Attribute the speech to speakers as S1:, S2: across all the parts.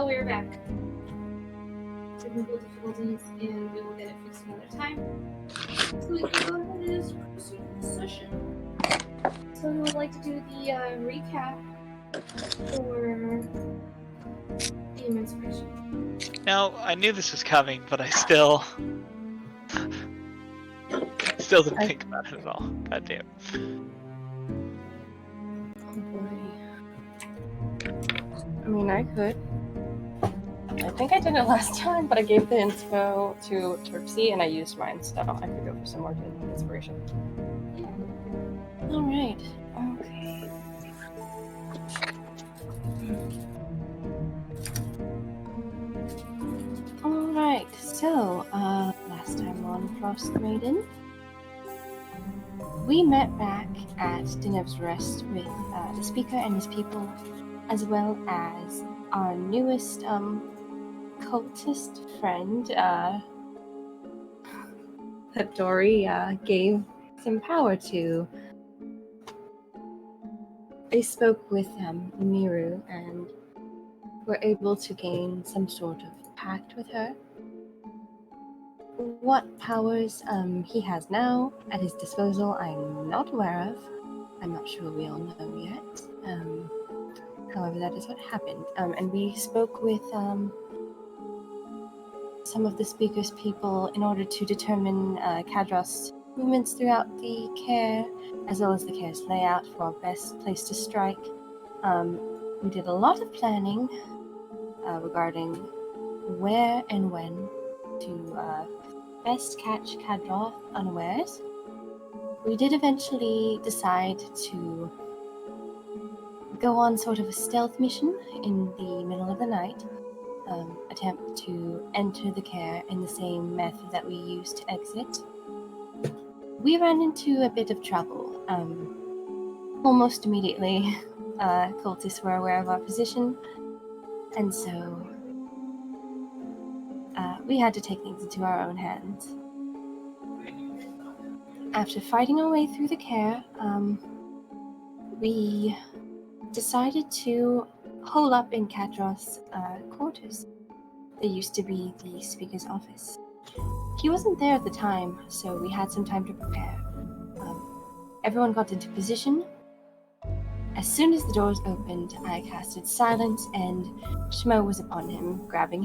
S1: Well, we're back. Technical difficulties, and we will get it fixed another time. So we can go ahead and just proceed with the session. So who would like to do the recap for the emancipation?
S2: Now, I knew this was coming, but I still didn't think about it at all. God damn.
S3: Oh boy. I mean, I could. I think I did it last time, but I gave the inspo to Turpsy and I used mine, so I could go for some more inspiration.
S1: Yeah.
S3: Alright. Okay. Alright, so, last time on Frost Maiden, we met back at Denev's Rest with the speaker and his people, as well as our newest cultist friend that Dory gave some power to. They spoke with Miru and were able to gain some sort of pact with her. What powers he has now at his disposal, I'm not aware of. I'm not sure we all know yet. However, that is what happened. And we spoke with some of the speaker's people in order to determine Kadros' movements throughout the care, as well as the care's layout for best place to strike. We did a lot of planning regarding where and when to best catch Kadros unawares. We did eventually decide to go on sort of a stealth mission in the middle of the night, attempt to enter the care in the same method that we used to exit. We ran into a bit of trouble. Almost immediately, cultists were aware of our position, and so we had to take things into our own hands. After fighting our way through the care, we decided to hole up in Kadros' quarters. There used to be the speaker's office. He wasn't there at the time, so we had some time to prepare. Everyone got into position. As soon as the doors opened, I casted silence, and Shmo was upon him, grabbling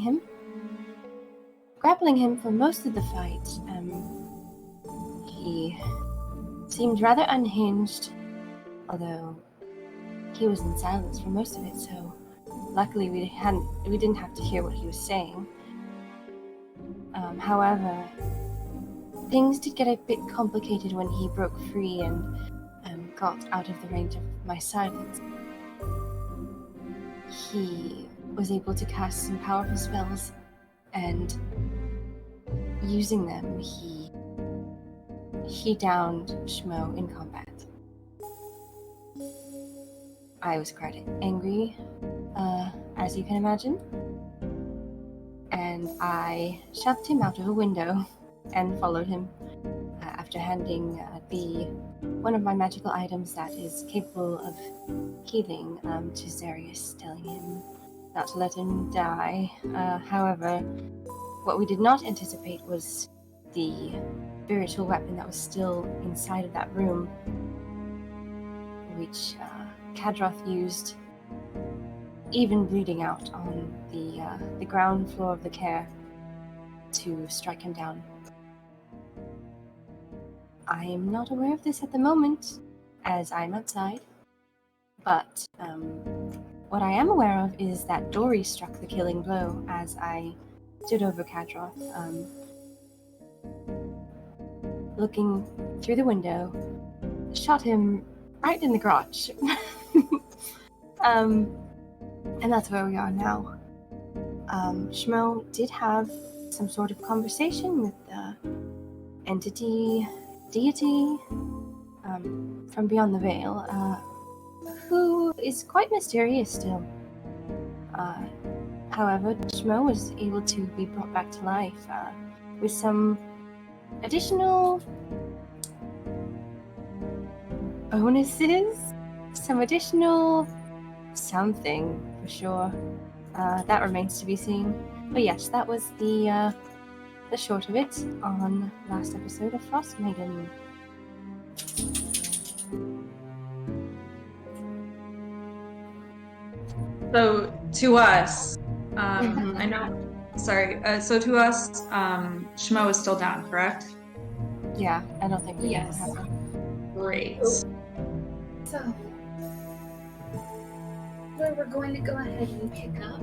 S3: him for most of the fight. He seemed rather unhinged, although he was in silence for most of it, so luckily we didn't have to hear what he was saying. However, things did get a bit complicated when he broke free and got out of the range of my silence. He was able to cast some powerful spells, and using them, he downed Shmo in combat. I was quite angry, as you can imagine, and I shoved him out of a window and followed him after handing one of my magical items that is capable of healing to Zarius, telling him not to let him die. However, what we did not anticipate was the spiritual weapon that was still inside of that room, which Kadroth used, even bleeding out on the ground floor of the care, to strike him down. I am not aware of this at the moment, as I'm outside, but what I am aware of is that Dory struck the killing blow as I stood over Kadroth, looking through the window, shot him right in the crotch. And that's where we are now. Shmo did have some sort of conversation with the deity from beyond the veil, who is quite mysterious still. However, Shmo was able to be brought back to life with some additional bonuses, some additional something for sure. that remains to be seen. But yes, that was the short of it on last episode of FrostMomo.
S4: So to us,
S3: Mhm.
S4: I know. Sorry. So to us, Shmo is still down, correct?
S3: Yeah, I don't think we
S1: Yes.
S3: have them.
S4: Great.
S1: So, where we're going to go ahead and pick up.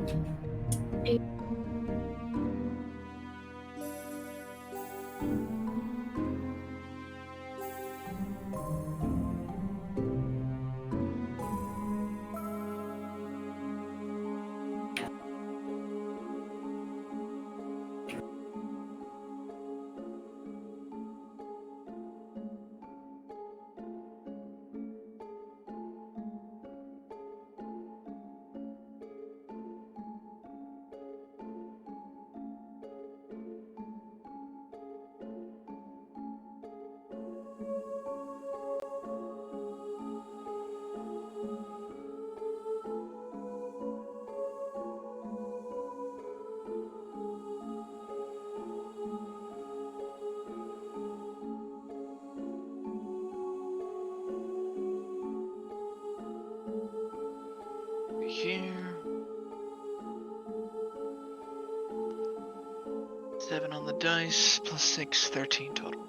S2: Here. 7 on the dice, plus 6, 13 total.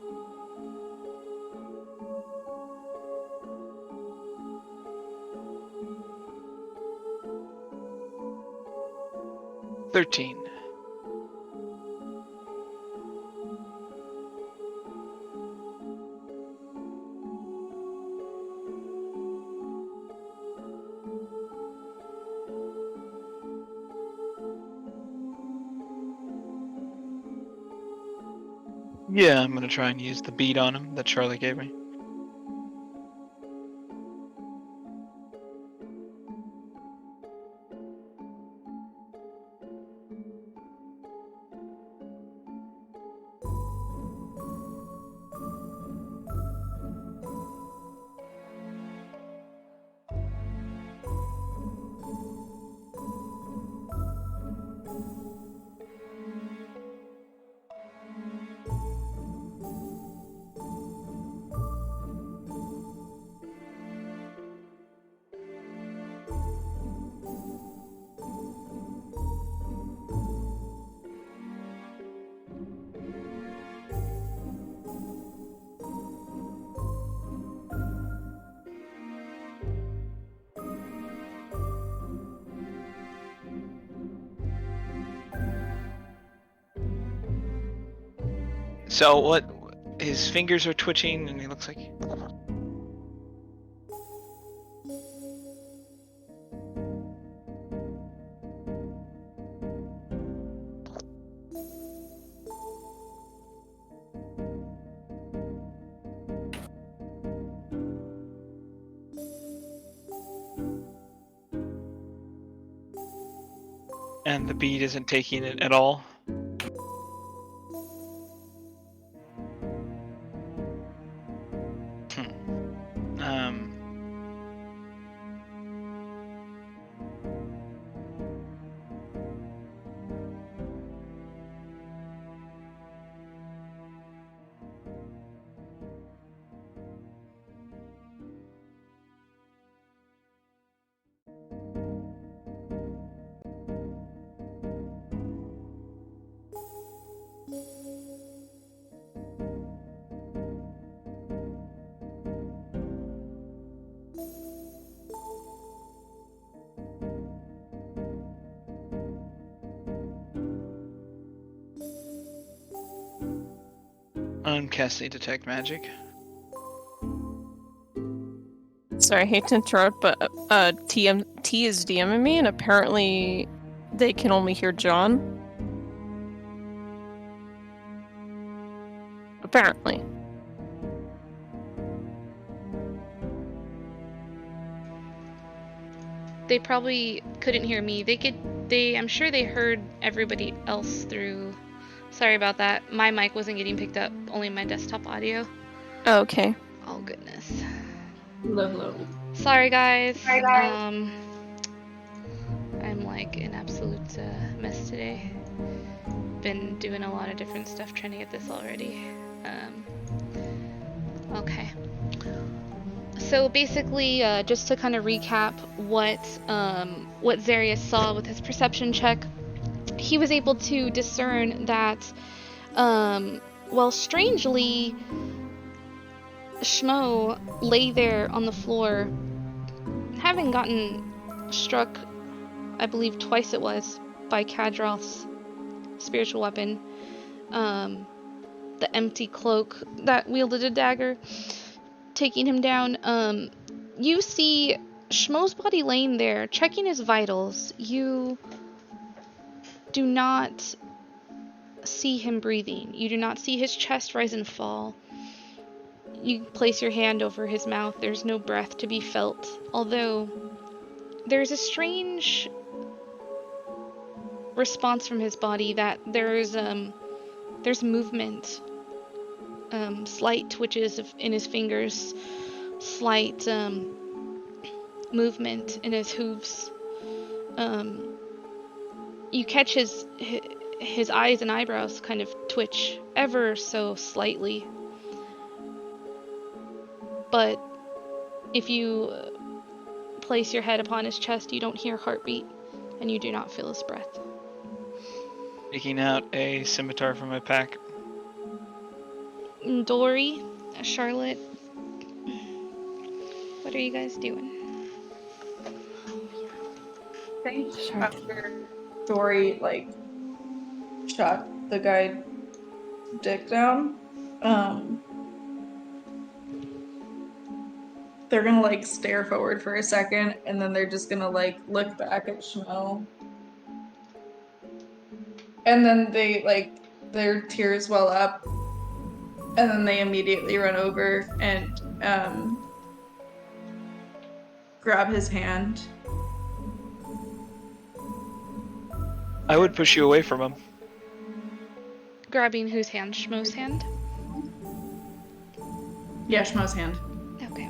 S2: $13. Yeah, I'm gonna try and use the bead on him that Charlie gave me. So what? His fingers are twitching, and he looks like. And the bead isn't taking it at all. Um. I'm casting Detect Magic.
S5: Sorry, I hate to interrupt, but T is DMing me, and apparently they can only hear John. Apparently.
S6: They probably couldn't hear me. I'm sure they heard everybody else through. Sorry about that. My mic wasn't getting picked up, only my desktop audio.
S5: Oh, okay.
S6: Oh goodness.
S4: Hello.
S6: Sorry guys. I'm I'm like an absolute mess today. Been doing a lot of different stuff trying to get this already. Okay. So basically, just to kind of recap what Zarius saw with his perception check, he was able to discern that, well, strangely, Schmo lay there on the floor, having gotten struck, I believe twice it was, by Kadroth's spiritual weapon, the empty cloak that wielded a dagger, taking him down. You see Schmo's body laying there, checking his vitals. You do not see him breathing. You do not see his chest rise and fall. You place your hand over his mouth. There's no breath to be felt, although there's a strange response from his body that there's movement, slight twitches in his fingers, slight movement in his hooves. You catch his eyes and eyebrows kind of twitch ever so slightly. But if you place your head upon his chest, you don't hear heartbeat, and you do not feel his breath.
S2: Taking out a scimitar from my pack.
S6: Dory, Charlotte, what are you guys doing?
S4: I think
S3: Sure.
S4: after Dory shot the guy dick down, they're gonna stare forward for a second, and then they're just gonna look back at Schmo, and then they their tears well up, and then they immediately run over and grab his hand.
S2: I would push you away from him.
S6: Grabbing whose hand? Schmo's hand?
S4: Yeah, Schmo's hand.
S6: Okay.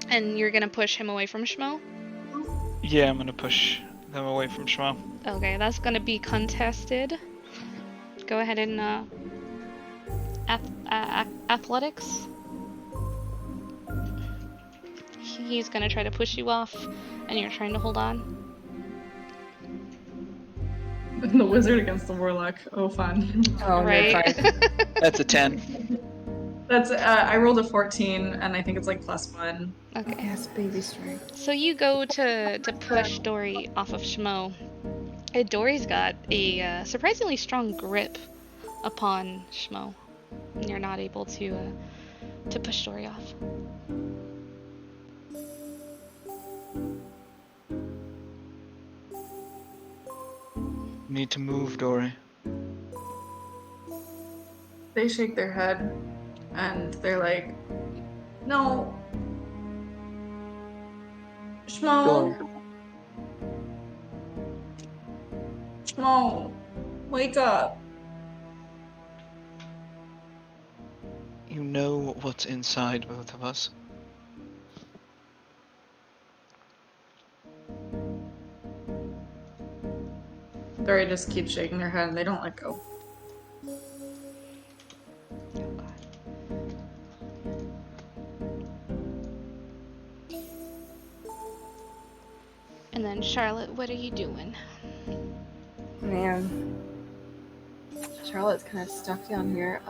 S6: And you're gonna push him away from Schmo?
S2: Yeah, I'm gonna push them away from Shmo.
S6: Okay, that's gonna be contested. Go ahead and athletics. He's gonna try to push you off, and you're trying to hold on.
S4: The wizard against the warlock. Oh, fun.
S3: Oh,
S6: Right.
S3: no, fine.
S2: That's a 10.
S4: That's I rolled a 14, and I think it's +1.
S6: Okay.
S3: Yes, baby strength.
S6: So you go to push Dory off of Schmo. And Dory's got a surprisingly strong grip upon Schmo. And you're not able to push Dory off.
S2: Need to move, Dory.
S4: They shake their head, and they're like, "No, Schmo, Schmo, wake up."
S2: You know what's inside both of us.
S4: Dory just keeps shaking their head, and they don't let go.
S6: And then Charlotte, what are you doing?
S3: Man. Charlotte's kind of stuck down here.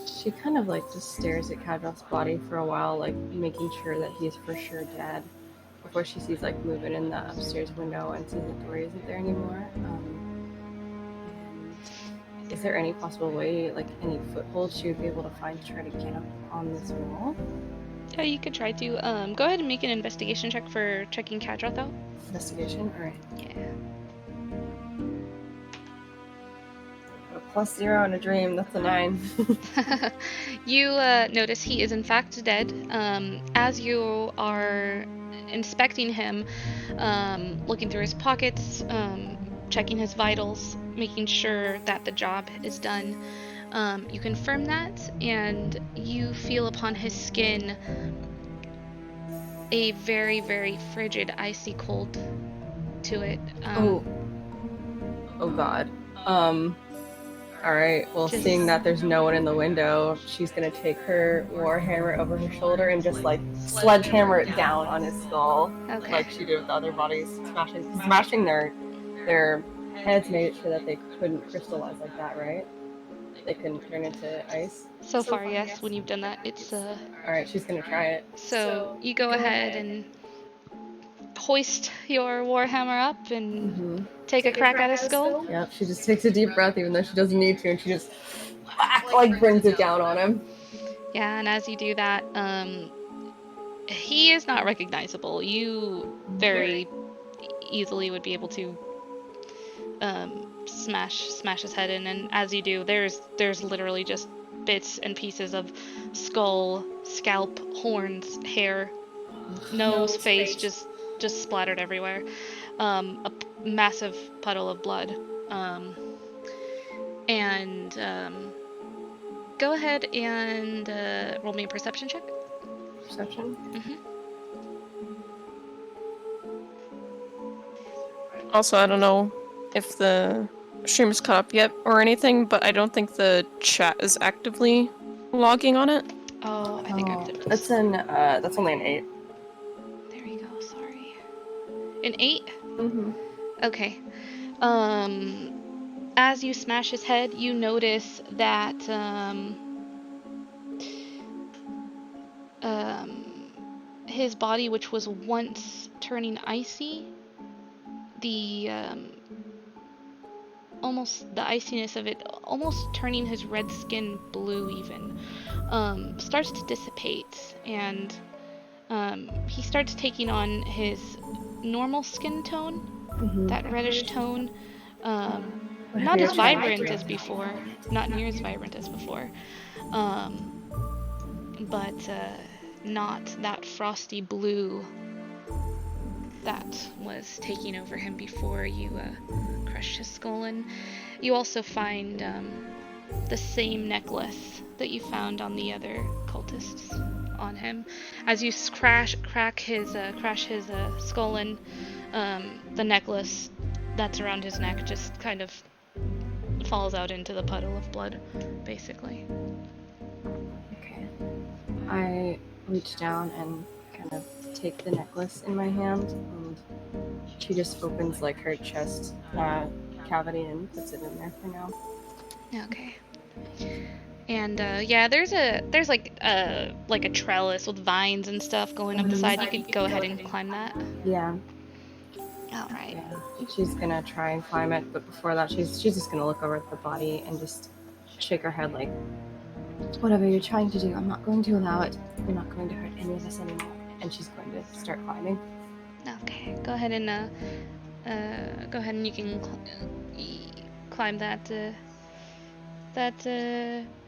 S3: She kind of just stares at Kadroth's body for a while, making sure that he's for sure dead, before she sees movement in the upstairs window and sees that Dory isn't there anymore. And is there any possible way, any foothold she would be able to find to try to get up on this wall?
S6: Yeah, you could try to. Go ahead and make an investigation check for checking Kadroth out.
S3: Investigation? Alright.
S6: Yeah.
S3: A +0 in a dream, that's a 9.
S6: You notice he is in fact dead. As you are inspecting him, looking through his pockets, checking his vitals, making sure that the job is done, you confirm that, and you feel upon his skin a very, very frigid, icy cold to it.
S3: Oh God. All right. Well,
S6: Just-
S3: seeing that there's no one in the window, she's gonna take her warhammer over her shoulder and just like sledgehammer it down on his skull,
S6: Okay.
S3: like she did with the other bodies, smashing their heads made it so that they couldn't crystallize like that, right? They couldn't turn into ice.
S6: So far, yes. When you've done that, it's
S3: All right, she's gonna try it.
S6: So you go ahead and hoist your warhammer up and take a crack at his skull.
S3: Yep. She just takes a deep breath, even though she doesn't need to, and she just like brings it down on him.
S6: Yeah, and as you do that, he is not recognizable. You very easily would be able to smash his head in, and as you do, there's literally just bits and pieces of skull, scalp, horns, hair, nose, face, just splattered everywhere. A massive puddle of blood. And go ahead and roll me a perception check.
S3: Perception.
S5: Also, I don't know if the stream is caught up yet or anything, but I don't think the chat is actively logging on it.
S6: Oh, I think I did this.
S3: That's only an 8.
S6: There you go, sorry. An 8?
S3: Mm-hmm.
S6: Okay. As you smash his head, you notice that his body, which was once turning icy, the iciness of it, almost turning his red skin blue even, starts to dissipate, and he starts taking on his normal skin tone, that reddish tone. Not as vibrant as before, not near as vibrant as before, but not that frosty blue that was taking over him before you crushed his skull. And you also find the same necklace that you found on the other cultists on him. As you crash his skull in, the necklace that's around his neck just kind of falls out into the puddle of blood, basically.
S3: Okay. I reach down and kind of take the necklace in my hand, and she just opens like her chest cavity and puts it in there for now.
S6: Okay. And yeah, there's like a trellis with vines and stuff going up the side. You could go ahead and climb that.
S3: Yeah.
S6: All right.
S3: Yeah. She's gonna try and climb it, but before that, she's just gonna look over at the body and just shake her head like, whatever you're trying to do, I'm not going to allow it. You're not going to hurt any of us anymore. And she's going to start climbing.
S6: Okay. Go ahead and you can climb that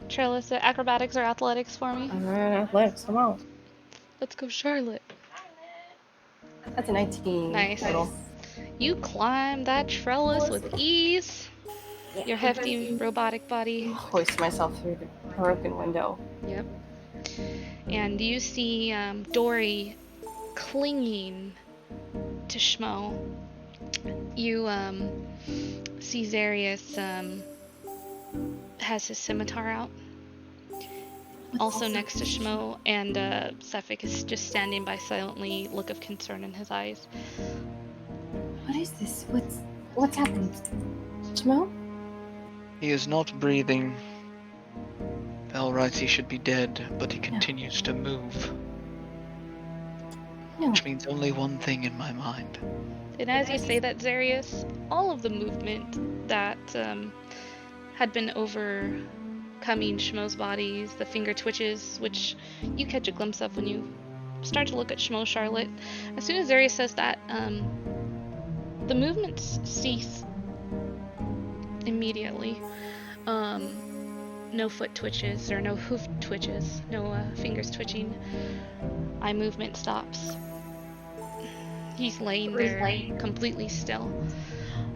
S6: trellis. Acrobatics or athletics for me.
S3: Alright, athletics, come on.
S6: Let's go, Charlotte.
S3: That's a 19.
S6: Nice.
S3: Total.
S6: You climb that trellis with ease. Your hefty robotic body.
S3: Hoist myself through the broken window.
S6: Yep. And you see Dory clinging to Schmo. You see Zarius has his scimitar out. Also next to Schmo, and Sefik is just standing by silently, look of concern in his eyes.
S3: What is this? What's happened? Schmo?
S2: He is not breathing. Bell writes he should be dead, but he continues to move.
S3: No.
S2: Which means only one thing in my mind.
S6: And as you say that, Zarius, all of the movement that had been overcoming Schmo's bodies, the finger twitches, which you catch a glimpse of when you start to look at Schmo, Charlotte. As soon as Zarius says that, the movements cease immediately. No foot twitches, or no hoof twitches, no fingers twitching. Eye movement stops. He's laying there completely still.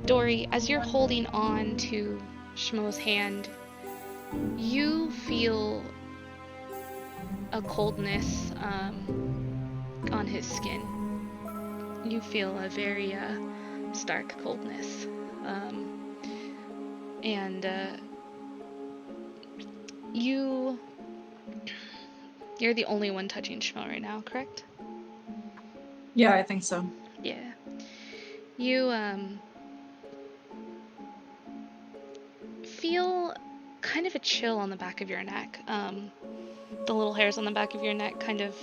S6: Dory, as you're holding on to Schmo's hand, you feel a coldness on his skin. You feel a very stark coldness. You're the only one touching Schmo right now, correct?
S4: Yeah, I think so.
S6: Yeah. You feel kind of a chill on the back of your neck. The little hairs on the back of your neck kind of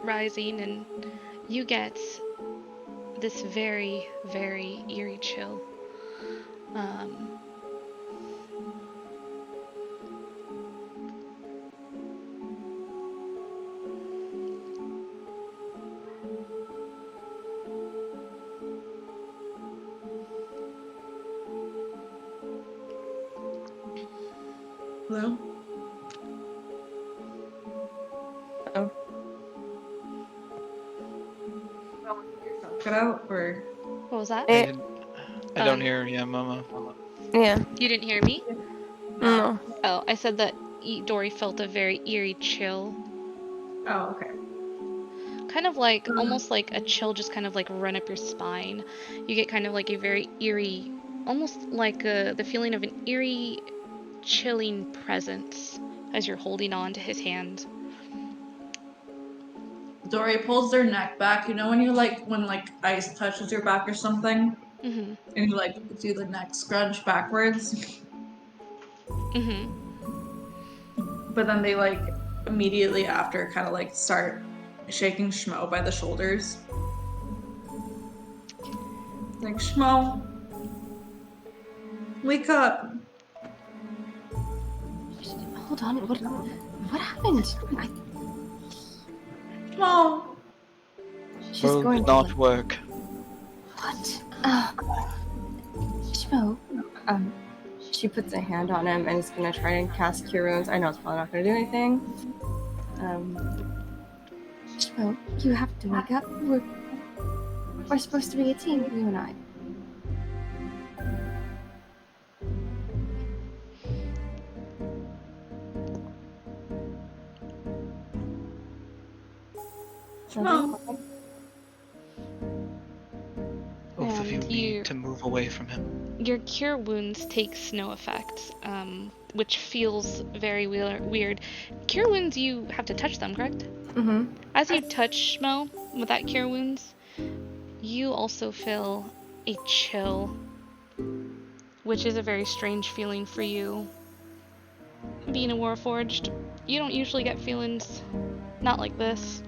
S6: rising, and you get this very, very eerie chill.
S4: Hello? Oh. Cut out or
S6: What was that?
S2: I don't
S6: Um,
S2: hear Momo.
S5: Yeah.
S6: You didn't hear me?
S5: No.
S6: Oh, I said that Dory felt a very eerie chill.
S4: oh, okay.
S6: Kind of like, almost like a chill just kind of like run up your spine. You get kind of like a very eerie, almost like the feeling of an eerie, chilling presence as you're holding on to his hand.
S4: Dory pulls their neck back. You know when you when ice touches your back or something,
S6: Mm-hmm.
S4: and you do the neck scrunch backwards,
S6: Mm-hmm.
S4: but then they immediately after kind of start shaking Schmo by the shoulders. Like, Schmo, wake up.
S3: Hold on, what happened?
S4: Schmo.
S3: She's
S2: Will
S3: going
S2: did
S3: to
S2: not work.
S3: What? Shmo. She puts a hand on him and is gonna try and cast Cure Wounds. I know it's probably not gonna do anything. Shmo, you have to wake up. We're supposed to be a team, you and I.
S4: Schmo.
S2: Both of you
S6: And
S2: need to move away from him.
S6: Your Cure Wounds takes no effect, which feels very weird. Cure Wounds, you have to touch them, correct?
S3: Mm-hmm.
S6: As you touch Schmo with that Cure Wounds, you also feel a chill, which is a very strange feeling for you. Being a Warforged, you don't usually get feelings not like this.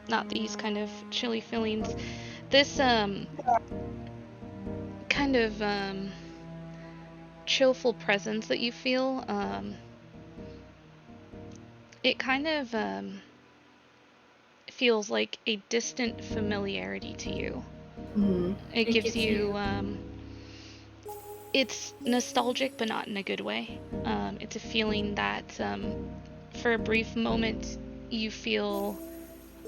S6: Not these kind of chilly feelings. This, kind of, chillful presence that you feel, it kind of, feels like a distant familiarity to you.
S3: Mm-hmm.
S6: It gives you, it's nostalgic, but not in a good way. It's a feeling that, for a brief moment, you feel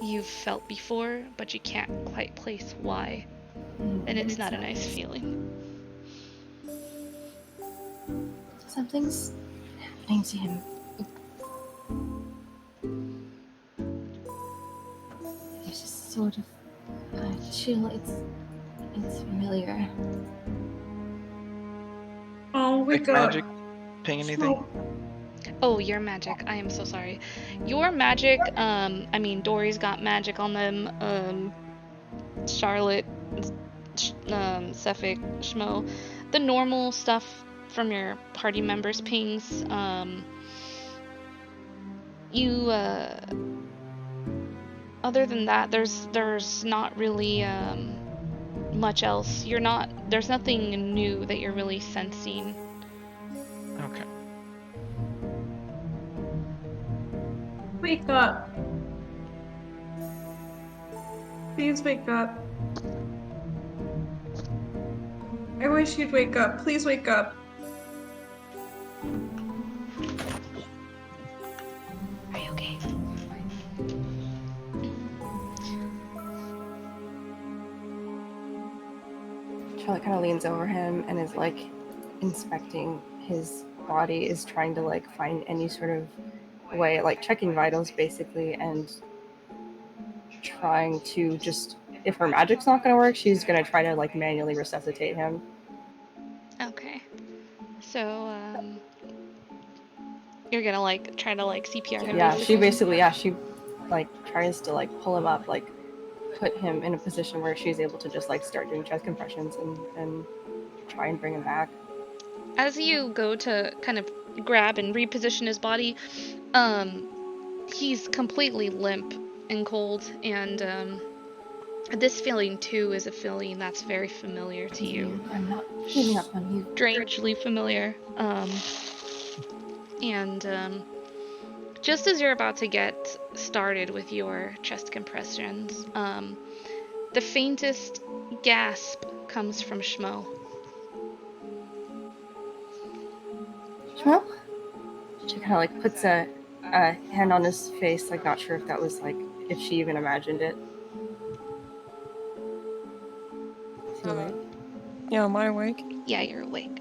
S6: you've felt before, but you can't quite place why. And it's not a nice feeling.
S3: Something's happening to him. There's just sort of chill. It's familiar.
S4: Oh, wake
S2: Pick
S4: up.
S2: magic? Ping anything?
S6: Oh, your magic. I am so sorry. Your magic, I mean, Dory's got magic on them. Charlotte, Sefik, Schmo. The normal stuff from your party members' pings. Other than that, there's not really, much else. There's nothing new that you're really sensing.
S2: Okay.
S4: Wake up. Please wake up. I wish you'd wake up. Please wake up.
S6: Are you okay?
S3: Charlotte kind of leans over him and is inspecting his body, is trying to find any sort of way, checking vitals basically, and trying to just, if her magic's not gonna work, she's gonna try to like manually resuscitate him.
S6: Okay. So, you're gonna like try to like CPR him.
S3: Yeah, she like tries to like pull him up, like put him in a position where she's able to just like start doing chest compressions and try and bring him back.
S6: As you go to kind of grab and reposition his body, he's completely limp and cold, and this feeling too is a feeling that's very familiar to you.
S3: I'm not giving up on you.
S6: Strangely familiar. And just as you're about to get started with your chest compressions, the faintest gasp comes from Schmo.
S3: Shmo? She kind of like puts a hand on his face, like not sure if that was like, if she even imagined it. Is he awake?
S5: Yeah, am I awake?
S6: Yeah, you're awake.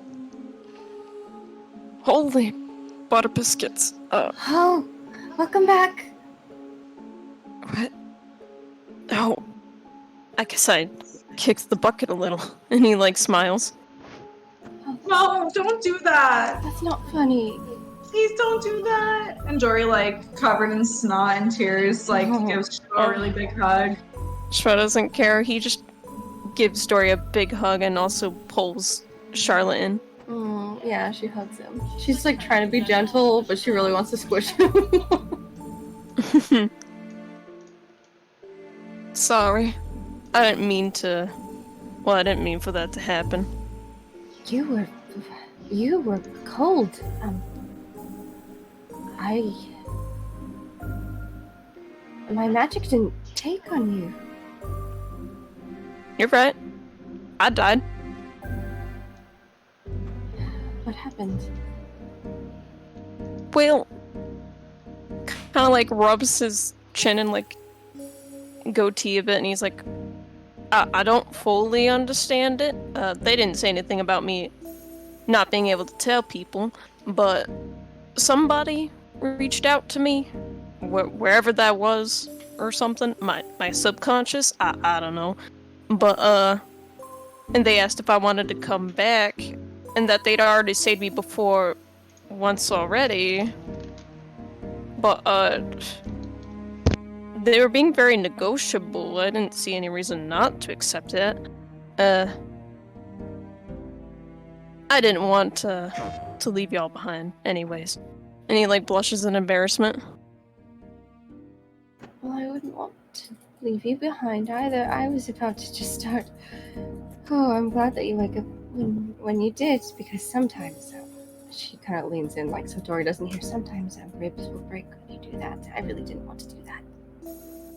S5: Holy butter biscuits.
S3: Oh, welcome back.
S5: What? Oh. I guess I kicked the bucket a little. And he like smiles.
S4: No, don't do that.
S3: That's not funny.
S4: Please don't do that. And Jory, like, covered in snot and tears, like, gives Shmo a really big hug.
S5: Shmo doesn't care. He just gives Dory a big hug and also pulls Charlotte in.
S3: Yeah, she hugs him. She's like trying to be gentle, but she really wants to squish him.
S5: Sorry. I didn't mean to... Well, I didn't mean for that to happen.
S3: You were cold. My magic didn't take on you.
S5: You're right. I died.
S3: What happened?
S5: Well, kind of like rubs his chin and like goatee a bit, and he's like, I don't fully understand it. They didn't say anything about me not being able to tell people, but somebody reached out to me, wherever that was, or something. My subconscious, I don't know. But, and they asked if I wanted to come back, and that they'd already saved me before once already. But, they were being very negotiable. I didn't see any reason not to accept it. I didn't want to leave y'all behind, anyways. And he, like, blushes in embarrassment.
S3: Well, I wouldn't want to leave you behind either. I was about to just start. Oh, I'm glad that you wake up when you did, because sometimes she kind of leans in, like, so Dory doesn't hear. Sometimes ribs will break when you do that. I really didn't want to do that.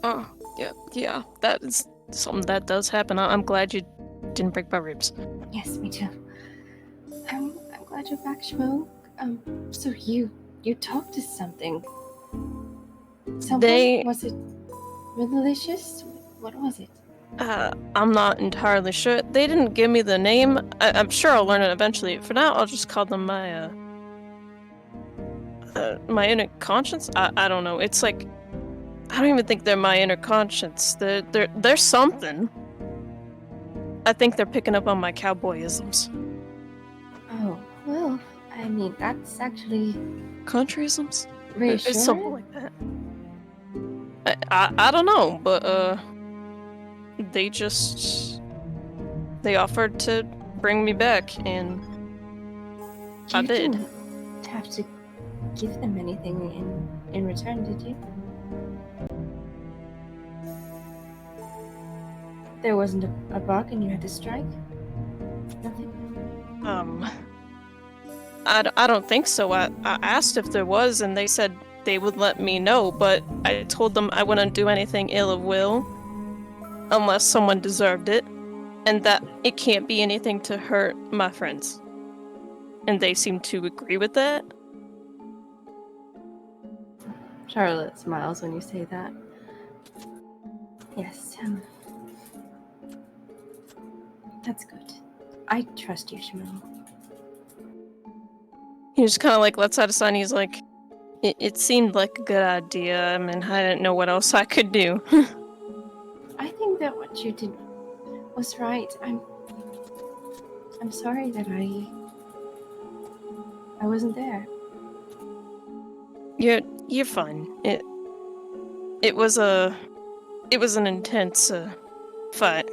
S5: Oh, yeah, that is something that does happen. I'm glad you didn't break my ribs.
S3: Yes, me too. I'm glad you're back, Shmo. So you talked to something. Someone? Was it malicious? What was it?
S5: I'm not entirely sure. They didn't give me the name. I'm sure I'll learn it eventually. For now, I'll just call them my inner conscience? I don't know. It's like, I don't even think they're my inner conscience. They're something. I think they're picking up on my cowboyisms.
S3: Oh, well, I mean, that's actually...
S5: Countryisms?
S3: reassuring?
S5: It's something like that. I don't know, but, they offered to bring me back, and I did.
S3: You didn't have to give them anything in return, did you? There wasn't a bargain you had to strike? Nothing?
S5: I don't think so. I asked if there was, and they said they would let me know, but I told them I wouldn't do anything ill of will unless someone deserved it, and that it can't be anything to hurt my friends. And they seem to agree with that.
S3: Charlotte smiles when you say that. Yes, that's good. I trust you, Shmo.
S5: He just kind of like lets out a sign. He's like, it seemed like a good idea. I mean, I didn't know what else I could do.
S3: what you did was right. I'm sorry that I wasn't there.
S5: You're fine. It was an intense fight.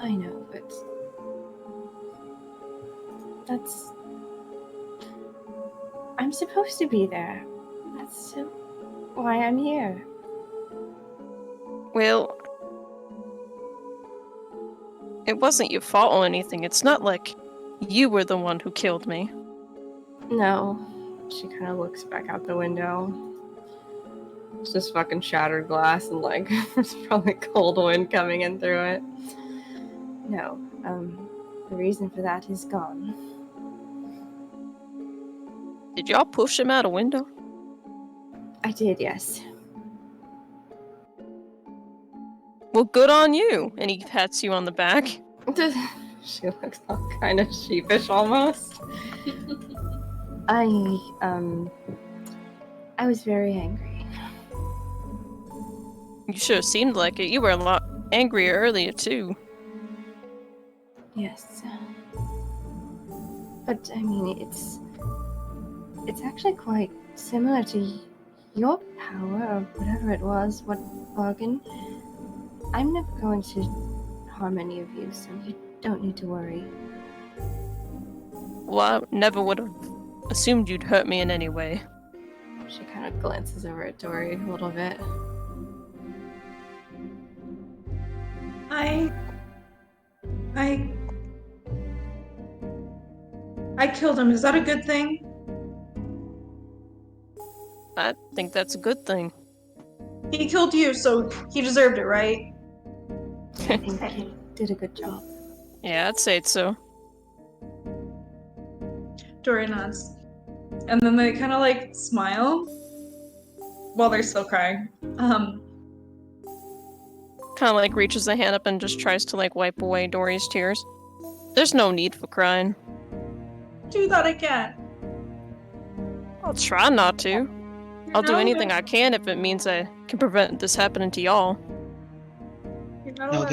S3: I know, but I'm supposed to be there. That's why I'm here.
S5: Well, it wasn't your fault or anything. It's not like you were the one who killed me.
S3: No. She kind of looks back out the window. It's just fucking shattered glass and like there's probably cold wind coming in through it. No, the reason for that is gone.
S5: Did y'all push him out a window?
S3: I did, yes.
S5: Well, good on you. And he pats you on the back.
S3: She looks all kind of sheepish almost. I was very angry.
S5: You sure seemed like it. You were a lot angrier earlier, too.
S3: Yes. But, I mean, it's actually quite similar to your power, or whatever it was, what bargain. I'm never going to harm any of you, so you don't need to worry.
S5: Well, I never would have assumed you'd hurt me in any way.
S3: She kind of glances over at Dory a little bit.
S4: I killed him. Is that a good thing?
S5: I think that's a good thing.
S4: He killed you, so he deserved it, right?
S3: I think you did a good job.
S5: Yeah, I'd say so.
S4: Dory nods. And then they kind of like smile while they're still crying.
S5: Kind of like reaches a hand up and just tries to like wipe away Dory's tears. There's no need for crying.
S4: Do that again.
S5: I'll try not to. I'll do anything I can if it means I can prevent this happening to y'all.
S2: No,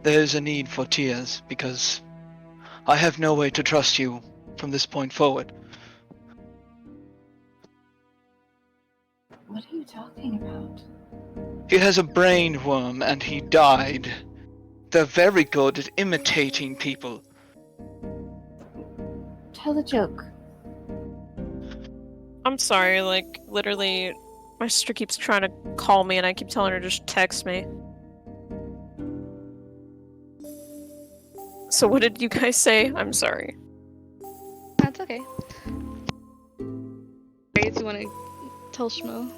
S2: there's a need for tears, because I have no way to trust you from this point forward.
S3: What are you talking about?
S2: He has a brain worm and he died. They're very good at imitating people.
S3: Tell the joke.
S5: I'm sorry, like, literally, my sister keeps trying to call me and I keep telling her to just text me. So what did you guys say? I'm sorry.
S6: That's okay. Do you want to tell Shmo?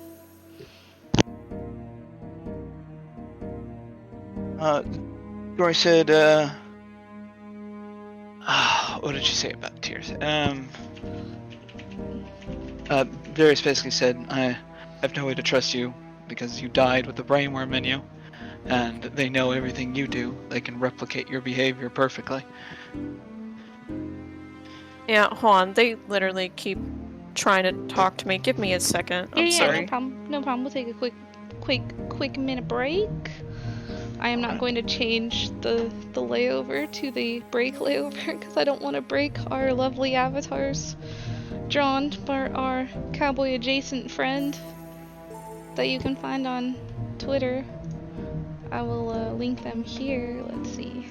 S2: Dory said, what did she say about tears? Varys basically said, I have no way to trust you because you died with the brainworm in you, and they know everything you do. They can replicate your behavior perfectly.
S5: Yeah, hold on. They literally keep trying to talk to me. Give me a second. I'm sorry.
S6: No problem. No problem. We'll take a quick minute break. I am not going to change the layover to the break layover because I don't want to break our lovely avatars drawn by our cowboy adjacent friend that you can find on Twitter. I will link them here. Let's see.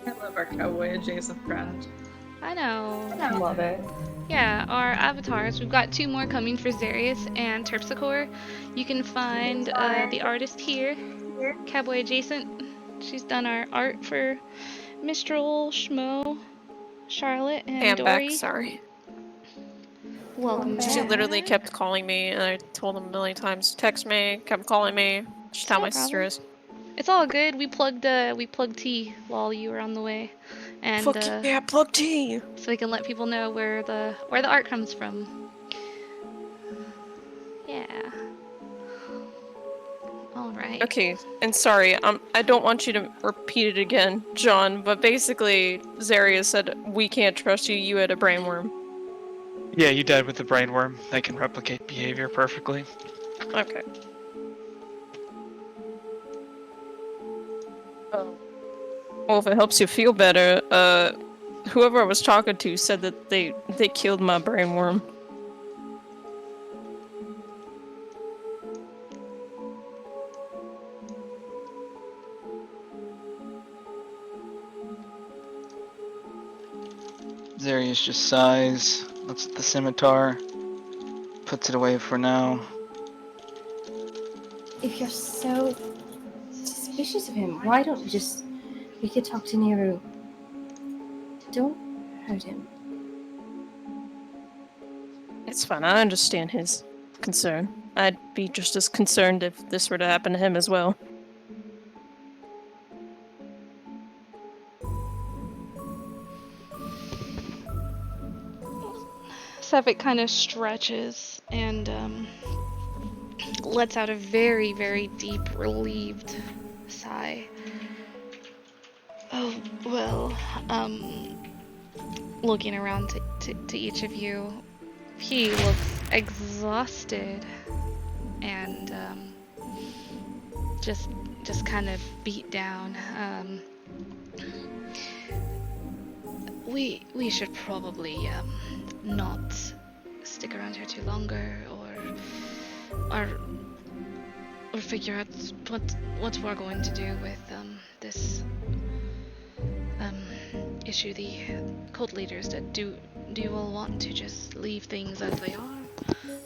S4: I love our cowboy adjacent friend.
S6: I know.
S3: I love it.
S6: Yeah, our avatars. We've got 2 more coming for Zarius and Terpsichore. You can find the artist here, Cowboy Adjacent. She's done our art for Mistral, Shmo, Charlotte, and Dory.
S5: Back, sorry.
S6: Welcome back.
S5: She literally kept calling me, and I told them a million times, text me, kept calling me. Just how my sister is.
S6: It's all good. We plugged tea while you were on the way, and
S5: Fuck yeah, plug tea.
S6: so we can let people know where the art comes from. Yeah. All right.
S5: Okay, and sorry, I don't want you to repeat it again, John, but basically, Zaria said, we can't trust you, you had a brainworm.
S2: Yeah, you died with the brainworm. They can replicate behavior perfectly.
S5: Okay. Oh. Well, if it helps you feel better, whoever I was talking to said that they killed my brainworm.
S2: Zarius just sighs, looks at the scimitar, puts it away for now.
S3: If you're so suspicious of him, why don't we could talk to Nero. Don't hurt him.
S5: It's fine. I understand his concern. I'd be just as concerned if this were to happen to him as well.
S6: Sevik kind of stretches and lets out a very, very deep, relieved sigh. Oh, well, looking around to each of you, he looks exhausted and just kind of beat down. We should probably not stick around here too longer, or figure out what we're going to do with this issue. The cult leaders that do you all want to just leave things as they are?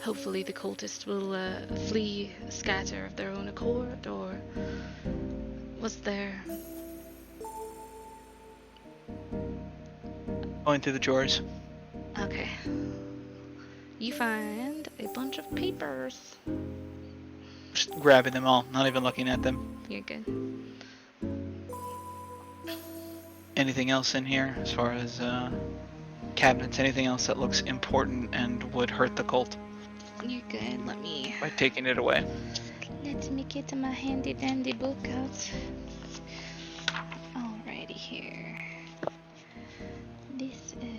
S6: Hopefully the cultists will flee, scatter of their own accord, or was there?
S2: Going through the drawers.
S6: Okay. You find a bunch of papers.
S2: Just grabbing them all, not even looking at them.
S6: You're good.
S2: Anything else in here as far as cabinets? Anything else that looks important and would hurt the cult
S6: You're good. Let me
S2: by taking it away?
S6: get my handy dandy book out. Alrighty here. This is.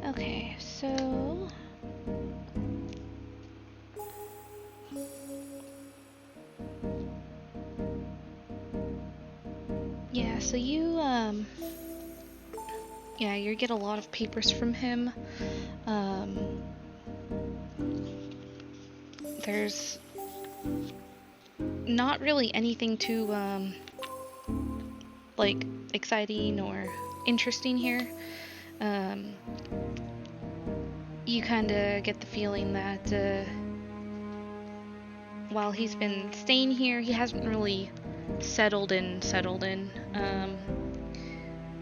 S6: Okay, so. Yeah, so you get a lot of papers from him. There's not really anything too, like, exciting or interesting here. You kinda get the feeling that, while he's been staying here, he hasn't really settled in,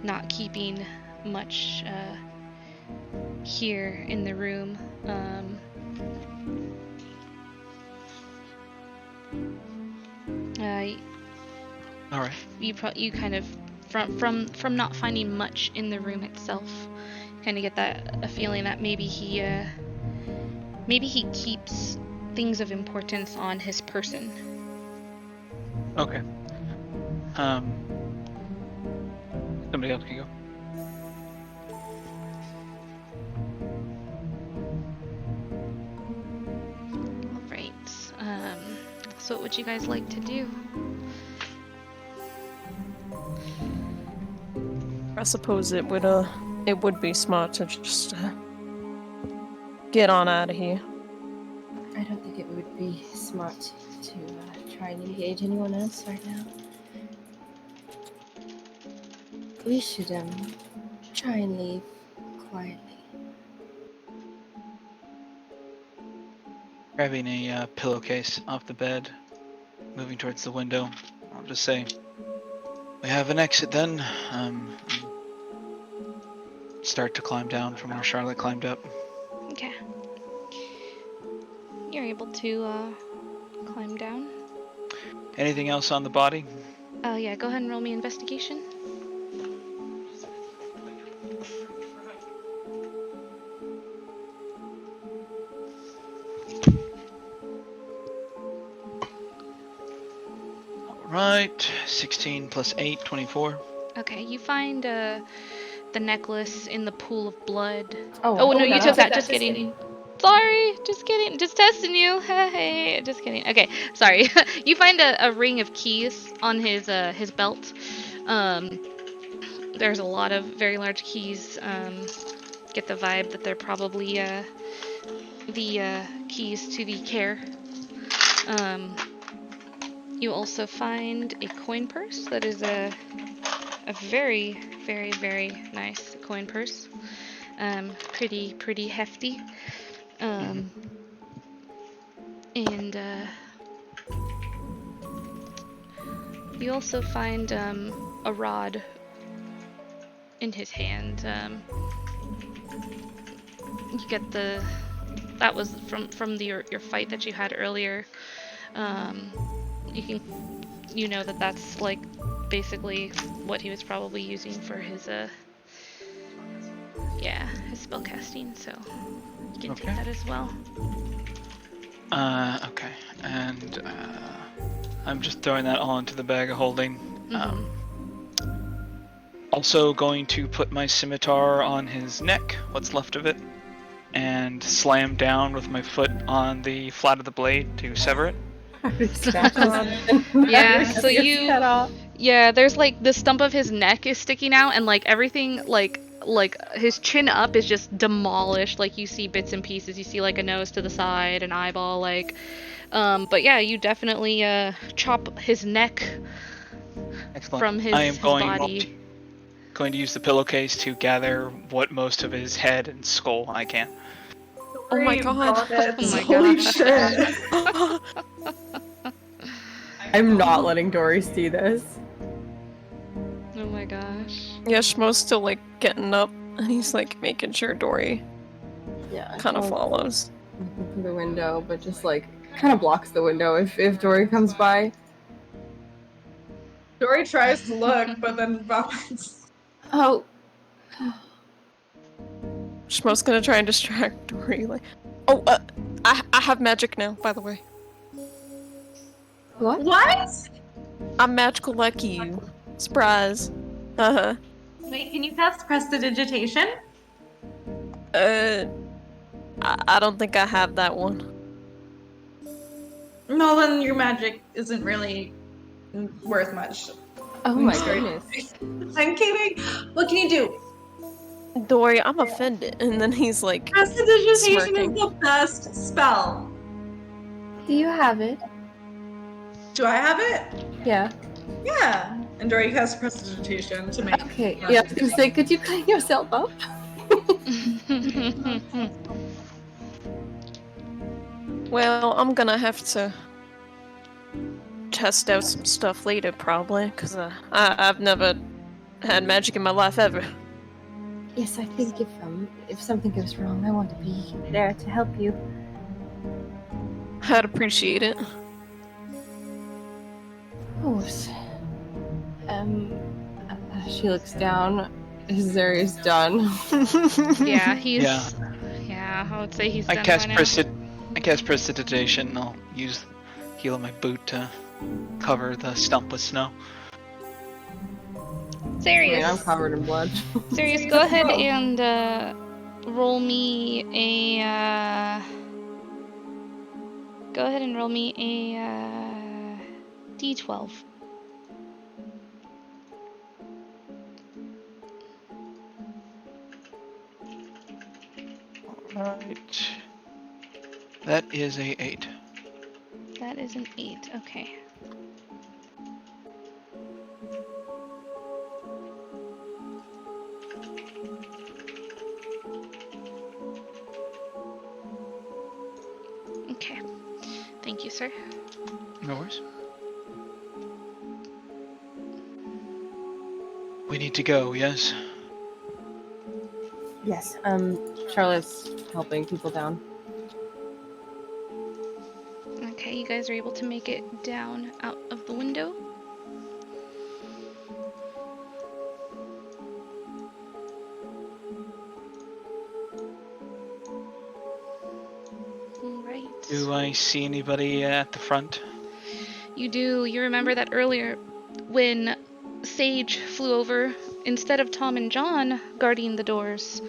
S6: not keeping much here in the room.
S2: All right.
S6: You kind of from not finding much in the room itself, kind of get a feeling that maybe he keeps things of importance on his person.
S2: Okay. Somebody else can go.
S6: Alright. So what would you guys like to do?
S5: I suppose it would be smart to just get on out of here.
S3: I don't think it would be smart to try and engage anyone else right now. We should try and leave quietly.
S2: Grabbing a pillowcase off the bed, moving towards the window. I'll just say, we have an exit then. Start to climb down from where Charlotte climbed up.
S6: Okay. You're able to climb down.
S2: Anything else on the body?
S6: Oh yeah, go ahead and roll me investigation.
S2: Alright, 16 plus 8, 24.
S6: Okay, you find the necklace in the pool of blood.
S3: Oh,
S6: Oh,
S3: I
S6: no, you took that.
S1: Just
S6: Just kidding. Sorry, just kidding. Just testing you. Hey, just kidding. Okay, sorry. You find a ring of keys on his belt. There's a lot of very large keys. Get the vibe that they're probably the keys to the care. You also find a coin purse that is a very, very, very nice coin purse. Pretty hefty. And you also find a rod in his hand. You get that was from your fight that you had earlier. You know that's like basically what he was probably using for his his spellcasting, so you can take that as well.
S2: Okay. And I'm just throwing that all into the bag of holding. Also going to put my scimitar on his neck, what's left of it, and slam down with my foot on the flat of the blade to sever it.
S6: Yeah, so there's like the stump of his neck is sticking out, and like everything like his chin up is just demolished. Like you see bits and pieces. You see like a nose to the side, an eyeball, like but yeah, you definitely chop his neck.
S2: Excellent.
S6: From his body.
S2: Going to use the pillowcase to gather what most of his head and skull I can.
S5: Oh my god.
S6: Oh my
S4: Holy
S6: gosh.
S4: shit.
S7: I'm not letting Dory see this.
S6: Oh my gosh.
S5: Yeah, Schmo's still like getting up, and he's like making sure Dory kind of follows.
S7: Looking through the window, but just like kind of blocks the window if Dory comes by.
S4: Dory tries to look, but then vomits.
S3: Oh,
S5: Schmo's gonna try and distract Dory, like, oh, I have magic now, by the way.
S3: what?
S1: What?
S5: I'm magical like you. Surprise. Uh-huh.
S1: Wait, can you cast prestidigitation?
S5: I don't think I have that one.
S4: No, then your magic isn't really worth much.
S7: Oh my goodness.
S4: I'm kidding. What can you do?
S5: Dory, I'm offended. And then he's like,
S1: Prestidigitation
S5: smirking.
S1: is the best spell.
S3: Do you have it?
S4: Do I have it?
S3: Yeah.
S4: Yeah. And Dory casts prestidigitation to make.
S3: Okay. Yeah, I was gonna say, could you clean yourself up?
S5: well, I'm gonna have to test out some stuff later, probably, because I've never had magic in my life ever.
S3: Yes, I think if something goes wrong, I want to be there to help you.
S5: I'd appreciate it.
S3: Of course. She looks down. His area's done.
S6: Yeah, he's.
S2: Yeah.
S6: Yeah, I would say he's
S2: I
S6: done
S2: cast
S6: by now.
S2: I cast prestidigitation. I'll use heel of my boot to cover the stump with snow.
S6: Serious.
S7: I'm covered in blood.
S6: Serious, go ahead and roll me a. Go ahead and roll me a d12.
S2: Alright. That is a 8.
S6: That is an 8. Okay. Okay. Thank you, sir.
S2: No worries. We need to go, yes?
S7: Yes. Charlotte's helping people down.
S6: Okay, you guys are able to make it down out of the window. Alright.
S2: Do I see anybody at the front?
S6: You do. You remember that earlier when Sage flew over, instead of Tom and John guarding the doors,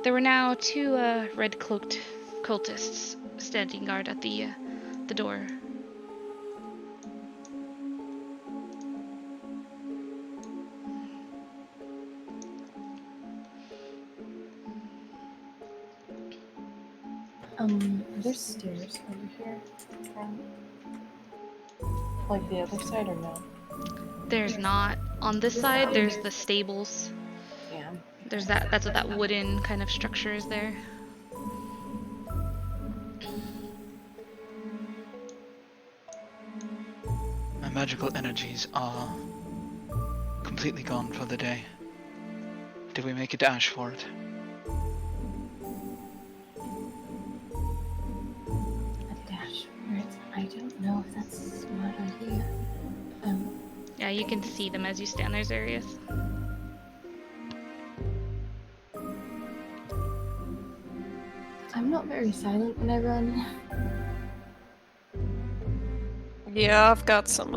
S6: there were now 2 red-cloaked cultists standing guard at the door.
S3: There's stairs over here. Like the other side or no?
S6: There's not. On this side, there's the stables.
S3: Yeah.
S6: There's that's what that wooden kind of structure is there.
S2: My magical energies are completely gone for the day. Did we make a dash for it?
S3: A dash for it. I don't know if that's a smart idea.
S6: Yeah, you can see them as you stand there, Zarius.
S3: I'm not very silent when I run.
S5: Yeah, I've got some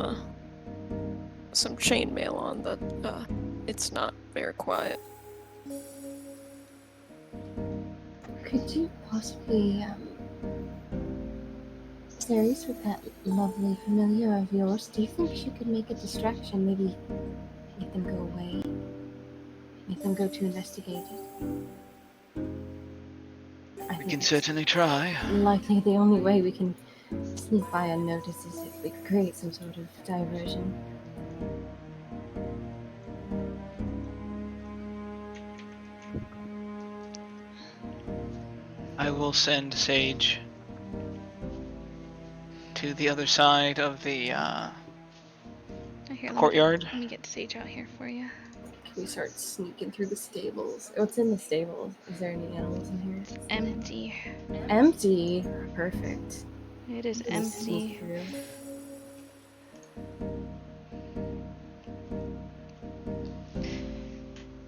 S5: chainmail on, but it's not very quiet.
S3: Could you possibly, Ceres, with that lovely familiar of yours, do you think you could make a distraction? Maybe make them go away? Make them go to investigate it?
S2: We can certainly try.
S3: Likely the only way we can sneak by unnoticed is if we create some sort of diversion.
S2: I will send Sage to the other side of the
S6: Here,
S2: courtyard.
S6: Let me get Sage out here for you.
S3: Can we start sneaking through the stables? What's in the stables? Is there any animals in here?
S6: It's empty.
S3: Empty. Perfect.
S6: It is
S3: Can we sneak
S6: empty.
S3: through?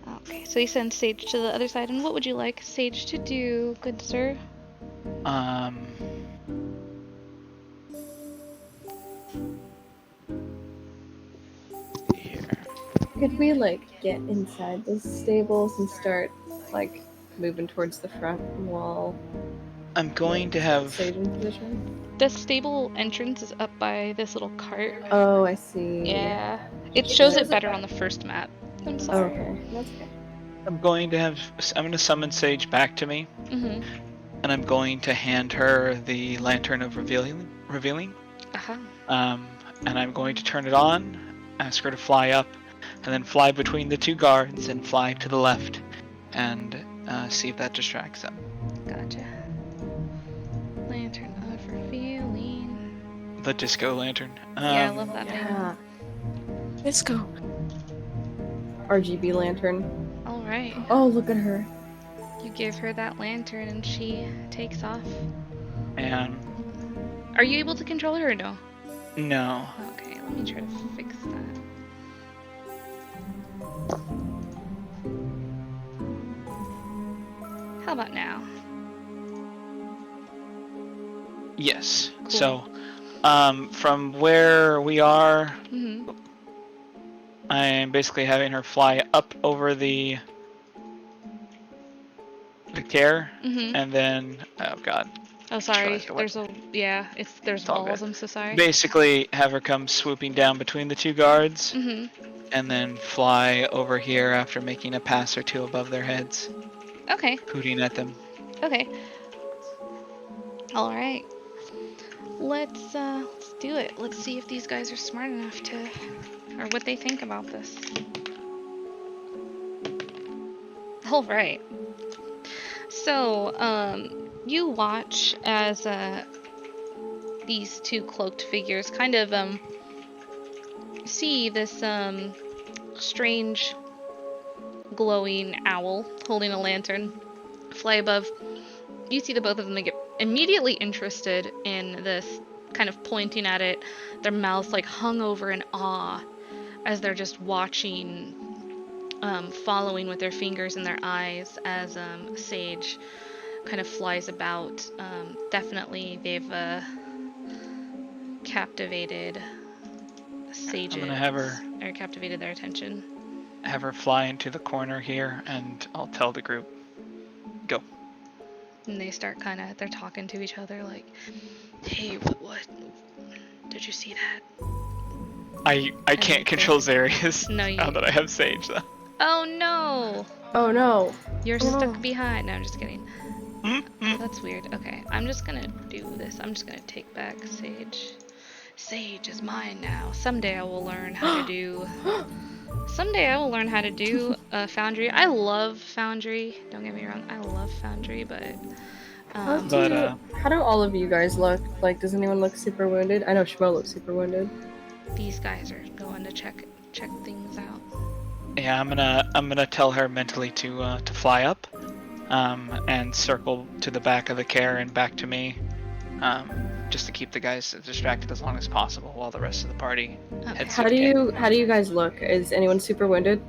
S6: Okay, so you send Sage to the other side, and what would you like Sage to do, good sir?
S2: Here.
S3: Could we get inside the stables and start moving towards the front while
S2: I'm going to have.
S3: Sage in position?
S6: The stable entrance is up by this little cart.
S3: Oh, I see.
S6: Yeah. It shows it better on the first map. I'm sorry.
S3: Okay, that's okay.
S2: I'm going to summon Sage back to me,
S6: Mm-hmm.
S2: and I'm going to hand her the lantern of revealing.
S6: Uh-huh.
S2: And I'm going to turn it on, ask her to fly up, and then fly between the 2 guards and fly to the left, and see if that distracts them.
S6: Gotcha. Lantern of revealing.
S2: The disco lantern.
S6: Yeah, I love that name.
S3: Yeah.
S5: Let's go.
S3: RGB lantern.
S6: Alright.
S3: Oh, look at her.
S6: You give her that lantern and she takes off.
S2: And
S6: Are you able to control her or no?
S2: no.
S6: Okay, let me try to fix that. How about now?
S2: Yes.
S6: Cool.
S2: So, from where we are,
S6: Mm-hmm.
S2: I am basically having her fly up over the care,
S6: Mm-hmm.
S2: and then oh god,
S6: Oh, sorry.
S2: Realized what-
S6: There's
S2: It's all
S6: walls.
S2: good.
S6: I'm so sorry.
S2: basically have her come swooping down between the 2 guards,
S6: Mm-hmm.
S2: and then fly over here after making a pass or 2 above their heads,
S6: Okay.
S2: hooting at them.
S6: Okay. All right. Let's do it. Let's see if these guys are smart enough to, or what they think about this. All right. So, you watch as these 2 cloaked figures kind of see this strange glowing owl holding a lantern fly above. You see the both of them, they get immediately interested in this, kind of pointing at it, their mouths hung over in awe as they're just watching, following with their fingers and their eyes as Sage kind of flies about. Definitely they've captivated Sage's,
S2: I'm gonna have her
S6: or or captivated their attention.
S2: Have her fly into the corner here, and I'll tell the group. Go.
S6: And they start they're talking to each other like, hey, what? Did you see that?
S2: I can't control Zarius
S6: No,
S2: now that I have Sage, though.
S6: Oh no!
S7: Oh no.
S6: You're
S3: Oh,
S6: stuck
S3: no.
S6: behind. No, I'm just kidding. That's weird. Okay, I'm just gonna do this. I'm just gonna take back Sage. Sage is mine now. Someday I will learn how to do... Someday I will learn how to do Foundry. I love Foundry. Don't get me wrong. I love Foundry, but...
S7: How
S2: But,
S7: do all of you guys look? Like, does anyone look super wounded? I know Shmo looks super wounded.
S6: these guys are going to check things out.
S2: Yeah, I'm gonna tell her mentally to fly up, and circle to the back of the care and back to me, just to keep the guys distracted as long as possible while the rest of the party
S6: Okay.
S2: heads
S7: How
S2: to
S7: do
S2: the camp.
S7: you guys look? Is anyone super wounded?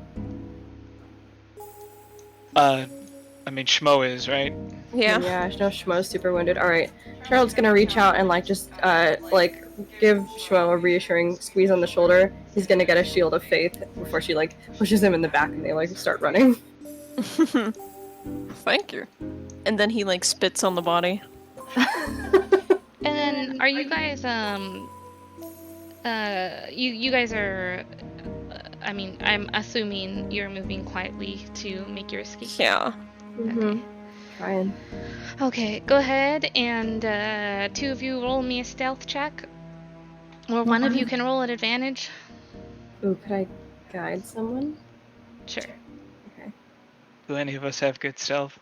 S2: I mean, Schmo is, right?
S5: Yeah.
S7: Yeah, I know Shmo's super wounded. Alright. Charlotte's gonna reach out and just give Shmo a reassuring squeeze on the shoulder. He's gonna get a shield of faith before she pushes him in the back and they start running.
S5: Thank you. And then he spits on the body.
S6: And then, are you guys, you guys are, I mean, I'm assuming you're moving quietly to make your escape.
S5: Yeah.
S7: Mm-hmm. Trying.
S6: Okay, go ahead and, two of you roll me a stealth check. Or one of you can roll at advantage.
S7: Ooh, could I guide someone?
S6: Sure.
S7: Okay.
S2: Do any of us have good stealth?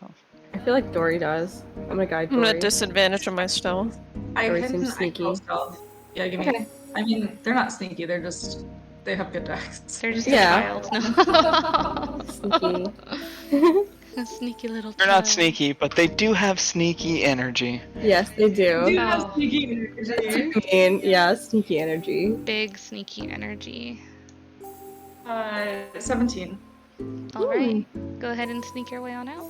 S7: I feel like Dory does. I'm gonna guide
S5: I'm
S7: Dory.
S5: at disadvantage on my stealth.
S8: I
S7: Dory
S8: hit
S7: seems
S8: an
S7: sneaky.
S8: IQ stealth. Yeah, give me.
S7: Okay.
S8: I mean, they're not sneaky. They're just they have good decks.
S6: They're just
S7: Yeah.
S6: a child. No.
S7: Sneaky.
S6: A sneaky little
S2: They're not
S6: child.
S2: sneaky, but they do have sneaky energy.
S7: Yes, they do.
S8: You have
S6: Oh.
S8: sneaky energy.
S7: I mean, yeah, sneaky energy.
S6: Big sneaky energy.
S8: 17.
S6: Alright, go ahead and sneak your way on out.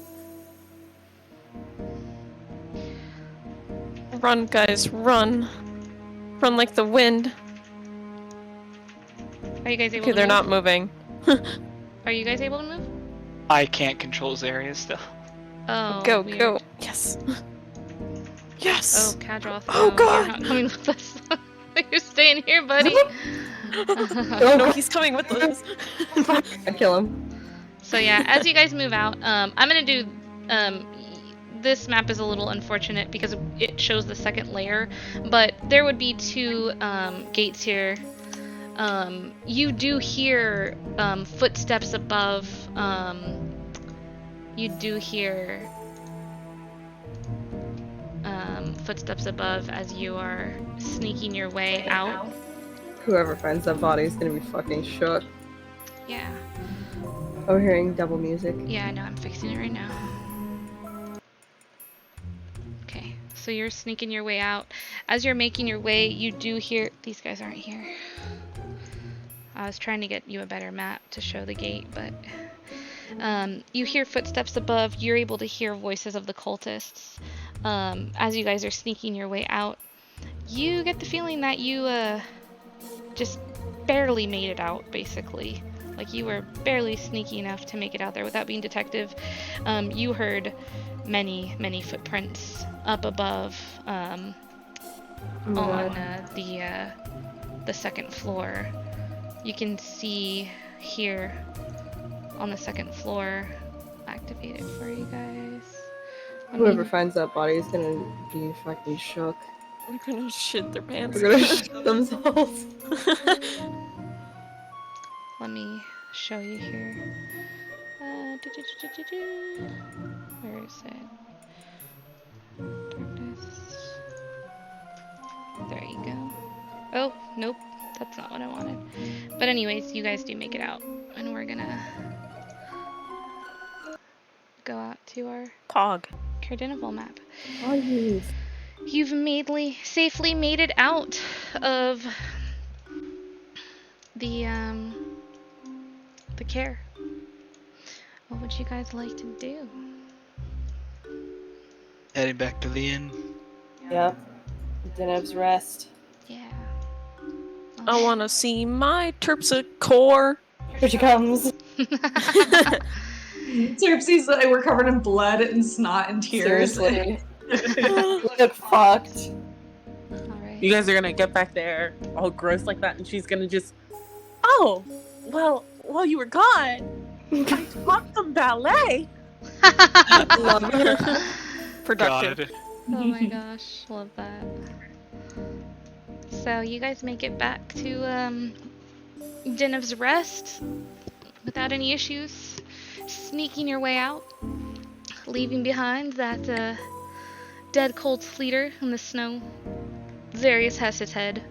S5: Run, guys, run. Run like the wind.
S6: Are you guys able
S5: Okay,
S6: to
S5: they're
S6: move?
S5: not moving.
S6: Are you guys able to move?
S2: I can't control Zarius still.
S6: Oh,
S5: Go,
S6: weird.
S5: go. Yes.
S6: Oh,
S5: Yes.
S6: Kadroth,
S5: Oh,
S6: no,
S5: God.
S6: you're not coming with us. You're staying here, buddy.
S5: No, he's coming with us.
S7: I kill him.
S6: So yeah, as you guys move out, I'm gonna do, this map is a little unfortunate because it shows the second layer, but there would be two gates here. You do hear footsteps above. You do hear footsteps above as you are sneaking your way out.
S7: Whoever finds that body is gonna be fucking shook.
S6: Yeah,
S7: Oh, hearing double music.
S6: yeah, I know. I'm fixing it right now. Okay, so you're sneaking your way out. As you're making your way, you do hear... These guys aren't here. I was trying to get you a better map to show the gate, but... you hear footsteps above. You're able to hear voices of the cultists. As you guys are sneaking your way out, you get the feeling that you just barely made it out, basically. Like you were barely sneaky enough to make it out there without being detective. You heard many footprints up above on the second floor. You can see here on the second floor. Activate it for you guys.
S7: Whoever finds that body is gonna be fucking shook.
S5: They're gonna shit their pants.
S7: They're gonna shit themselves.
S6: Let me show you here. Where is it? Darkness. There you go. Oh, nope. That's not what I wanted. But anyways, you guys do make it out. And we're gonna go out to our
S5: Pog.
S6: Cardinival map.
S7: Oh, yes.
S6: You've safely made it out of the care. What would you guys like to do?
S2: Heading back to the inn.
S7: Yep. Denev's rest.
S6: Yeah.
S5: I want to see my terpsichore.
S7: Here she comes.
S8: Terpsy's like, we're covered in blood and snot and tears.
S7: Seriously. Look fucked.
S6: Alright.
S9: You guys are gonna get back there all gross like that, and she's gonna just, oh, well, while you were gone, I taught some ballet.
S7: Love her.
S5: Productive.
S2: God.
S6: Oh my gosh, love that. So you guys make it back to Denev's Rest without any issues, sneaking your way out, leaving behind that dead cold fleeter in the snow. Zarius has his head,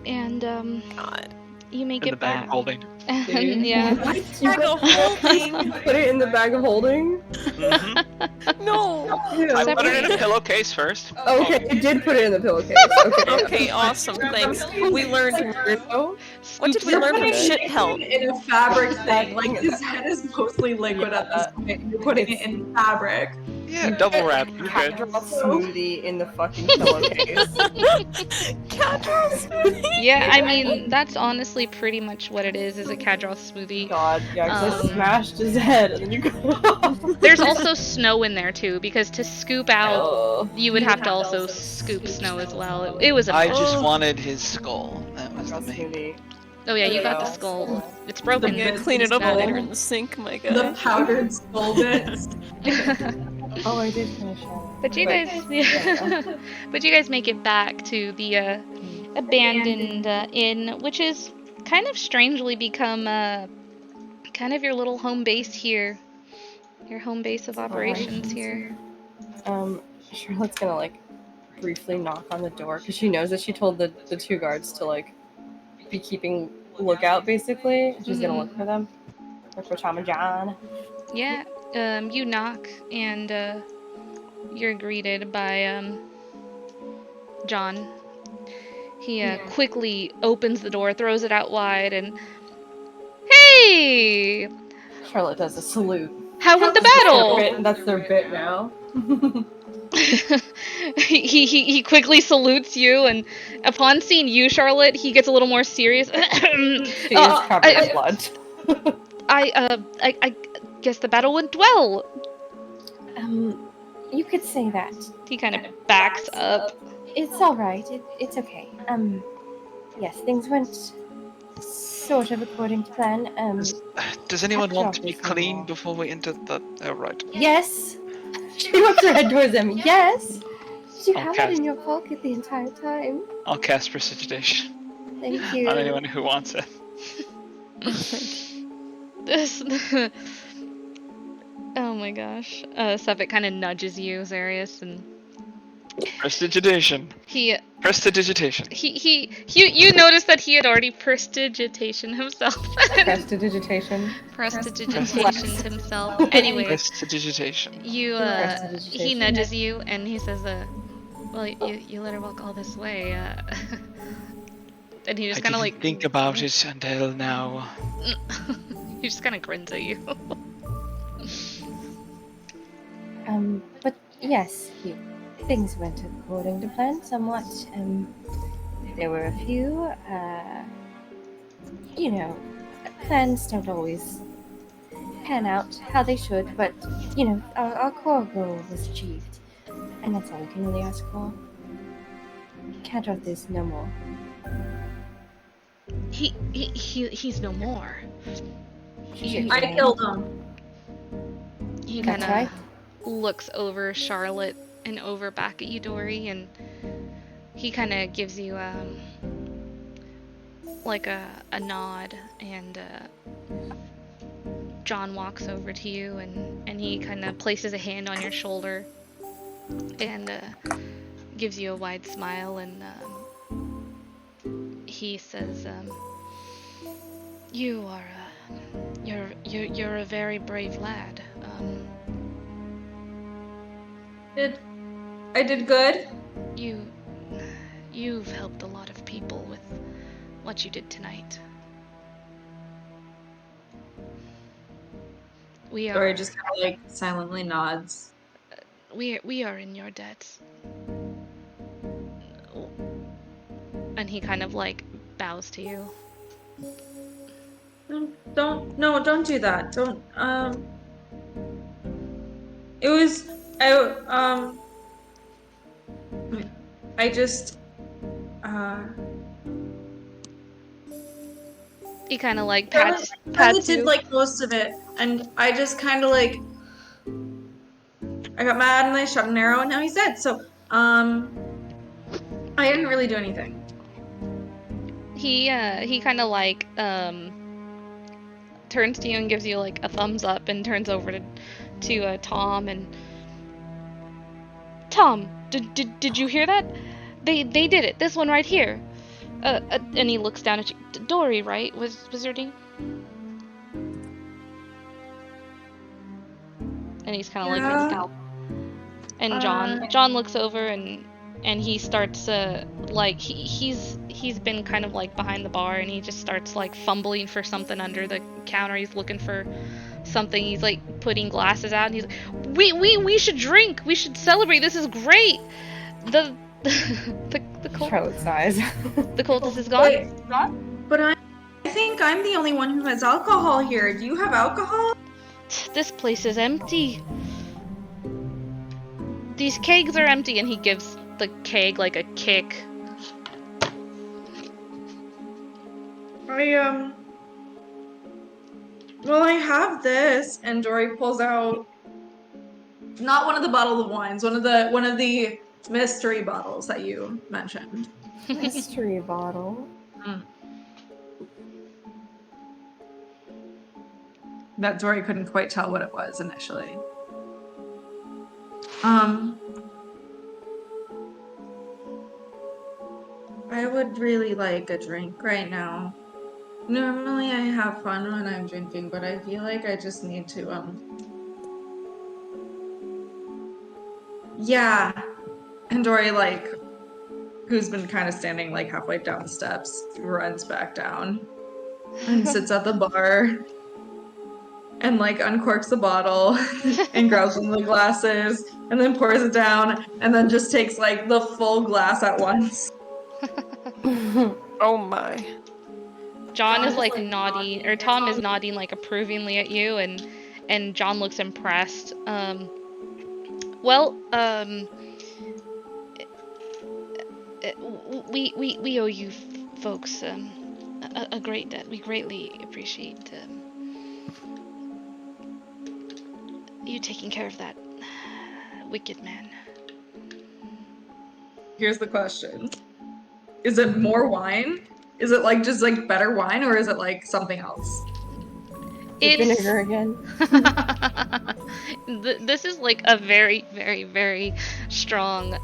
S6: and
S5: God.
S6: you make
S2: In
S6: it
S2: the bag
S6: back.
S2: holding.
S6: And, yeah.
S5: Bag of holding.
S7: Put it in the bag of holding?
S5: No.
S2: I put it in a pillowcase first.
S7: Okay, you did put it in the pillowcase. Okay.
S5: Okay, awesome. Thanks. We learned.
S7: Weirdo.
S5: What did we
S8: You're
S5: learn from
S8: putting
S5: shit
S8: it
S5: hell?
S8: in a fabric thing. Like his head is mostly liquid at this point. You're putting it in fabric.
S2: Yeah, double wrap. You're good.
S7: Cadral smoothie in the fucking pillowcase.
S5: Cadral smoothie.
S6: Yeah, I mean, that's honestly pretty much what it is a Cadral smoothie.
S7: God, yeah, 'cause I
S6: Um,
S7: smashed his head and then you go.
S6: There's also snow in there too, because to scoop out,
S7: Oh.
S6: you would have to also scoop snow as well. It was a
S2: I
S6: mess.
S2: just wanted his skull. That was the
S7: Cadral
S2: main.
S7: smoothie.
S6: Oh yeah, you got the
S7: Yeah.
S6: skull. It's broken.
S8: The
S5: Yeah,
S8: bits
S5: clean it up
S8: and
S5: later
S8: skull.
S5: in the sink, my
S8: The
S5: guy.
S8: powdered skull bits.
S7: Oh, I did finish it.
S6: But you
S7: Wait.
S6: guys, but you guys make it back to the abandoned inn, which is kind of strangely become kind of your little home base here, your home base of operations here.
S7: Charlotte's gonna like briefly knock on the door because she knows that she told the two guards to like be keeping lookout basically. She's gonna look for them. Look for Tom and John.
S6: Yeah, you knock and you're greeted by John. He quickly opens the door, throws it out wide, and hey,
S7: Charlotte does a salute.
S6: how went the
S7: That's their
S6: battle?
S7: bit- That's their bit now.
S6: he quickly salutes you, and upon seeing you, Charlotte, he gets a little more serious.
S7: She is covered in blood.
S6: I guess the battle went well.
S3: You could say that.
S6: He kind of backs up.
S3: It's all right. It's okay. Yes, things went sort of according to plan.
S2: Does anyone want to be
S3: Cadral is
S2: clean
S3: more.
S2: before we enter the? Oh right.
S3: Yes. She whips her head towards him. Yes. Did you have
S2: Okay.
S3: it in your pocket the entire time?
S2: I'll cast prestidigitation
S3: Thank you.
S2: on anyone who wants it.
S6: This. Oh my gosh. Suffolk kind of nudges you, Zarius, and
S2: Prestidigitation.
S6: he
S2: Prestidigitation.
S6: you notice that he had already prestidigitation himself.
S7: Prestidigitation.
S6: Prestidigitation himself. Anyway,
S2: Prestidigitation.
S6: you he
S7: Prestidigitation.
S6: nudges you and he says, well, you let her walk all this way, and he
S2: I
S6: just kind of
S2: didn't
S6: like
S2: think about it until now.
S6: he just kind of grins at you.
S3: But yes, things went according to plan somewhat. There were a few, plans don't always pan out how they should, but, our core goal was achieved. And that's all we can really ask for. Kadroth is no more.
S6: He's no more. You-
S4: I killed him.
S6: He
S3: That's
S6: kind of
S3: right.
S6: looks over Charlotte and over back at you, Dory, and he kind of gives you like a nod, and John walks over to you, and he kind of places a hand on your shoulder and gives you a wide smile, and he says, "You are you're a very brave lad.
S4: I did good.
S6: You've helped a lot of people with what you did tonight. We
S4: Dory
S6: are
S4: just kind of like silently nods.
S6: we are in your debt." And And he kind of like bows to you.
S8: Don't do that. Don't, it was, I just,
S6: He kind of like
S8: Charlotte
S6: pats
S8: did
S6: you.
S8: like most of it, and I just kind of like, I got mad and I shot an arrow and now he's dead. So, I didn't really do anything.
S6: He kind of like turns to you and gives you like a thumbs up and turns over to Tom and Tom, did you hear that? They did it. This one right here. And he looks down at you. Dory, right? Was your name? And he's kind of like looking. And John looks over and he starts like he's been kind of like behind the bar and he just starts like fumbling for something under the counter. He's looking for something. He's like putting glasses out and he's like, we should drink. We should celebrate. This is great. The
S7: Charlotte sighs.
S6: The cultist is gone.
S8: Wait, but I think I'm the only one who has alcohol here. Do you have alcohol?
S6: This place is empty. These kegs are empty, and he gives the keg like a kick.
S8: Well, I have this, and Dory pulls out not one of the bottle of wines, one of the mystery bottles that you mentioned.
S7: Mystery bottle.
S8: That Dory couldn't quite tell what it was initially. I would really like a drink right now. Normally I have fun when I'm drinking, but I feel like I just need to, yeah. And Dory, like, who's been kind of standing like halfway down the steps, runs back down and sits at the bar and like uncorks the bottle and grabs one of the glasses and then pours it down and then just takes like the full glass at once.
S5: Oh my.
S6: John is like nodding, or Tom is nodding like approvingly at you, and John looks impressed. We owe you folks a great debt. We greatly appreciate you taking care of that wicked man.
S8: Here's the question. Is it more wine? Is it like just like better wine, or is it like something else?
S6: It's
S7: vinegar again.
S6: This is like a very, very, very strong.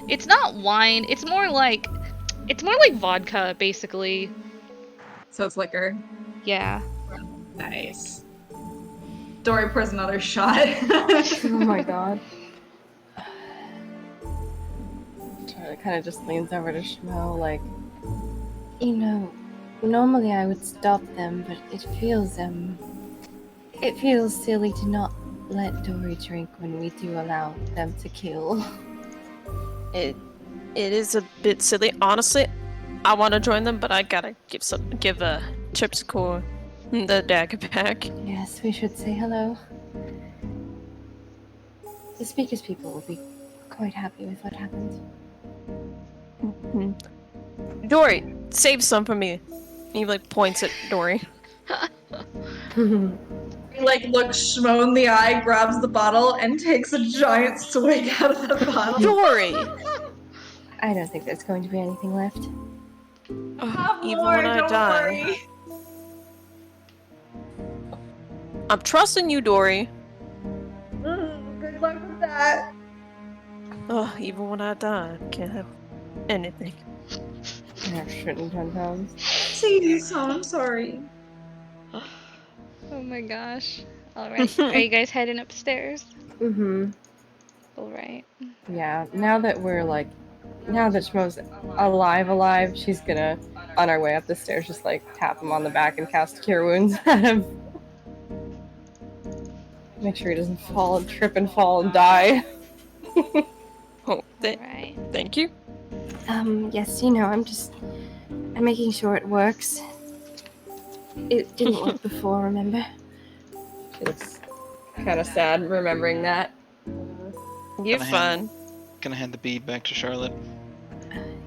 S6: It's not wine. It's more like vodka, basically.
S8: So it's liquor.
S6: Yeah.
S8: Nice. Dory pours another shot.
S7: Oh my god. Charlie kind of just leans over to Shmo, like,
S3: You know, normally I would stop them, but it feels silly to not let Dory drink when we do allow them to kill.
S5: It is a bit silly. Honestly, I want to join them, but I gotta give Chipscore the dagger back.
S3: Yes, we should say hello. The Speaker's people will be quite happy with what happened.
S5: Dory, save some for me. He like points at Dory.
S8: He like looks Shmo in the eye, grabs the bottle, and takes a giant swig out of the bottle.
S5: Dory!
S3: I don't think there's going to be anything left.
S5: Even when I die. I'm trusting you, Dory.
S8: Good luck with that.
S5: Even when I die, I can't have anything.
S7: yeah, shouldn't 10 pounds.
S8: See, so I'm sorry.
S6: Oh my gosh. All right. Are you guys heading upstairs?
S7: Mm-hmm.
S6: All right.
S7: Yeah, now that Shmo's alive, she's gonna, on our way up the stairs, just like tap him on the back and cast Cure Wounds at him. Make sure he doesn't trip and fall and die.
S5: Oh,
S6: Right.
S5: Thank you.
S3: Yes, I'm making sure it works. It didn't work before, remember?
S7: It's kind of sad remembering that.
S5: You're
S2: Gonna
S5: fine.
S2: Gonna hand the bead back to Charlotte.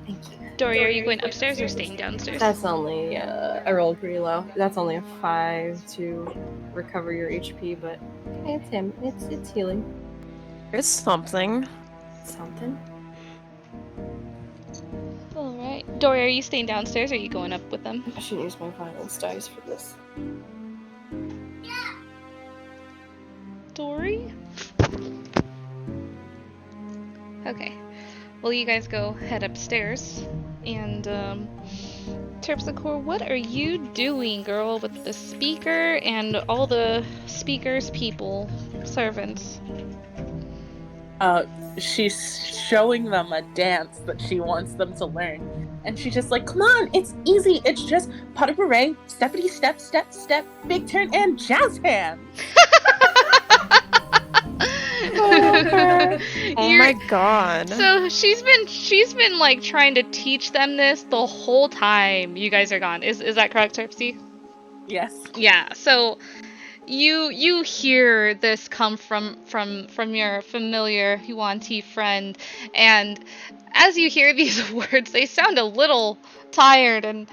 S3: Thank you.
S6: Dory, are you going upstairs or staying downstairs?
S7: That's only, I rolled pretty low. That's only a 5 to recover your HP, but it's him. It's healing.
S5: It's something.
S3: Something?
S6: Alright. Dory, are you staying downstairs or are you going up with them?
S7: I should use my violence dice for this.
S6: Dory? Okay. Well, you guys go head upstairs. And, Terpsichore, what are you doing, girl, with the speaker and all the speaker's people, servants?
S9: She's showing them a dance that she wants them to learn. And she's just like, come on, it's easy. It's just pas de bourrée, steppity step, step, step, big turn, and jazz hand.
S5: Oh my god.
S6: So she's been like trying to teach them this the whole time you guys are gone. Is that correct, Terpsy?
S9: Yes.
S6: Yeah. So you hear this come from your familiar Yuan-Ti friend, and as you hear these words, they sound a little tired, and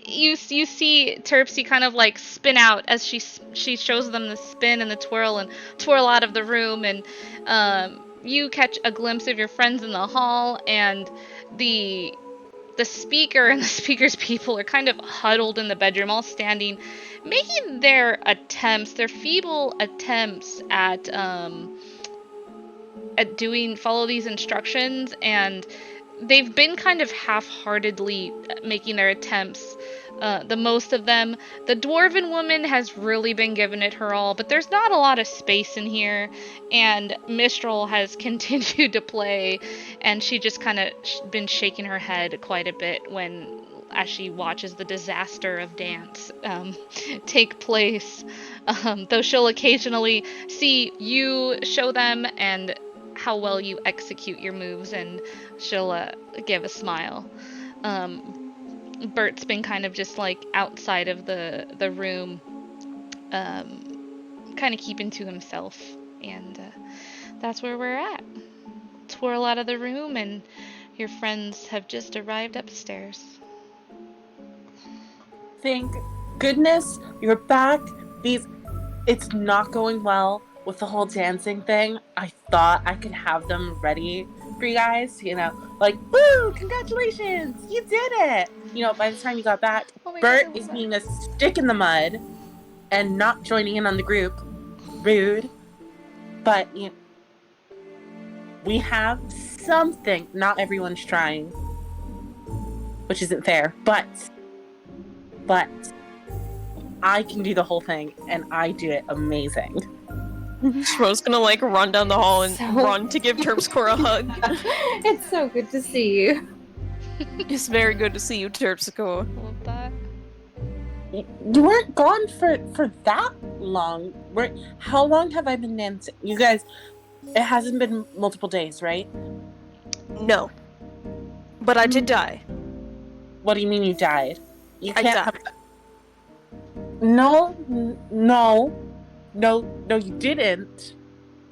S6: you see Terpsy kind of like spin out as she shows them the spin and the twirl out of the room, and you catch a glimpse of your friends in the hall, and the speaker and the speaker's people are kind of huddled in the bedroom, all standing, making their feeble attempts at follow these instructions, and they've been kind of half-heartedly making their attempts. The most of them. The dwarven woman has really been giving it her all, but there's not a lot of space in here, and Mistral has continued to play, and she just kind of been shaking her head quite a bit as she watches the disaster of dance take place. Though she'll occasionally see you show them and how well you execute your moves, and she'll give a smile. Bert's been kind of just like outside of the room, kind of keeping to himself, and that's where we're at. Twirl out of the room, and your friends have just arrived upstairs.
S9: Thank goodness you're back. It's not going well with the whole dancing thing. I thought I could have them ready for you guys, like, woo, congratulations, you did it. By the time you got back, Bert is being a stick in the mud and not joining in on the group. Rude. But we have something. Not everyone's trying, which isn't fair, but I can do the whole thing, and I do it amazing.
S5: Shmo's gonna like run down the hall and run to give Terpsichore a hug.
S7: It's so good to see you.
S5: It's very good to see you, Terpsichore.
S6: Love that.
S9: You weren't gone for that long. How long have I been dancing? You guys, it hasn't been multiple days, right?
S5: No. But I did die.
S9: What do you mean you died? You can't
S5: died.
S9: have... No, you didn't.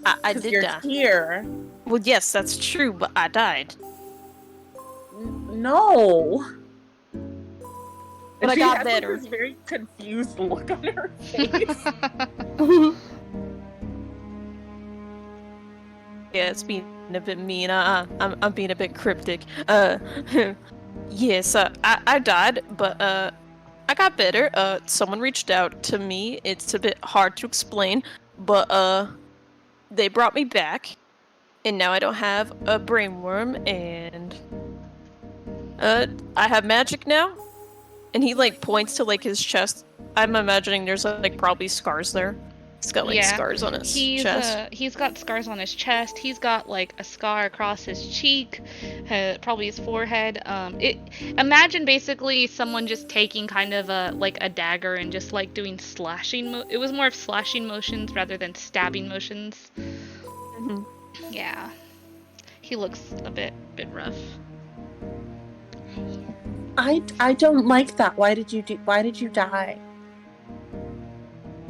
S5: I did
S9: you're
S5: die.
S9: Here.
S5: Well, yes, that's true, but I died.
S9: No.
S5: But I got better.
S9: This very confused look on her face.
S5: Yeah, it's being a bit mean. I'm being a bit cryptic. Yes, I died, but I got better. Someone reached out to me. It's a bit hard to explain, but they brought me back, and now I don't have a brainworm, and I have magic now. And he like points to like his chest. I'm imagining there's like probably scars there. He's got like scars on his chest.
S6: He's got scars on his chest. He's got like a scar across his cheek, probably his forehead. Imagine basically someone just taking kind of a dagger and just like doing slashing. It was more of slashing motions rather than stabbing motions.
S5: Mm-hmm.
S6: Yeah. He looks a bit rough.
S9: I don't like that. Why did you die?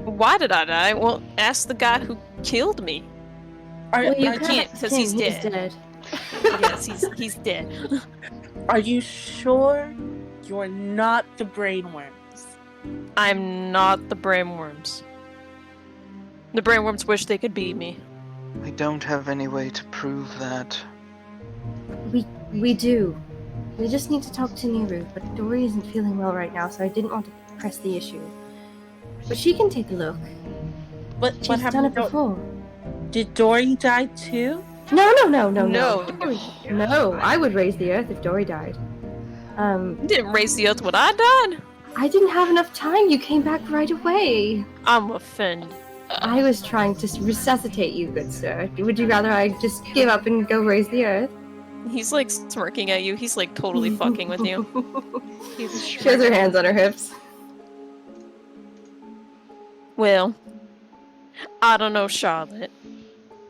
S5: Why did I die? Well, ask the guy who killed me.
S3: Well, you
S5: I can't, because he's dead. Yes, he's dead.
S9: Are you sure you're not the brainworms?
S5: I'm not the brainworms. The brainworms wish they could be me.
S2: I don't have any way to prove that.
S3: We do. We just need to talk to Niru, but Dory isn't feeling well right now, so I didn't want to press the issue. But she can take a look.
S9: What
S3: She's done it before.
S9: Did Dory die too?
S3: No.
S5: No.
S3: I would raise the earth if Dory died.
S5: You didn't raise the earth when I died.
S3: I didn't have enough time. You came back right away.
S5: I'm offended.
S3: I was trying to resuscitate you, good sir. Would you rather I just give up and go raise the earth?
S5: He's like smirking at you. He's like totally fucking with you.
S3: She has her hands on her hips.
S5: Well, I don't know, Charlotte.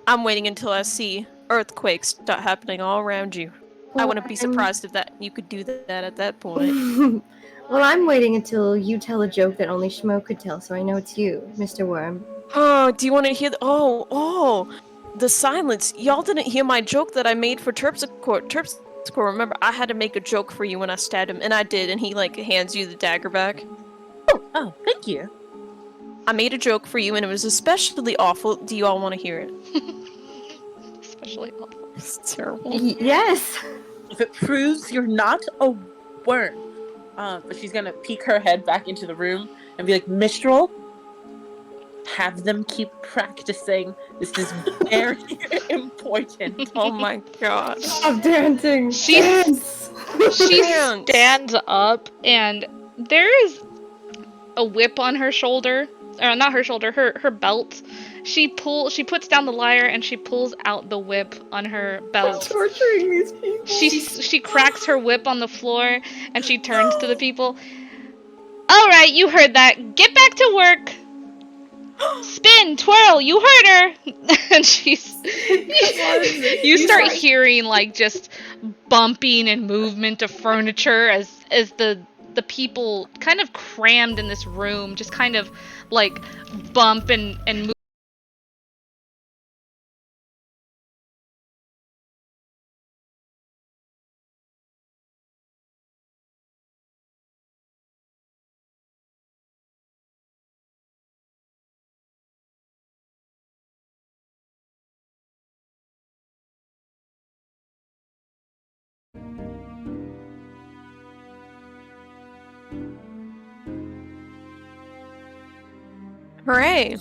S5: I'm waiting until I see earthquakes start happening all around you. I wouldn't be surprised if you could do that at that point.
S3: Well, I'm waiting until you tell a joke that only Schmo could tell, so I know it's you, Mr. Worm.
S5: Oh, do you want to hear the silence. Y'all didn't hear my joke that I made for Terpsichore. Terpsichore, remember, I had to make a joke for you when I stabbed him, and I did, and he, like, hands you the dagger back.
S9: Oh, thank you.
S5: I made a joke for you, and it was especially awful. Do you all want to hear it?
S6: Especially awful.
S5: It's terrible.
S3: Yes!
S9: If it proves you're not a worm, but she's gonna peek her head back into the room and be like, Mistral, have them keep practicing. This is very important.
S5: Oh my god.
S3: Stop dancing!
S6: She
S3: Dance!
S6: stands up, and there is a whip on her shoulder. Or not her shoulder, her belt. She puts down the lyre and she pulls out the whip on her belt.
S3: I'm torturing these people.
S6: She cracks her whip on the floor and she turns to the people. Alright, you heard that. Get back to work. Spin, twirl, you heard her. And you start hearing like just bumping and movement of furniture as the people kind of crammed in this room just kind of like bump and move.
S5: Hooray!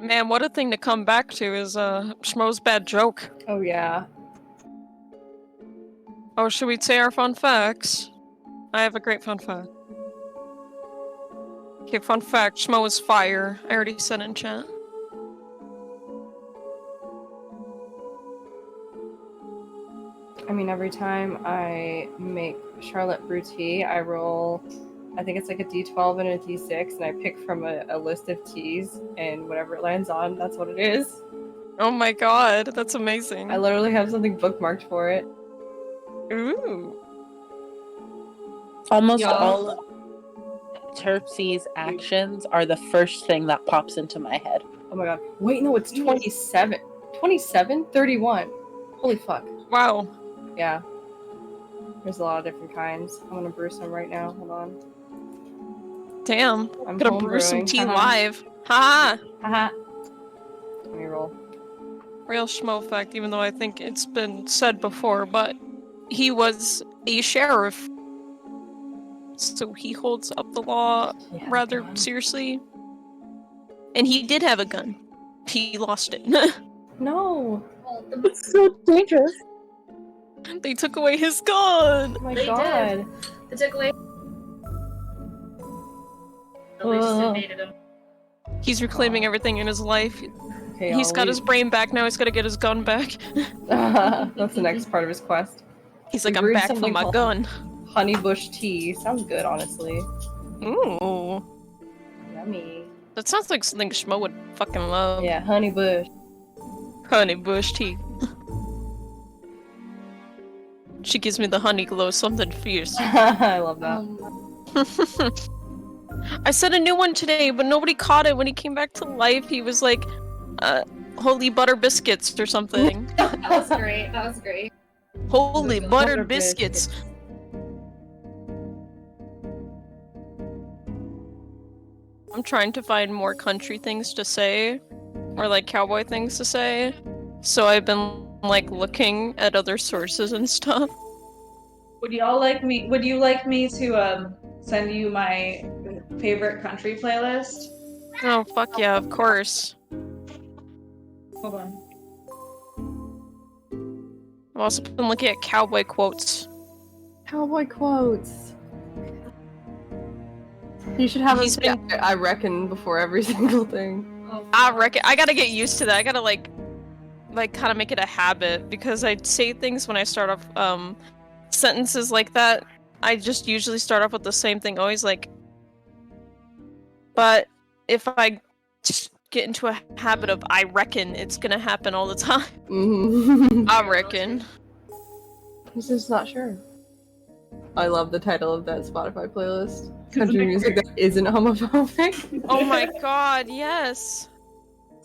S5: Man, what a thing to come back to is Schmo's bad joke.
S7: Oh yeah.
S5: Oh, should we say our fun facts? I have a great fun fact. Okay, fun fact, Schmo is fire. I already said in chat.
S7: I mean, every time I make Charlotte brew tea, I roll, I think it's like a d12 and a d6, and I pick from a list of teas, and whatever it lands on, that's what it is.
S5: Oh my god, that's amazing.
S7: I literally have something bookmarked for it.
S5: Ooh.
S9: Almost all of Terpsy's actions are the first thing that pops into my head.
S7: Oh my god. Wait, no, it's 27. 27? 31. Holy fuck.
S5: Wow.
S7: Yeah. There's a lot of different kinds. I'm gonna brew some right now. Hold on.
S5: Damn.
S7: I'm
S5: Gonna
S7: home
S5: brew some
S7: brewing.
S5: tea
S7: Haha.
S5: live. Haha.
S7: Haha. Let me roll.
S5: real schmo fact, even though I think it's been said before, but he was a sheriff. So he holds up the law
S7: Yeah,
S5: rather
S7: God.
S5: seriously. And he did have a gun. He lost it.
S7: No.
S1: Well, the
S9: It's so dangerous.
S5: They took away his gun!
S7: Oh my
S1: They
S7: God.
S1: did. They took away. So they just
S7: Ugh.
S1: invaded him.
S5: He's reclaiming everything in his life.
S7: Okay,
S5: He's
S7: y'all,
S5: got his brain back, now he's gotta get his gun back.
S7: That's the next part of his quest.
S5: He's like,
S7: We
S5: I'm
S7: brewed
S5: back for
S7: something
S5: my
S7: called
S5: gun.
S7: Honeybush tea. Sounds good, honestly.
S5: Ooh.
S7: Yummy.
S5: That sounds like something Schmo would fucking love.
S7: Yeah, honeybush.
S5: Honey bush tea. She gives me the honey glow, something fierce.
S7: I love that.
S5: I said a new one today, but nobody caught it. When he came back to life, he was like, holy butter biscuits or something.
S1: That was great. That was great.
S5: Holy
S7: Butter
S5: buttered biscuits. I'm trying to find more country things to say, or like cowboy things to say. So I've been like looking at other sources and stuff.
S8: Would you like me to send you my favorite country playlist?
S5: Oh fuck yeah, of course.
S8: Hold on.
S5: I've also been looking at cowboy quotes.
S7: Cowboy quotes. You should have
S5: He's
S7: us say, I reckon, before every single thing.
S5: I reckon I gotta get used to that. I gotta like kind of make it a habit, because I say things when I start off sentences like that. I just usually start off with the same thing, always like. But if I just get into a habit of I reckon, it's gonna happen all the time.
S7: Mm-hmm.
S5: I reckon.
S7: He's just not sure. I love the title of that Spotify playlist. Country music that isn't homophobic.
S5: Oh my god, yes.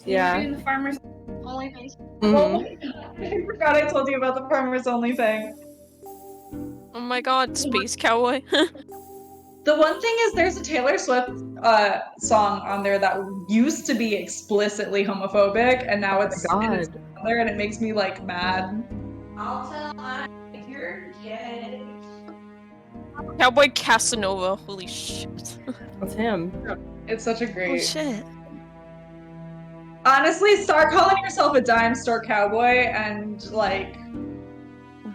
S7: Yeah.
S1: We're doing the farmers only thing.
S7: Mhm.
S8: I forgot I told you about the farmers only thing.
S5: Oh my god, Space Cowboy.
S8: The one thing is, there's a Taylor Swift song on there that used to be explicitly homophobic, and now it's
S7: God.
S8: on there, and it makes me like mad.
S5: Cowboy Casanova, holy shit.
S7: That's him.
S8: It's such a
S5: Oh
S8: great.
S5: shit.
S8: Honestly, start calling yourself a dime store cowboy and like.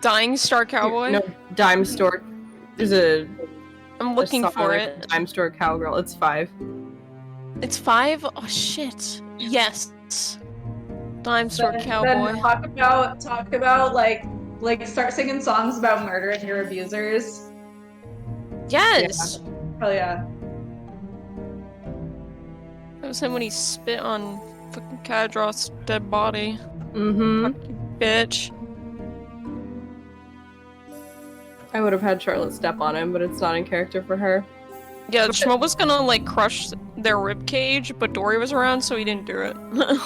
S5: Dying Star Cowboy?
S7: No, Dime Store. There's a
S5: I'm looking
S7: song
S5: for
S7: like
S5: it.
S7: Dime Store Cowgirl. It's 5.
S5: It's 5? Oh shit. Yes. Dime Store
S8: Then
S5: Cowboy.
S8: talk about like start singing songs about murdering your abusers.
S5: Yes!
S8: Hell yeah.
S5: That was him when he spit on fucking Kadros' dead body.
S7: Mm-hmm.
S5: Fucking bitch.
S7: I would have had Charlotte step on him, but it's not in character for her.
S5: Yeah, Shmo was gonna like crush their rib cage, but Dory was around, so he didn't do it.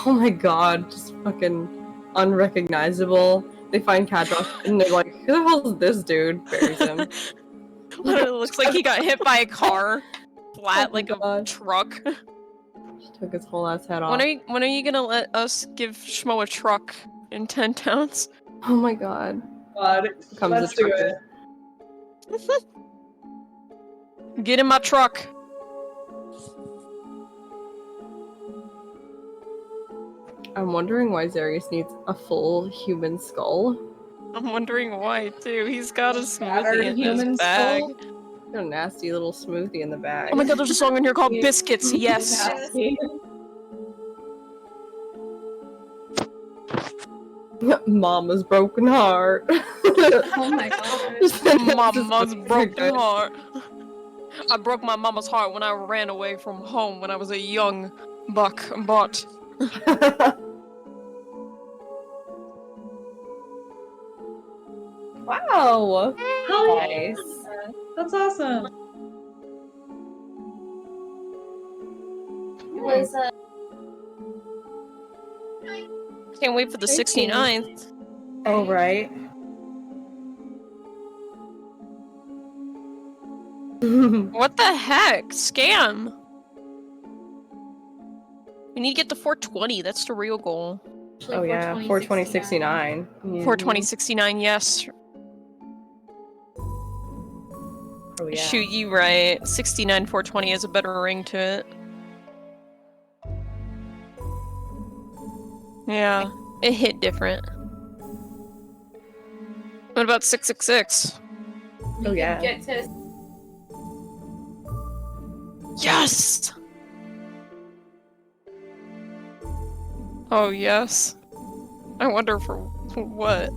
S7: Oh my god, just fucking unrecognizable. They find Kadros and they're like, who the hell is this dude? Buries him.
S5: It looks like he got hit by a car. Flat,
S7: Oh
S5: like a
S7: God.
S5: truck.
S7: She took his whole ass head off.
S5: When are you gonna let us give Shmo a truck in 10 towns?
S7: Oh my god.
S8: God,
S7: Comes
S8: let's
S7: the
S8: do
S7: trucker.
S8: it.
S5: Get in my truck.
S7: I'm wondering why Zarius needs a full human skull.
S5: I'm wondering why too. He's got a
S8: Battered
S5: smoothie in
S8: human
S5: his bag.
S8: skull?
S7: Got a nasty little smoothie in the bag.
S5: Oh my god, there's a song in here called Biscuits. Yes.
S7: Mama's broken heart.
S1: Oh my god.
S5: Mama's broken heart. I broke my mama's heart when I ran away from home when I was a young buck. But
S7: Wow.
S8: Hell
S7: Nice.
S8: That's awesome.
S1: It was
S5: can't wait for the 69th.
S7: Oh, right.
S5: What the heck? Scam. We need to get to 420. That's the real goal.
S1: Actually,
S7: Oh yeah, 42069.
S5: 42069, yes.
S7: Oh yeah.
S5: Shoot, you right. 69 420 has a better ring to it. Yeah, it hit different. What about 666?
S7: Oh
S1: You
S7: yeah.
S1: can get to
S5: Yes! Oh, yes. I wonder for what.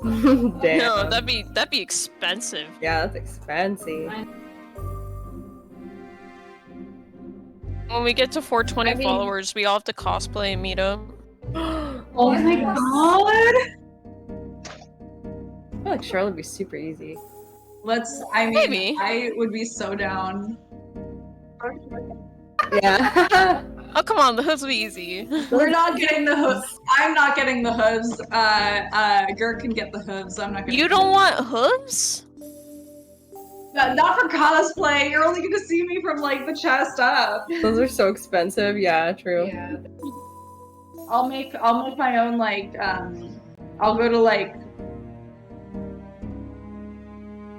S7: Damn.
S5: No, that'd be expensive.
S7: Yeah, that's expensive.
S5: When we get to 420
S1: I mean-
S5: followers, we all have to cosplay and meet up.
S8: Oh my god!
S7: I feel like Charlotte would be super easy.
S8: I mean,
S5: Maybe.
S8: I would be so down.
S7: Yeah.
S5: Oh, come on, the hooves will be easy.
S8: We're not getting the hooves. I'm not getting the hooves. Gert can get the hooves. I'm not gonna.
S5: You don't want hooves?
S8: Not for cosplay. You're only gonna see me from like the chest up.
S7: Those are so expensive. Yeah, true.
S1: yeah.
S8: I'll make my own like I'll go to like.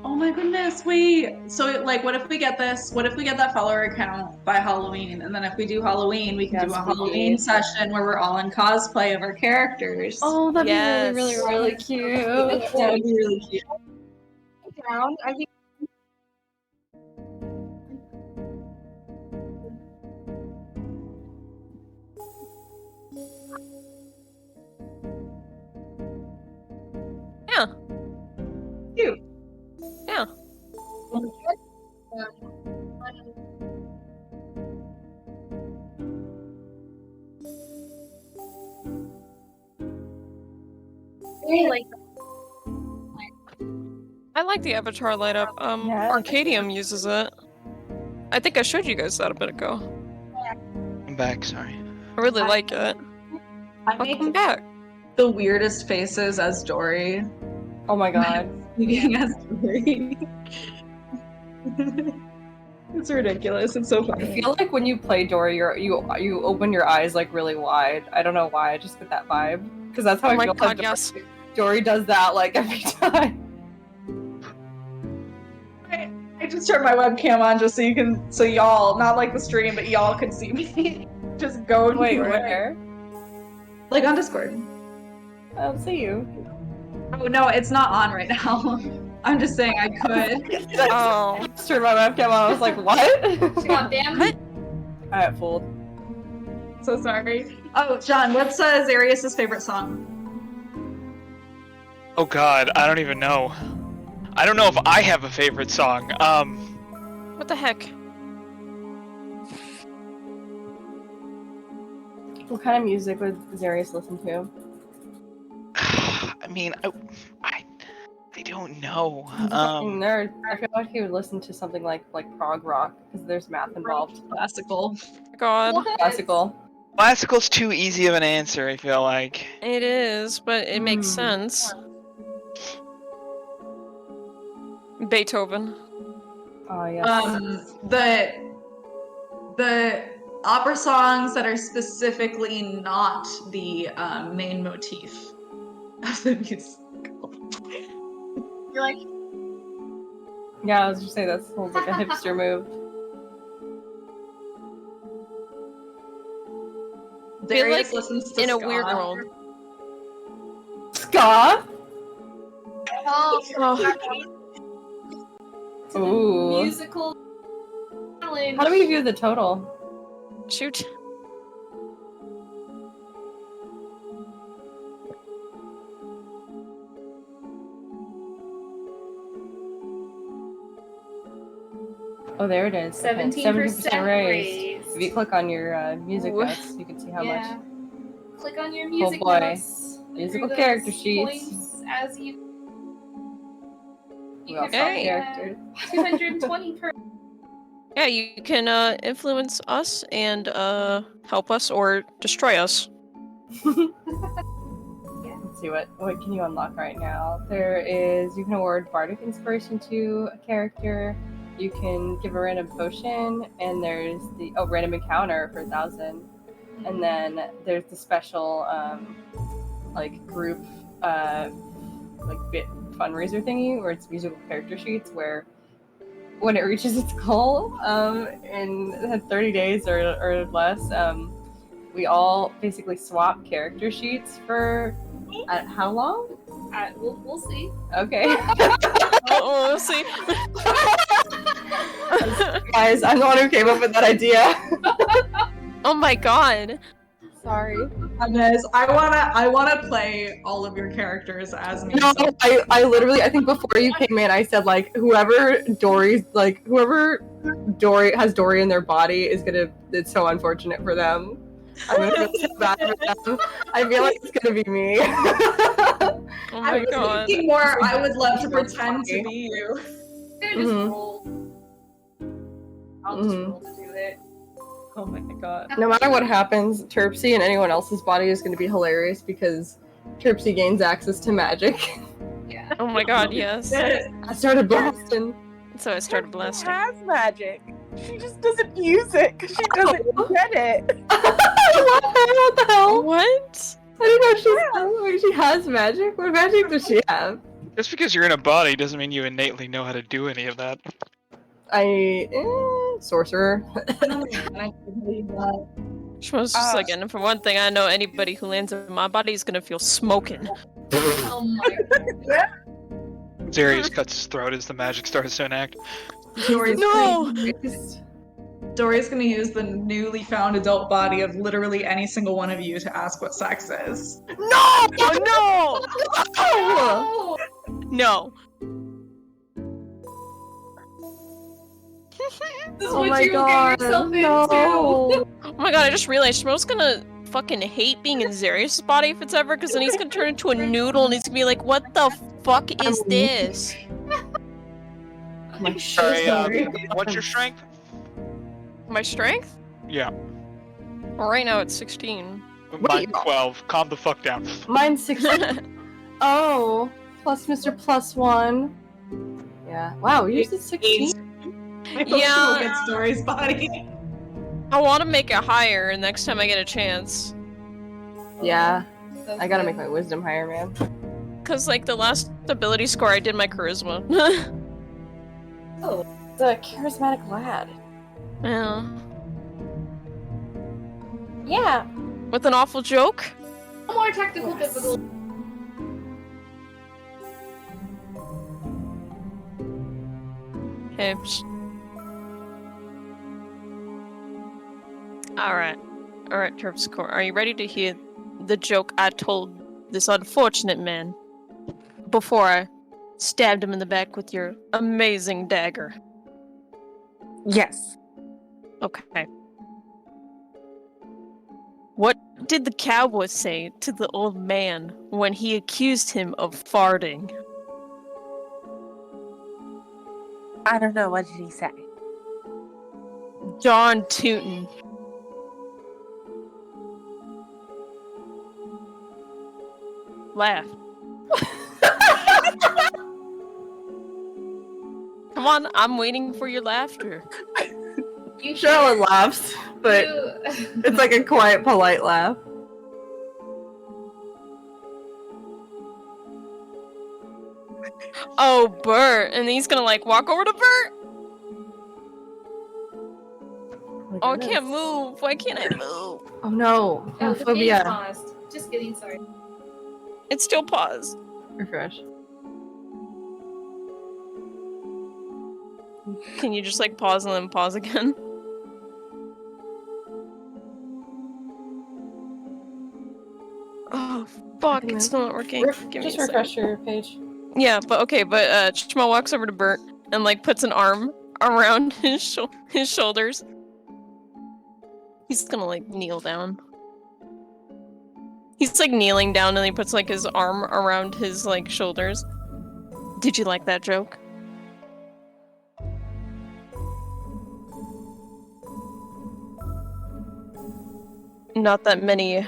S8: Oh my goodness, wait. So like what if we get this? What if we get that follower account by Halloween? And then if we do Halloween, we can do a
S7: Yes,
S8: Halloween session where we're all in cosplay of our characters.
S7: Oh, that'd
S5: Yes.
S7: be really cute.
S8: That would be really cute.
S1: I think
S5: Yeah.
S8: Cute.
S5: Yeah.
S1: like
S5: I like the avatar light up.
S7: Yeah.
S5: Arcadium uses it. I think I showed you guys that a bit ago.
S2: I'm back, sorry.
S5: I really like it.
S8: I
S5: Welcome
S8: make
S5: back.
S8: the weirdest faces as Dory.
S7: Oh my god.
S8: Speaking as Dory. It's ridiculous. It's so
S7: I
S8: funny.
S7: feel like when you play Dory, you open your eyes like really wide. I don't know why. I just get that vibe because that's how
S5: Oh
S7: I
S5: my
S7: feel.
S5: god,
S7: Dory.
S5: yes.
S7: Dory does that like every time.
S8: I just turned my webcam on just so y'all, not like the stream, but y'all could see me. Just go.
S7: Wait,
S8: for it.
S7: where?
S8: Like on Discord.
S7: I don't see you.
S8: Oh no, it's not on right now. I'm just saying I could.
S5: Oh.
S7: Just turned my webcam on. I was like, what?
S1: God damn
S5: What?
S7: I got fooled.
S8: So sorry. Oh, John, what's Zarius' favorite song?
S2: Oh god, I don't even know. I don't know if I have a favorite song.
S5: What the heck?
S7: What kind of music would Zarius listen to?
S2: I mean, I don't know.
S7: Nerd. I feel like he would listen to something like prog rock because there's math involved.
S8: Classical.
S5: God.
S7: Classical.
S2: Classical's too easy of an answer, I feel like.
S5: It is, but it makes sense. Beethoven.
S7: Oh yes.
S8: The opera songs that are specifically not the main motif of the musical. You're like,
S7: Yeah, I was just saying that sounds like a hipster move.
S5: I feel like
S8: Darius listens to
S5: in a
S8: ska.
S5: weird world.
S7: Ska?
S5: Oh.
S7: Ooh.
S1: musical challenge.
S7: How do we view the total?
S5: Shoot.
S7: Oh, there it is.
S1: 17%
S7: raised. If you click on your music
S5: Ooh.
S7: notes, you can see how
S1: Yeah.
S7: much.
S1: Click on your music
S7: boy.
S1: notes.
S7: Musical
S1: Through
S7: character
S1: those
S7: sheets.
S1: points as you.
S7: We all
S1: can
S7: saw
S5: Hey.
S7: characters.
S1: 220 per.
S5: Yeah, you can influence us and help us or destroy us.
S7: Let's see what can you unlock right now. There is you can award bardic inspiration to a character. you can give a random potion, and there's the random encounter for 1,000, and then there's the special like group like bit fundraiser thingy where it's musical character sheets where when it reaches its goal in 30 days or less, we all basically swap character sheets for how long?
S1: We'll see.
S7: Okay.
S5: We'll see.
S7: Guys, I'm the one who came up with that idea.
S5: Oh my god.
S7: Sorry.
S8: Guys, I wanna play all of your characters as me.
S7: No,
S8: so-
S7: I literally, I think before you came in, I said like whoever Dory has Dory in their body is gonna. It's so unfortunate for them. I'm gonna feel so bad for them. I feel like it's gonna be me.
S5: Oh
S8: I
S5: my
S8: was
S5: god.
S8: thinking more. I would love to pretend to be you.
S1: They're just
S7: Mhm.
S1: roll. I'll just
S7: Mhm.
S1: roll to do it.
S8: Oh my god.
S7: No matter what happens, Terpsy and anyone else's body is gonna be hilarious because Terpsy gains access to magic.
S1: Yeah.
S5: Oh my god, yes.
S7: I started blasting.
S5: So I started
S9: She
S5: blasting.
S9: has magic. She just doesn't use it because she doesn't get it.
S7: I love her. What the hell?
S5: What?
S7: I didn't know she has magic. What magic does she have?
S2: Just because you're in a body doesn't mean you innately know how to do any of that.
S7: Sorcerer.
S5: Shmo's just like, and for one thing, I know anybody who lands in my body is gonna feel smoking.
S1: Oh my god.
S2: Zarius cuts his throat as the magic starts to enact.
S8: Dory's
S5: No!
S8: Dory's gonna use the newly found adult body of literally any single one of you to ask what sex is.
S5: No! Oh,
S7: Oh!
S1: Oh,
S5: no!
S1: this is
S7: Oh
S1: what
S7: my
S1: you
S7: god.
S1: get yourself
S7: No.
S1: into.
S5: Oh my god, I just realized Shmo's gonna fucking hate being in Zarius' body if it's ever, because then he's gonna turn into a noodle and he's gonna be like, what the fuck is this?
S7: My
S2: Sorry,
S8: sorry.
S2: what's your strength?
S5: My strength?
S2: Yeah.
S5: Well, right now it's 16.
S2: Mine's 12. Calm the fuck down.
S7: Mine's 16. Oh, plus Mr. Plus One. Yeah. Wow, yours is 16.
S8: I hope
S5: Yeah.
S8: she will get Dory's body.
S5: I want to make it higher next time I get a chance.
S7: Yeah. I gotta make my wisdom higher, man.
S5: Because, like, the last ability score I did my charisma.
S7: Oh, the charismatic lad.
S5: Yeah.
S7: Yeah.
S5: With an awful joke?
S1: More tactical difficult.
S5: Hey. Alright. Alright, Terpsichore. Are you ready to hear the joke I told this unfortunate man before I stabbed him in the back with your amazing dagger?
S9: Yes.
S5: Okay. What did the cowboy say to the old man when he accused him of farting?
S9: I don't know. What did he say?
S5: Darn tootin'. Laugh. Come on, I'm waiting for your laughter.
S1: You
S7: Charlotte laughs, but it's like a quiet, polite laugh.
S5: Oh, Bert. And he's gonna like walk over to Bert. Oh, I can't move. Why can't I move?
S7: Oh no.
S1: Oh, the game
S7: Homophobia.
S1: paused. Just kidding, sorry.
S5: It's still paused.
S7: Refresh.
S5: Can you just like pause and then pause again? Oh, fuck. It's still not working. Give me
S7: Just
S5: a
S7: refresh
S5: second.
S7: your page.
S5: Yeah, but okay, but Chishma walks over to Bert and like puts an arm around his shoulders. He's gonna like kneel down. He's like kneeling down and he puts like his arm around his like shoulders. Did you like that joke? Not that many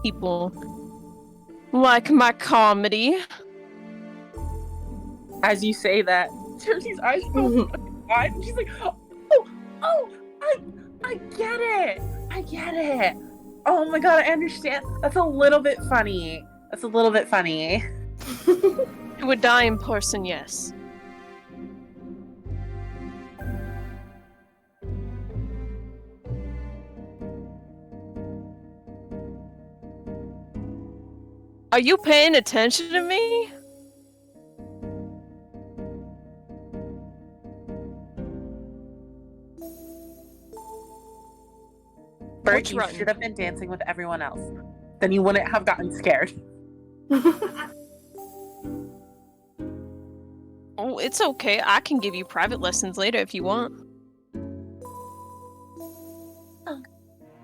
S5: people like my comedy.
S9: As you say that, Charity's eyes go wide, and she's like, I get it. I get it. Oh my god, I understand. That's a little bit funny.
S5: To a dying person, yes. Are you paying attention to me?
S9: Bert,
S5: Which
S9: you
S5: rotten?
S9: should have been dancing with everyone else. Then you wouldn't have gotten scared.
S5: Oh, it's okay. I can give you private lessons later if you want.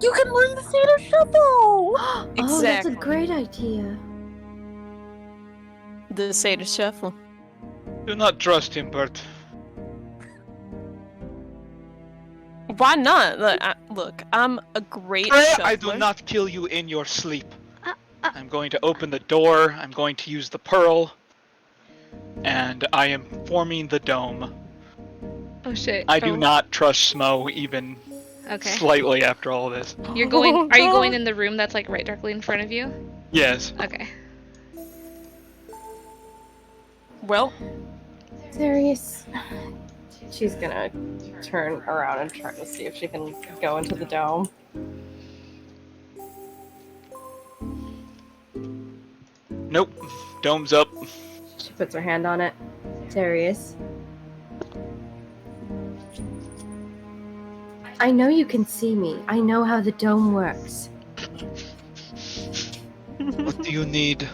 S9: You can learn the Satyr Shuffle!
S3: Oh, that's a
S5: Exactly.
S3: great idea.
S5: The Satyr Shuffle.
S2: Do not trust him, Bert.
S5: Why not? Look, I'm a great shuffler.
S2: I do not kill you in your sleep. I'm going to open the door, I'm going to use the pearl, and I am forming the dome.
S6: Oh shit.
S2: I do not trust Smo even
S6: Okay.
S2: slightly after all this.
S6: You're going. Are you going in the room that's like right directly in front of you?
S2: Yes.
S6: Okay.
S5: Well,
S3: Serious. She's gonna turn around and try to see if she can go into the dome.
S2: Nope. Dome's up.
S3: She puts her hand on it. Serious. I know you can see me. I know how the dome works.
S2: What do you need?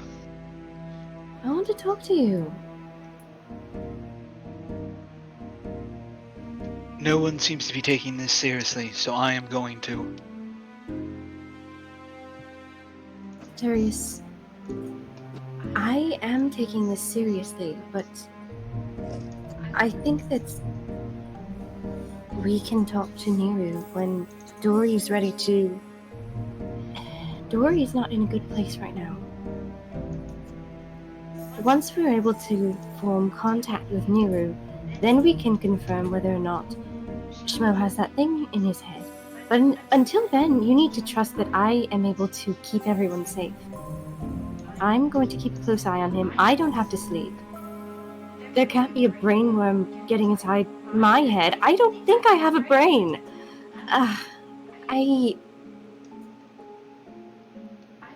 S3: I want to talk to you.
S2: No one seems to be taking this seriously, so I am going to.
S3: Darius, I am taking this seriously, but I think that we can talk to Niru when Dory's ready to. Dory's not in a good place right now. Once we're able to form contact with Niru, then we can confirm whether or not Shmo has that thing in his head. But until then, you need to trust that I am able to keep everyone safe. I'm going to keep a close eye on him. I don't have to sleep. There can't be a brain worm getting inside my head. I don't think I have a brain. I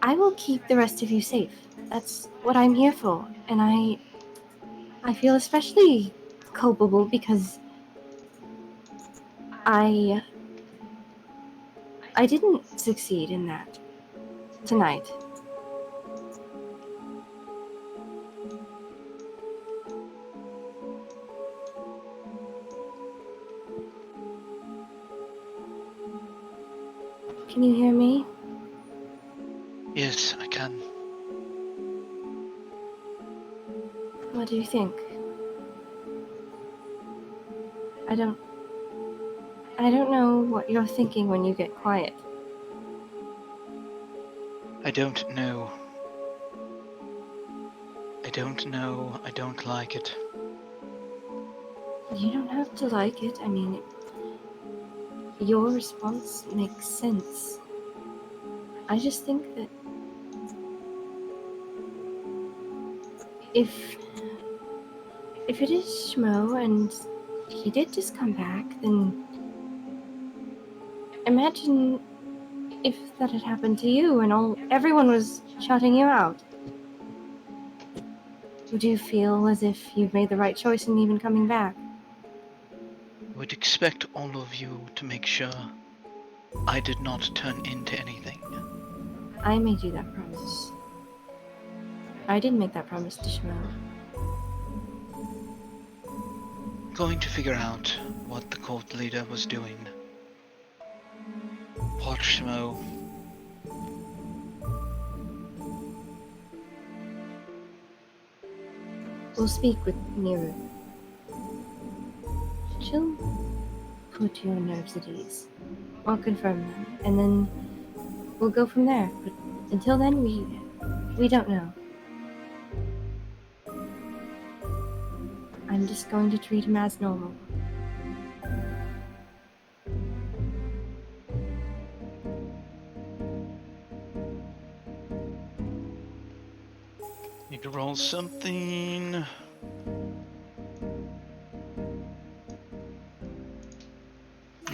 S3: will keep the rest of you safe. That's what I'm here for. And I feel especially culpable because I didn't succeed in that tonight. Can you hear me?
S2: Yes, I can.
S3: What do you think? I don't know what you're thinking when you get quiet.
S2: I don't know. I don't know. I don't like it.
S3: You don't have to like it. I mean, your response makes sense. I just think that if it is Shmo and he did just come back, then imagine if that had happened to you and everyone was shouting you out. Would you feel as if you've made the right choice in even coming back?
S2: I would expect all of you to make sure I did not turn into anything.
S3: I made you that promise. I didn't make that promise to Shmo.
S2: Going to figure out what the cult leader was doing. Watch Shmo.
S3: We'll speak with Niru. She'll put your nerves at ease. I'll confirm them, and then we'll go from there. But until then, we don't know. I'm just going to treat him as normal.
S2: Need to roll something.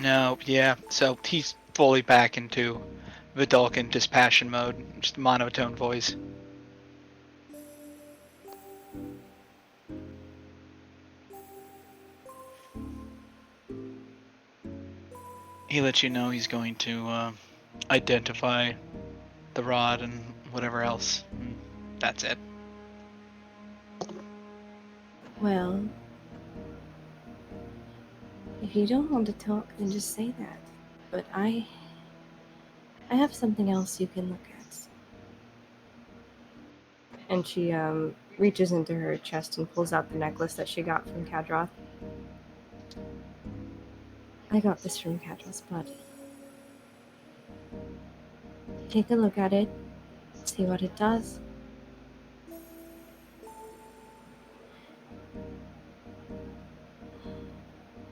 S2: No, yeah. So he's fully back into Vidalcan dispassion mode, just monotone voice. He lets you know he's going to identify the rod and whatever else. And that's it.
S3: Well, if you don't want to talk, then just say that. But I have something else you can look at. And she reaches into her chest and pulls out the necklace that she got from Kadroth. I got this from Kadroth's body. Take a look at it, see what it does.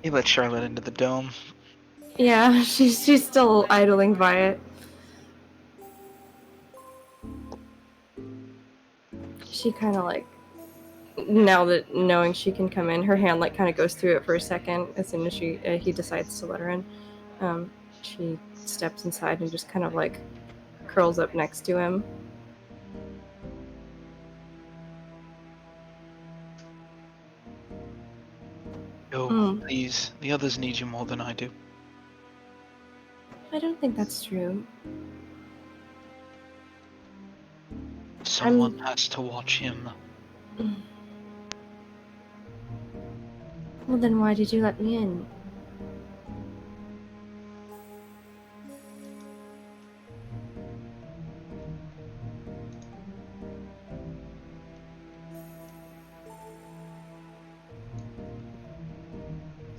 S2: He let Charlotte into the dome.
S3: Yeah, she's still idling by it. She kind of like, now that knowing she can come in, her hand like kind of goes through it for a second. As soon as he decides to let her in, she steps inside and just kind of like curls up next to him.
S2: Go, please. The others need you more than I do.
S3: I don't think that's true.
S2: Someone has to watch him.
S3: Well, then why did you let me in?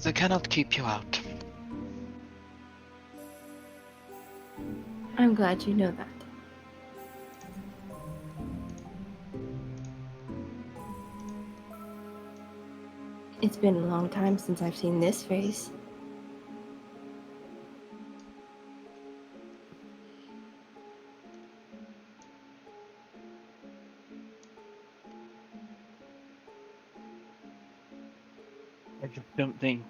S2: They cannot keep you out.
S3: I'm glad you know that. It's been a long time since I've seen this face.
S2: I just don't think.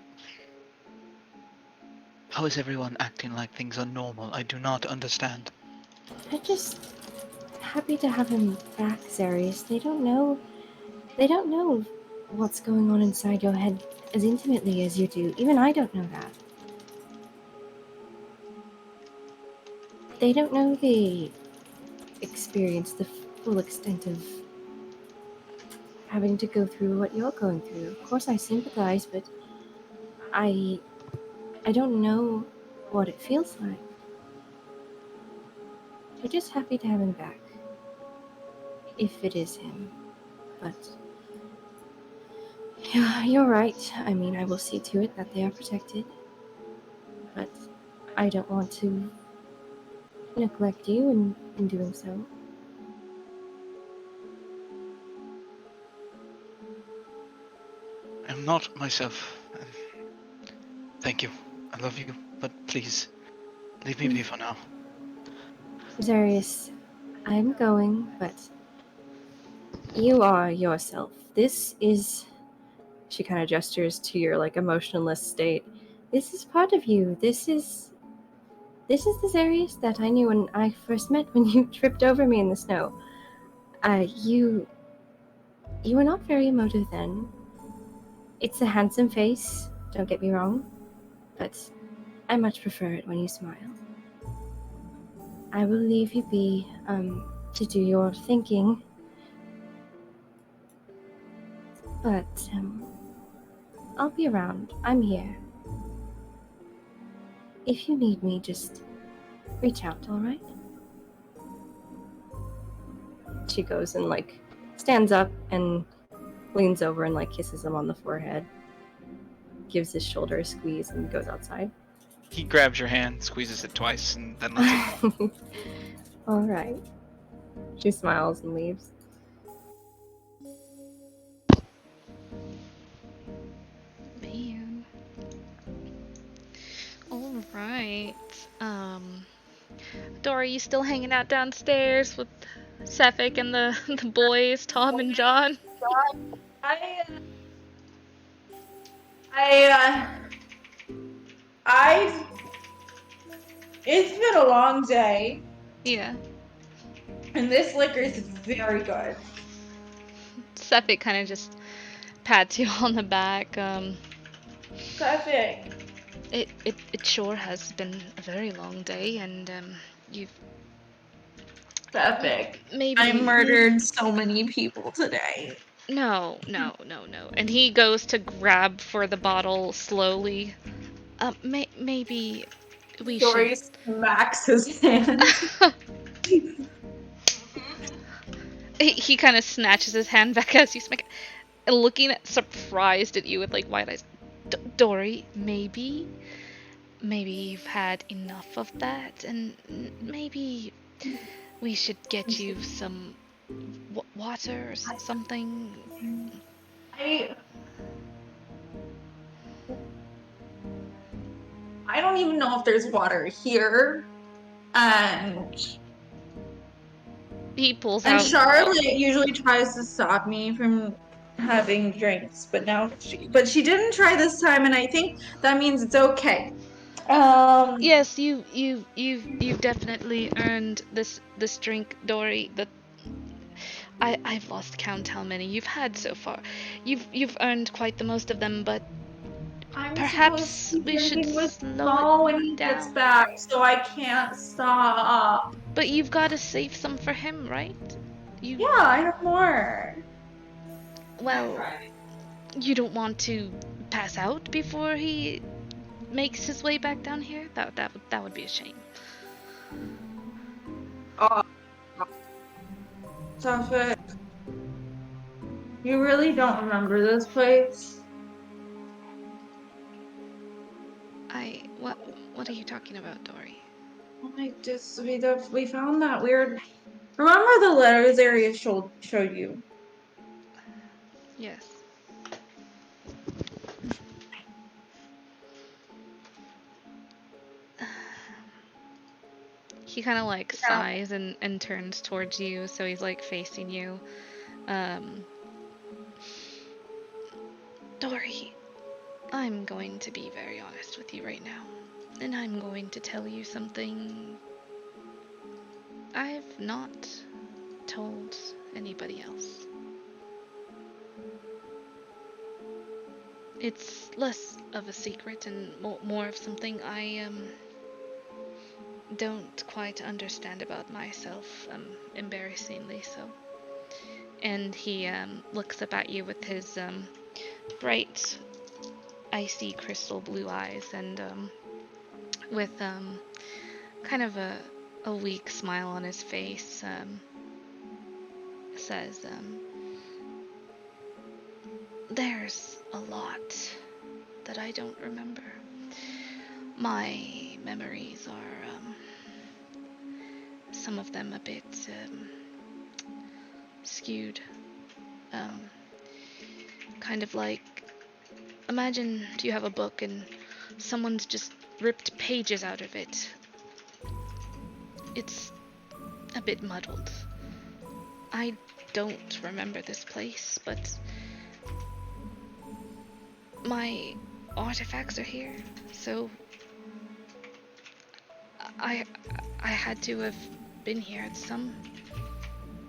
S2: How is everyone acting like things are normal? I do not understand.
S3: I'm just happy to have him back, Zarius. They don't know what's going on inside your head as intimately as you do. Even I don't know that. They don't know the experience, the full extent of having to go through what you're going through. Of course I sympathize, but I don't know what it feels like. We're just happy to have him back. If it is him. But yeah, you're right. I mean, I will see to it that they are protected. But I don't want to neglect you in doing so.
S2: I'm not myself. Thank you. I love you, but please, leave me be for now.
S3: Zarius, I'm going, but you are yourself. This is... She kind of gestures to your, like, emotionless state. This is part of you. This is the Zarius that I knew when I first met, when you tripped over me in the snow. You were not very emotive then. It's a handsome face, don't get me wrong, but I much prefer it when you smile. I will leave you be, to do your thinking. But, I'll be around. I'm here. If you need me, just reach out, alright? She goes and, like, stands up and leans over and, like, kisses him on the forehead. Gives his shoulder a squeeze and goes outside.
S2: He grabs your hand, squeezes it twice, and then lets it go.
S3: Alright. She smiles and leaves.
S6: Right. Dory, you still hanging out downstairs with Sefik and the the boys, Tom and John?
S8: I, I, I, it's been a long day,
S6: Yeah.
S8: and this liquor is very good.
S6: Sefik kind of just pats you on the back.
S8: Perfect.
S6: It sure has been a very long day, and you've
S8: Perfect.
S6: maybe
S8: I murdered so many people today.
S6: no. And he goes to grab for the bottle slowly. Maybe we
S8: Dory smacks his hand.
S6: should. He kind of snatches his hand back as you smack it, looking surprised at you with like wide eyes. Dory, maybe you've had enough of that, and maybe we should get you some water or something.
S8: I don't even know if there's water here. And
S6: He pulls
S8: and
S6: out.
S8: Charlotte usually tries to stop me from having drinks, but she didn't try this time, and I think that means it's okay.
S6: Yes, you've definitely earned this drink, Dory. I've lost count how many you've had so far. You've earned quite the most of them, but
S8: I'm
S6: perhaps we should slow
S8: when
S6: it
S8: he gets
S6: down.
S8: back, so I can't stop.
S6: But you've got to save some for him, right?
S8: Yeah, I have more.
S6: Well, you don't want to pass out before he makes his way back down here? That would be a shame.
S8: Suffolk, you really don't remember this place?
S6: What are you talking about, Dory?
S8: We found that weird. Remember the letters area showed you?
S6: Yes. He kind of like sighs and turns towards you, so he's like facing you. Dory, I'm going to be very honest with you right now, and I'm going to tell you something I've not told anybody else. It's less of a secret and more of something I don't quite understand about myself, embarrassingly so. And he looks up at you with his bright, icy crystal blue eyes, and with kind of a weak smile on his face, says, there's a lot that I don't remember. My memories are, some of them a bit skewed. Kind of like, imagine you have a book and someone's just ripped pages out of it. It's a bit muddled. I don't remember this place, but my artifacts are here, so I had to have been here at some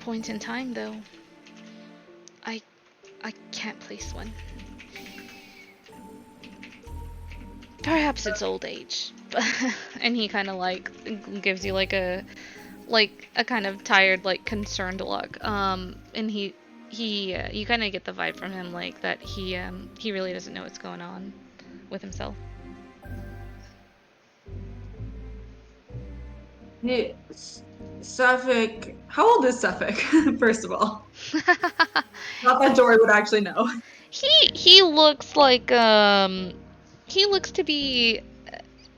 S6: point in time, though. I can't place one. Perhaps it's old age, and he kind of like gives you like a kind of tired, like concerned look. And you kind of get the vibe from him like that he really doesn't know what's going on with himself.
S8: Suffolk. How old is Suffolk? First of all, not that Dory would actually know.
S6: He looks like he looks to be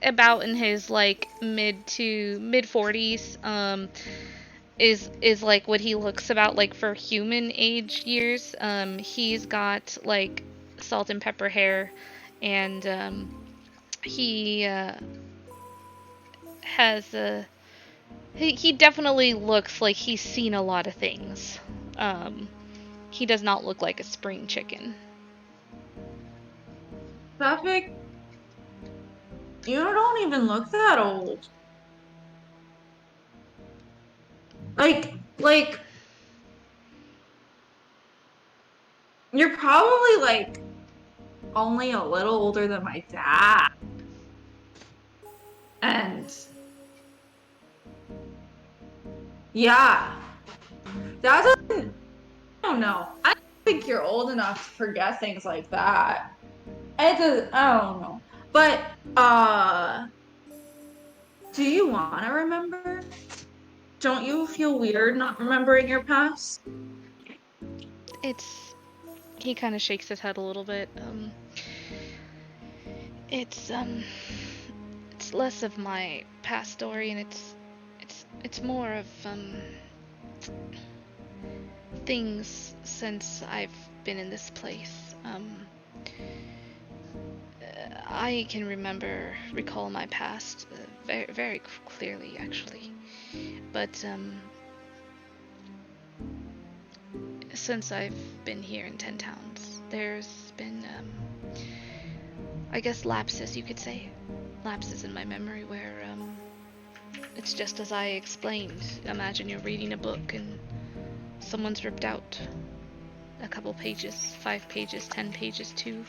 S6: about in his like mid 40s. Is like what he looks about like for human age years. He's got like salt and pepper hair, and he has a. He definitely looks like he's seen a lot of things. He does not look like a spring chicken.
S8: Suffolk, you don't even look that old. Like, you're probably like only a little older than my dad. And yeah, that doesn't, I don't know. I don't think you're old enough to forget things like that. I don't know. But, do you want to remember? Don't you feel weird not remembering your past?
S6: He kind of shakes his head a little bit. It's less of my past story, and it's more of things since I've been in this place. I can recall my past very, very clearly, actually. But since I've been here in 10 Towns, there's been, I guess, lapses, you could say. Lapses in my memory where it's just as I explained. Imagine you're reading a book and someone's ripped out a couple pages, 5 pages, 10 pages too.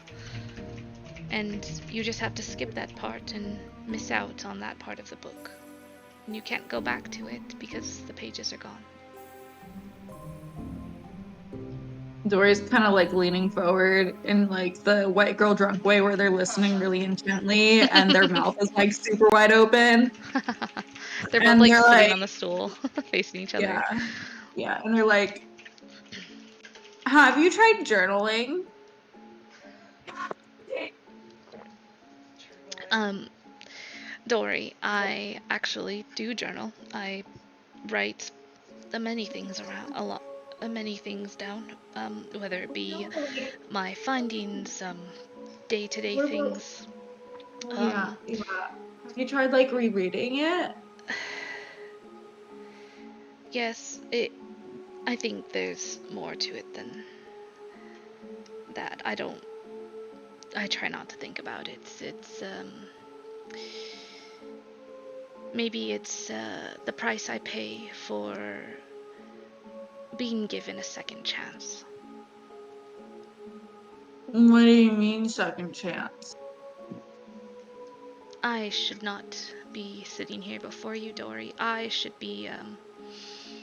S6: And you just have to skip that part and miss out on that part of the book. And you can't go back to it because the pages are gone.
S8: Dory's kind of like leaning forward in like the white girl drunk way where they're listening really intently and their mouth is like super wide open.
S6: They're both
S8: And
S6: like
S8: they're
S6: sitting
S8: like,
S6: on the stool, facing each other.
S8: Yeah, and they're like, have you tried journaling?
S6: Dory, I actually do journal. I write many things many things down. Whether it be my findings, day-to-day things.
S8: Yeah. Have you tried like rereading it?
S6: Yes, I think there's more to it than that. I try not to think about it. Maybe it's the price I pay for being given a second chance.
S8: What do you mean second chance?
S6: I should not be sitting here before you, Dory. I should be,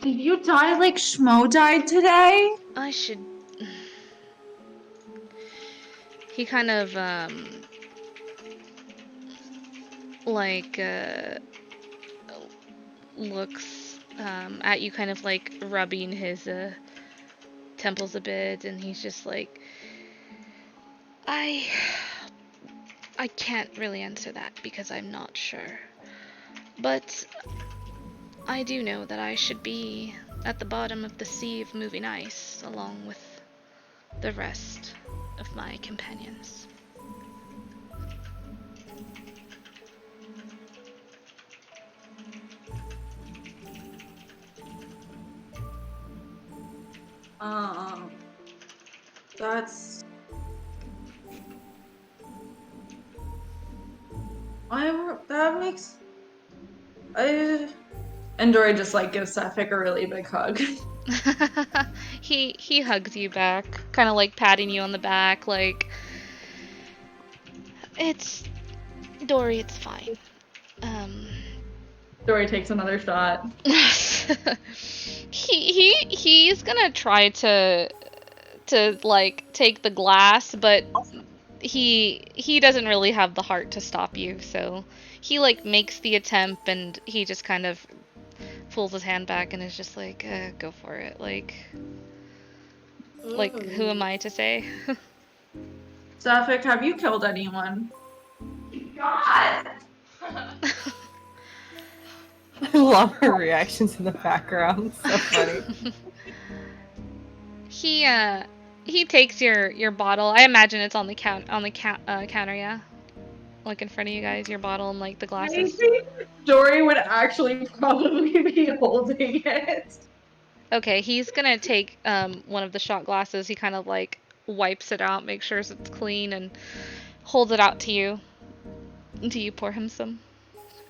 S8: Did you die like Schmo died today?
S6: I should... He kind of, looks at you, kind of like rubbing his temples a bit, and he's just like, I can't really answer that because I'm not sure. But I do know that I should be at the bottom of the sea of moving ice along with the rest of my companions.
S8: That's... that makes... And Dory just like gives Suffolk a really big hug.
S6: He hugs you back, kind of like patting you on the back, like, it's... Dory, it's fine.
S8: Dory takes another shot.
S6: He's gonna try to like take the glass, but he doesn't really have the heart to stop you, so he like makes the attempt and he just kind of pulls his hand back and is just like, go for it, like who am I to say?
S8: Suffolk, have you killed anyone? God!
S7: I love her reactions in the background. So funny.
S6: He takes your bottle. I imagine it's on the counter, yeah. like in front of you guys, your bottle and like the
S8: I
S6: glasses.
S8: think Dory would actually probably be holding it.
S6: Okay, he's gonna take one of the shot glasses. He kind of like wipes it out, makes sure it's clean, and holds it out to you. Do you pour him some?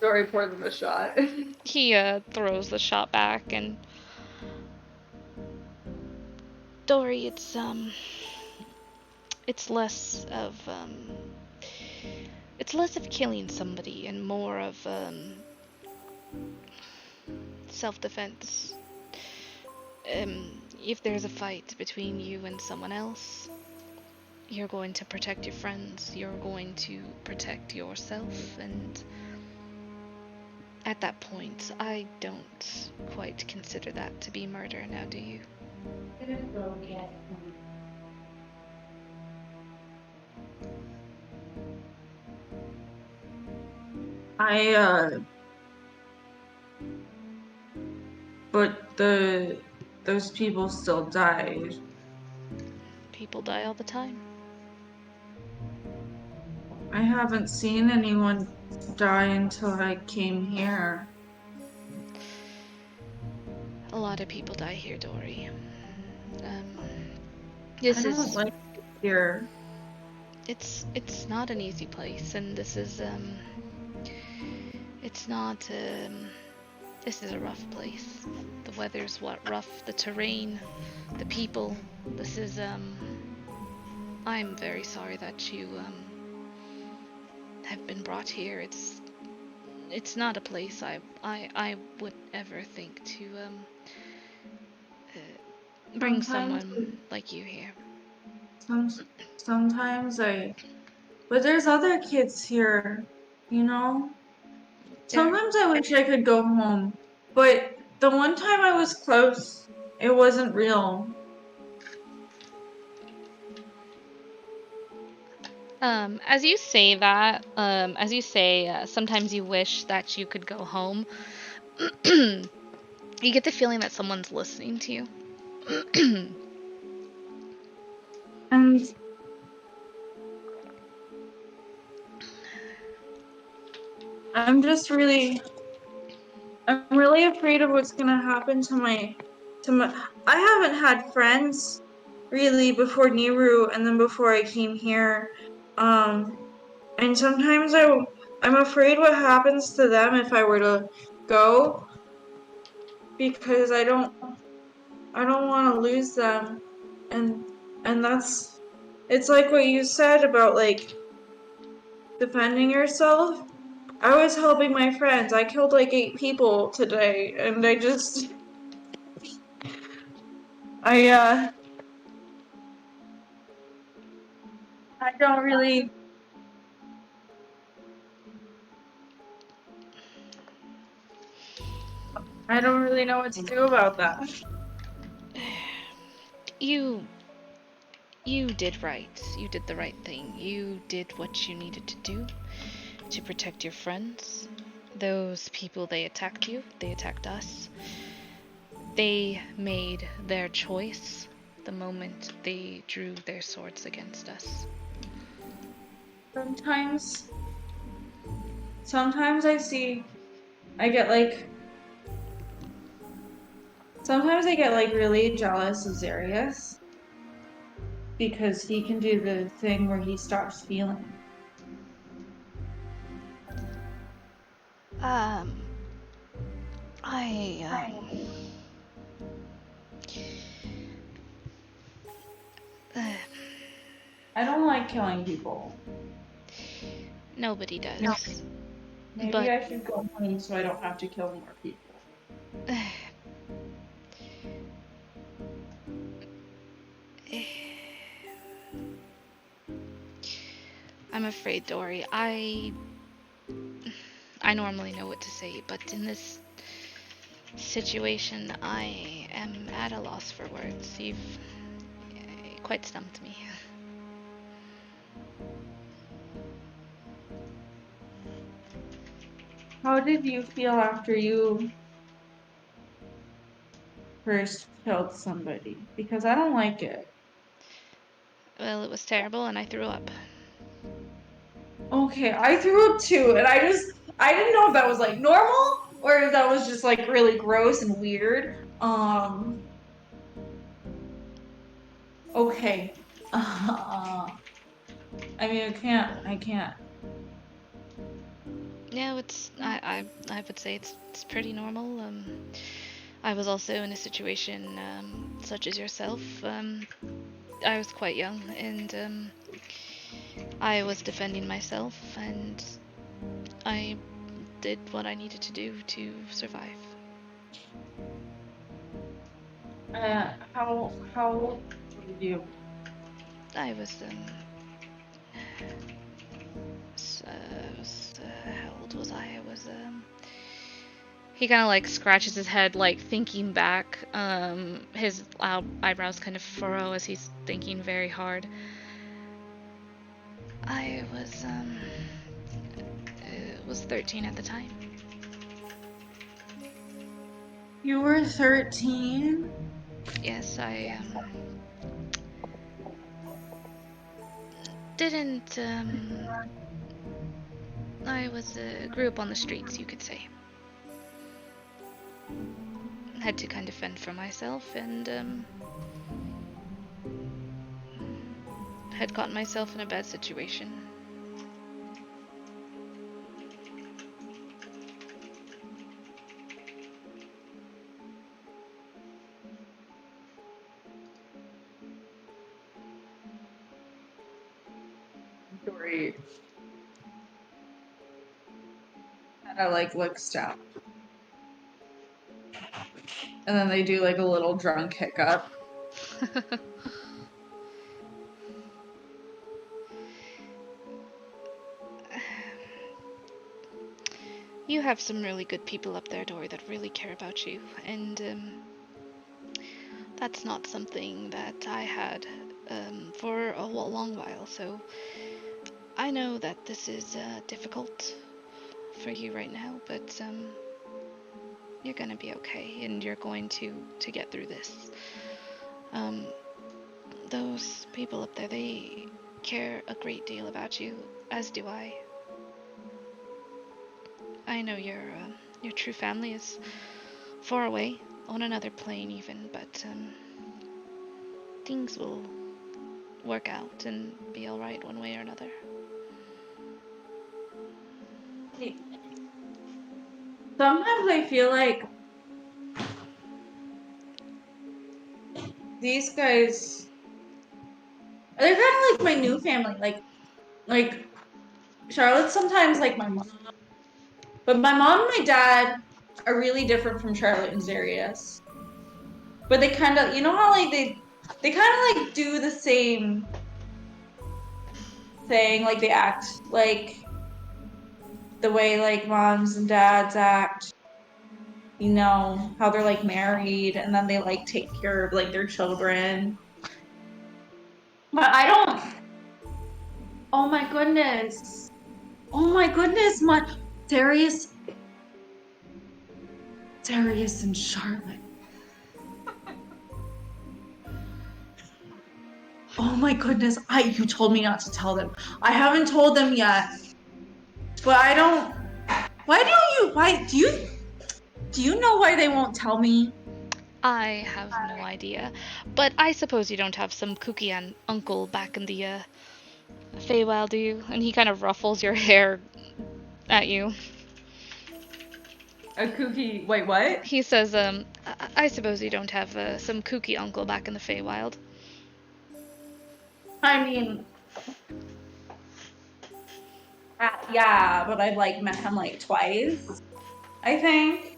S8: Dory pours him a shot.
S6: He throws the shot back and Dory, it's less of killing somebody and more of self-defense. If there's a fight between you and someone else, you're going to protect your friends, you're going to protect yourself, and at that point, I don't quite consider that to be murder, now do you?
S8: But those people still died.
S6: People die all the time.
S8: I haven't seen anyone die until I came here.
S6: A lot of people die here, Dory.
S8: I
S6: This
S8: don't
S6: is
S8: like it here.
S6: it's not an easy place, and this is it's not this is a rough place. The weather's rough, the terrain, the people. This is I'm very sorry that you have been brought here. It's not a place I would ever think to bring someone like you here.
S8: Sometimes but there's other kids here, you know? Sometimes I wish I could go home, but the one time I was close, it wasn't real.
S6: As you say that, sometimes you wish that you could go home. You get the feeling that someone's listening to you.
S8: And I'm really afraid of what's gonna happen to my. I haven't had friends really before Niru, and then before I came here. And sometimes I'm afraid what happens to them if I were to go, because I don't want to lose them, and that's, it's like what you said about like defending yourself. I was helping my friends. I killed like 8 people today, and I don't really. I don't really know what to do about that.
S6: You did right. You did the right thing. You did what you needed to do to protect your friends. Those people, they attacked you. They attacked us. They made their choice the moment they drew their swords against us.
S8: Sometimes I get like really jealous of Zarius, because he can do the thing where he stops feeling. I don't like killing people.
S6: Nobody does.
S8: Maybe
S6: But
S8: I should go home so I don't have to kill more people.
S6: I'm afraid, Dory. I normally know what to say, but in this situation, I am at a loss for words. You've quite stumped me.
S8: How did you feel after you first killed somebody? Because I don't like it.
S6: Well, it was terrible, and I threw up.
S8: Okay, I threw up 2, and I didn't know if that was like normal or if that was just like really gross and weird. Okay. I mean, I can't.
S6: No, I would say it's pretty normal. I was also in a situation such as yourself. I was quite young, and I was defending myself, and I did what I needed to do to survive.
S8: How old were you?
S6: I was how old was I? I was He kind of like scratches his head, like thinking back. His eyebrows kind of furrow as he's thinking very hard. I was 13 at the time.
S8: You were 13?
S6: Yes, I didn't. I was grew up on the streets, you could say. Had to kind of fend for myself, and had gotten myself in a bad situation.
S8: Dory kind of like looks down. And then they do like a little drunk hiccup.
S6: You have some really good people up there, Dory, that really care about you, and that's not something that I had for a long while, so I know that this is difficult for you right now, but you're gonna be okay, and you're going to get through this. Those people up there, they care a great deal about you, as do I. I know your true family is far away, on another plane even, but things will work out and be alright one way or another.
S8: Sometimes I feel like these guys, they're kind of like my new family. Like Charlotte's sometimes like my mom, but my mom and my dad are really different from Charlotte and Zarius. But they kind of, you know how like they kind of like do the same thing, like they act like the way like moms and dads act. You know how they're like married and then they like take care of like their children. But I don't. Oh my goodness. Oh my goodness, my Darius and Charlotte. Oh my goodness. You told me not to tell them. I haven't told them yet. But I don't. Do you know why they won't tell me?
S6: I have no idea, but I suppose you don't have some kooky uncle back in the Feywild, do you? And he kind of ruffles your hair at you.
S8: A kooky. Wait, what?
S6: He says, I suppose you don't have some kooky uncle back in the Feywild.
S8: I mean, yeah, but I've like met him like twice, I think.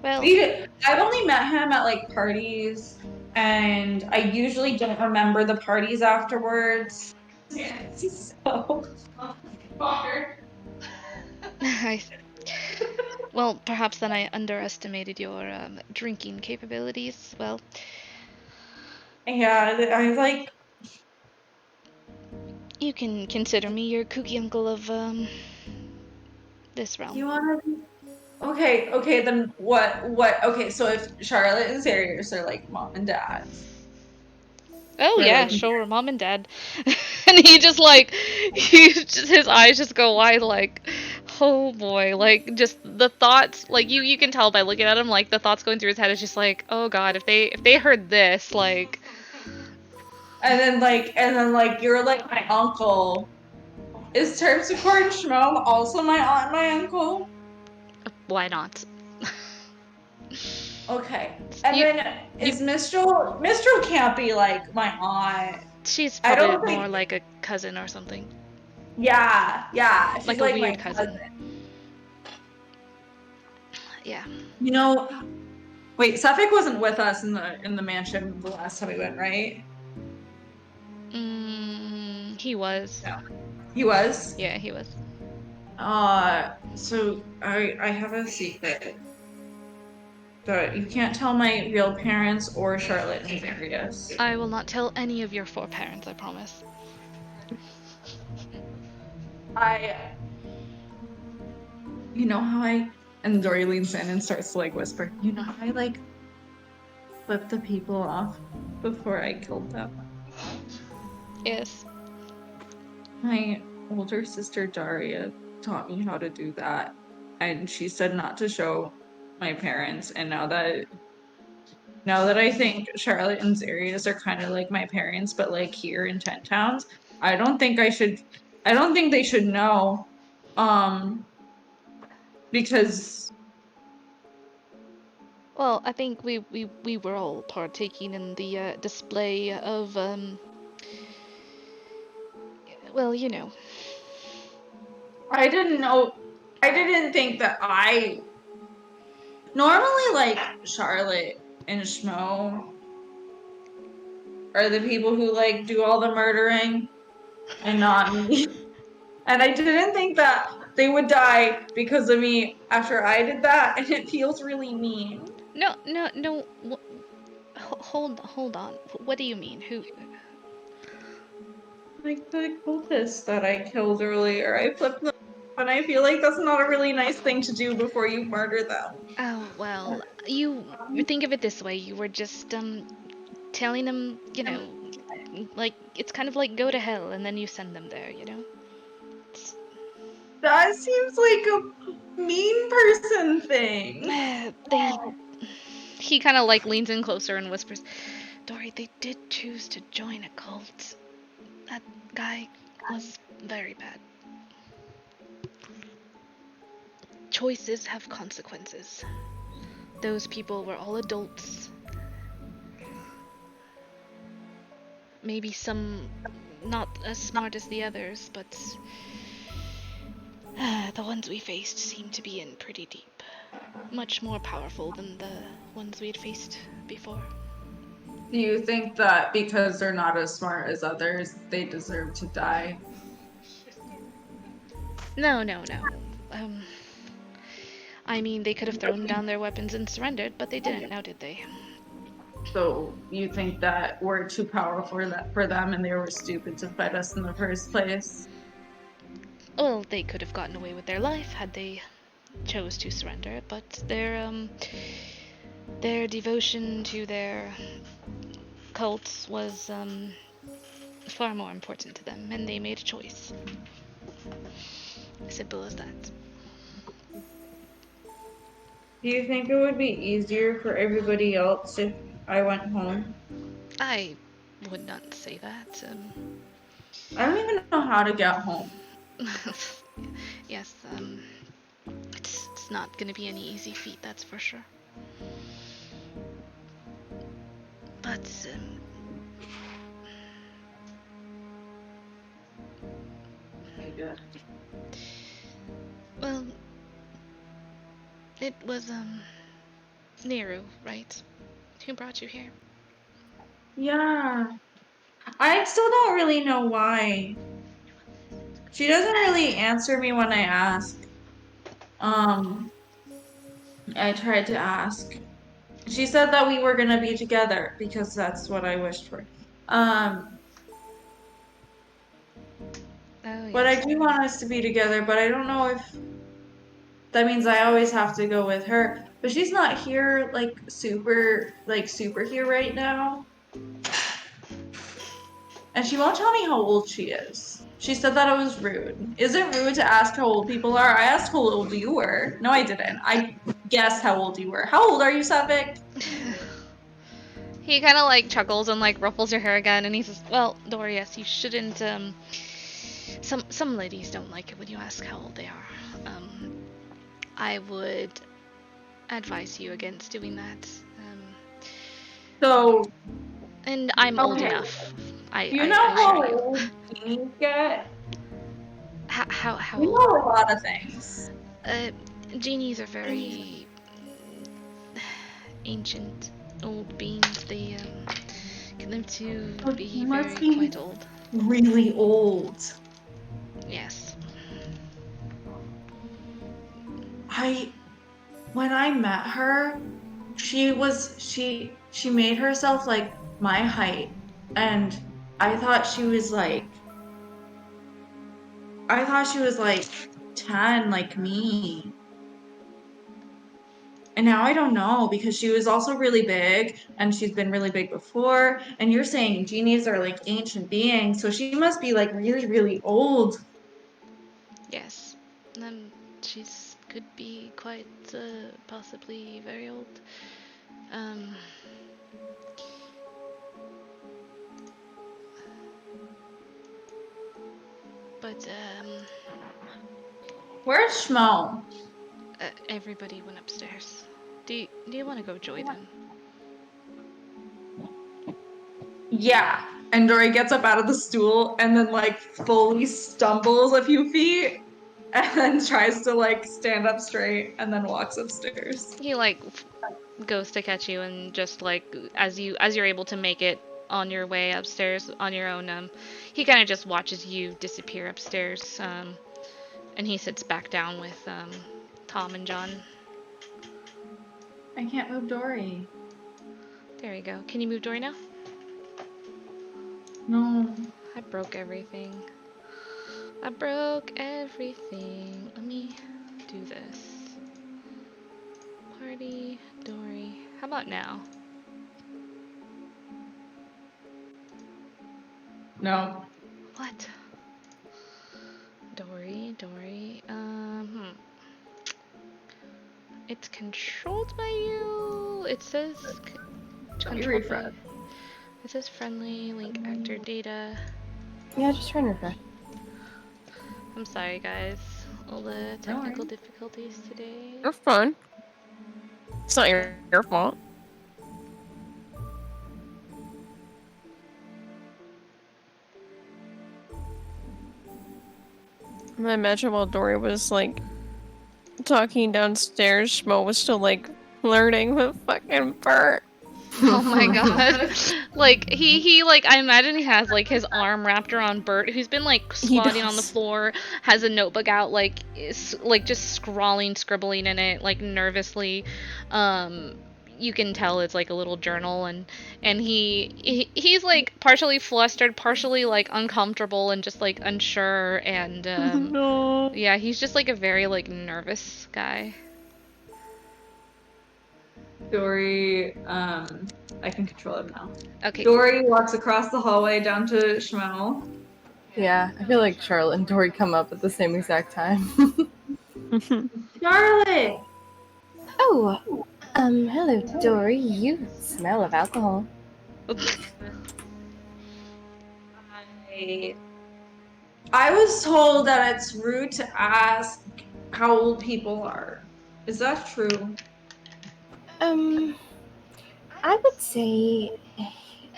S6: Well,
S8: I've only met him at like parties, and I usually don't remember the parties afterwards. So,
S6: well, perhaps then I underestimated your drinking capabilities. Well,
S8: yeah, I like.
S6: you can consider me your kooky uncle of this realm.
S8: You wanna? Okay, then what? Okay, so if Charlotte and Sirius are like mom and dad,
S6: Oh
S8: Or,
S6: yeah,
S8: like,
S6: sure, mom and dad. And he just like, his eyes just go wide like, oh boy, like just the thoughts, like you can tell by looking at him, like the thoughts going through his head is just like, oh god, if they heard this, like,
S8: and then like you're like my uncle. Is Terpsichore and Shmom also my aunt and my uncle?
S6: why not?
S8: Okay. And
S6: You,
S8: then is Mistral can't be like my aunt.
S6: she's
S8: I
S6: probably
S8: don't
S6: more
S8: think
S6: like a cousin or something,
S8: yeah. She's
S6: like a
S8: like
S6: weird
S8: my
S6: cousin. Yeah.
S8: You know, wait, Suffolk wasn't with us in the mansion the last time we went, right?
S6: He was.
S8: No. He was?
S6: Yeah, he was.
S8: So I have a secret. But you can't tell my real parents or Charlotte and Darius.
S6: I will not tell any of your four parents, I promise.
S8: You know how and Dory leans in and starts to like whisper, you know how I like flipped the people off before I killed them?
S6: Yes.
S8: My older sister Daria taught me how to do that. And she said not to show my parents. And now that I think Charlotte and Zarius are kind of like my parents, but like here in 10 towns, I don't think they should know. Because
S6: Well, I think we were all partaking in the display of, well, you know.
S8: I didn't think that normally like Charlotte and Schmo are the people who like do all the murdering and not me. And I didn't think that they would die because of me after I did that, and it feels really mean.
S6: No. Hold on. What do you mean? Who?
S8: Like the cultists that I killed earlier, I flipped them, and I feel like that's not a really nice thing to do before you murder them.
S6: Oh, well, you think of it this way. You were just, telling them, you know, like, it's kind of like go to hell and then you send them there, you know?
S8: That seems like a mean person thing.
S6: He kind of like leans in closer and whispers, Dory, they did choose to join a cult. That guy was very bad. Choices have consequences. Those people were all adults. Maybe some not as smart as the others, but the ones we faced seemed to be in pretty deep. Much more powerful than the ones we had faced before.
S8: Do you think that because they're not as smart as others, they deserve to die?
S6: No. I mean, they could have thrown down their weapons and surrendered, but they didn't, now did they?
S8: So you think that we're too powerful for them and they were stupid to fight us in the first place?
S6: Well, they could have gotten away with their life had they chose to surrender, but their devotion to their cult was far more important to them, and they made a choice. Simple as that.
S8: Do you think it would be easier for everybody else if I went home?
S6: I would not say that.
S8: I don't even know how to get home.
S6: Yes, it's not gonna be any easy feat, that's for sure. But, well, it was, Neru, right? Who brought you here?
S8: Yeah. I still don't really know why. She doesn't really answer me when I ask. I tried to ask. She said that we were gonna be together because that's what I wished for.
S6: Oh,
S8: But I
S6: yes.
S8: do want us to be together, but I don't know if that means I always have to go with her. But she's not here super here right now. and she won't tell me how old she is. She said that it was rude. Is it rude to ask how old people are? I asked how old you were. No, I didn't. I guessed how old you were. How old are you, Savik?
S6: He kind of like chuckles and like ruffles your hair again, and he says, "Well, Dorius, you shouldn't. Some ladies don't like it when you ask how old they are. I would advise you against doing that.
S8: So,
S6: And I'm old
S8: okay.
S6: enough.
S8: Do you know
S6: I
S8: how
S6: assure you.
S8: old teens get?
S6: How
S8: We
S6: old?
S8: know a lot of things.
S6: Genies are very ancient, old beings. They can live to be
S8: Must
S6: very
S8: be
S6: quite old.
S8: really old.
S6: Yes.
S8: When I met her, she made herself like my height, and I thought she was like 10 like me. And now I don't know because she was also really big and she's been really big before. And you're saying genies are like ancient beings, so she must be like really, really old.
S6: Yes. She's could be quite possibly very old. But
S8: Where's Schmo?
S6: everybody went upstairs. Do you want to go join them?
S8: Yeah. And Dory gets up out of the stool and then like fully stumbles a few feet and then tries to like stand up straight and then walks upstairs.
S6: He like goes to catch you and just like as you're able to make it on your way upstairs on your own, he kind of just watches you disappear upstairs, and he sits back down with Tom and John.
S8: I can't move Dory.
S6: There you go. Can you move Dory now?
S8: No.
S6: I broke everything. Let me do this. Party, Dory. How about now?
S8: No.
S6: What? Dory. It's controlled by you. It says controlled by. It says friendly, link actor data.
S3: Yeah, just try and refresh.
S6: I'm sorry, guys. All the technical difficulties today.
S5: You're fine. It's not your fault. I imagine while Dory was like talking downstairs, Schmo was still like flirting with fucking Bert.
S6: Oh my god. Like he like I imagine he has like his arm wrapped around Bert, who's been like squatting on the floor, has a notebook out, like just scribbling in it like nervously. You can tell it's like a little journal, and he's like partially flustered, partially like uncomfortable and just like unsure, and
S5: No.
S6: yeah, he's just like a very like nervous guy.
S8: Dory, I can control him now.
S6: Okay.
S8: Dory walks across the hallway down to Schmo.
S3: Yeah, I feel like Charlotte and Dory come up at the same exact time.
S8: Charlotte!
S3: Oh, hello, Dory. You smell of alcohol.
S8: I was told that it's rude to ask how old people are. Is that true?
S3: I would say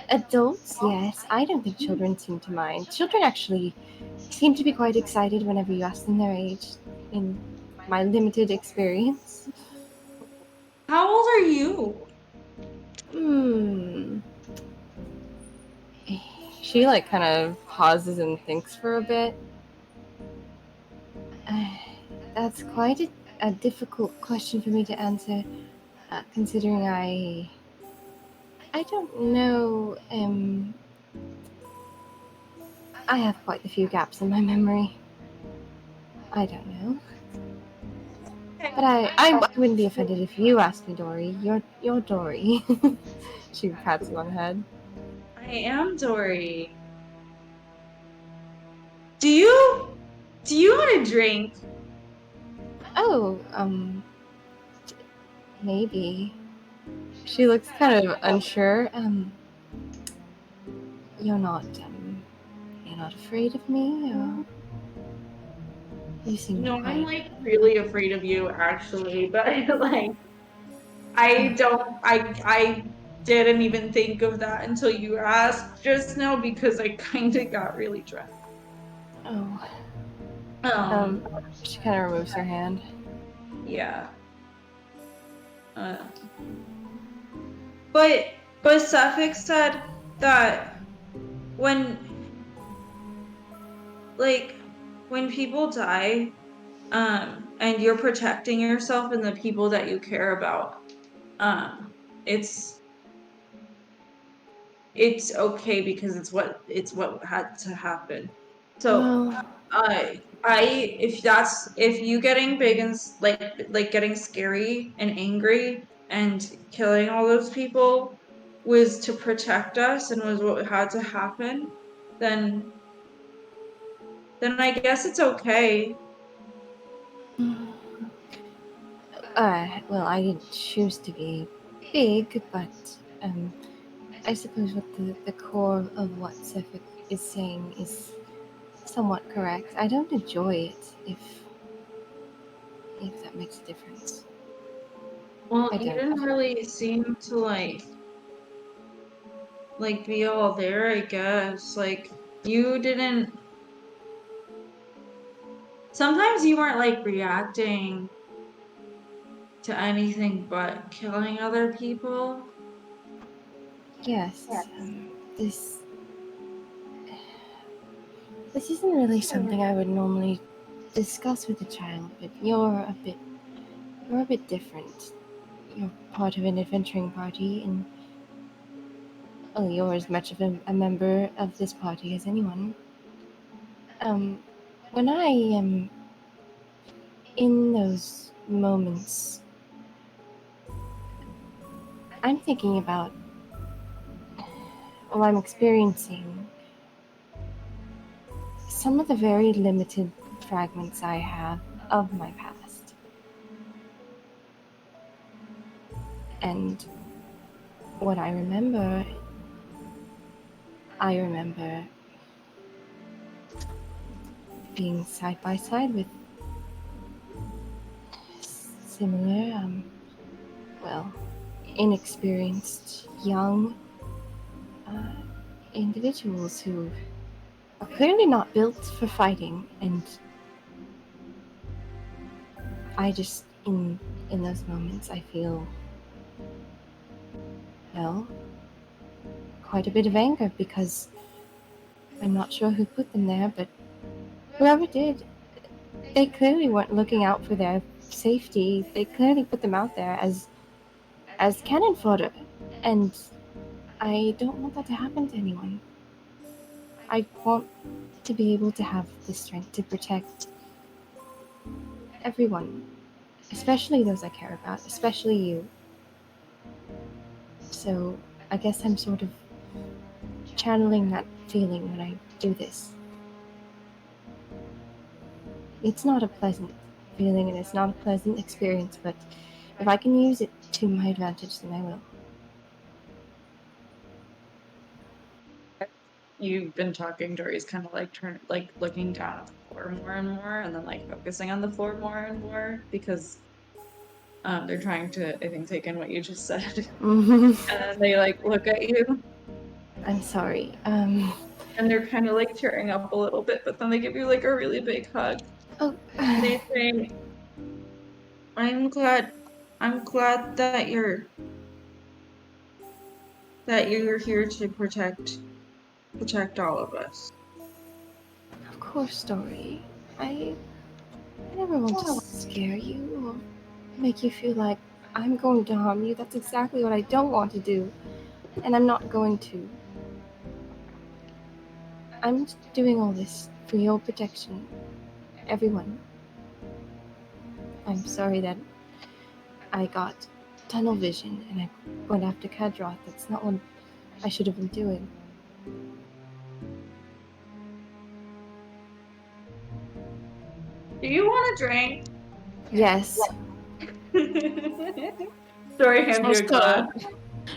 S3: adults, yes. I don't think children seem to mind. Children actually seem to be quite excited whenever you ask them their age, in my limited experience.
S8: How old are you?
S3: She like kind of pauses and thinks for a bit. That's quite a difficult question for me to answer, considering I don't know. I have quite a few gaps in my memory. I don't know. But I wouldn't be offended if you asked me, Dory. You're Dory. She pats you on the head.
S8: I am Dory. Do you want a drink?
S3: Oh, maybe. She looks kind of unsure. You're not afraid of me? You seem
S8: No, I'm
S3: quite...
S8: like really afraid of you actually, but like I didn't even think of that until you asked just now because I kind of got really drunk.
S3: Oh.
S8: Um,
S3: She kind of removes her hand.
S8: yeah. But Suffolk said that when when people die, and you're protecting yourself and the people that you care about, it's okay because it's what had to happen. So
S3: Well,
S8: if you getting big and like getting scary and angry and killing all those people was to protect us and was what had to happen, then I guess it's okay.
S3: well, I didn't choose to be big, but I suppose what the core of what Sefik is saying is somewhat correct. I don't enjoy it, if that makes a difference.
S8: Well,
S3: I
S8: you
S3: don't.
S8: didn't really seem to be all there, I guess. Like you didn't sometimes you weren't like reacting to anything but killing other people.
S3: Yes, this isn't really something I would normally discuss with a child, but you're a bit different. You're part of an adventuring party, and well, you're as much of a member of this party as anyone. When I am in those moments, I'm thinking about, well, I'm experiencing some of the very limited fragments I have of my past. And what I remember being side by side with similar, well, inexperienced, young individuals who are clearly not built for fighting, and I just, in those moments, I feel, well, quite a bit of anger because I'm not sure who put them there, but whoever did, they clearly weren't looking out for their safety. They clearly put them out there as cannon fodder, and I don't want that to happen to anyone. I want to be able to have the strength to protect everyone, especially those I care about, especially you. So I guess I'm sort of channeling that feeling when I do this. It's not a pleasant feeling and it's not a pleasant experience, but if I can use it to my advantage, then I will.
S8: You've been talking, Dory's kind of looking down at the floor more and more and then like focusing on the floor more and more because they're trying to, I think, take in what you just said. And then they like look at you
S3: I'm sorry.
S8: and they're kind of like tearing up a little bit, but then they give you like a really big hug.
S3: Oh,
S8: And they say, I'm glad that you're here to protect all of us.
S3: of course, Dory. I never want to scare you or make you feel like I'm going to harm you. That's exactly what I don't want to do, and I'm not going to. I'm just doing all this for your protection, everyone. I'm sorry that I got tunnel vision and I went after Kadroth. That's not what I should have been doing.
S8: Do you want a drink?
S3: Yes.
S8: Dory hands you a glass.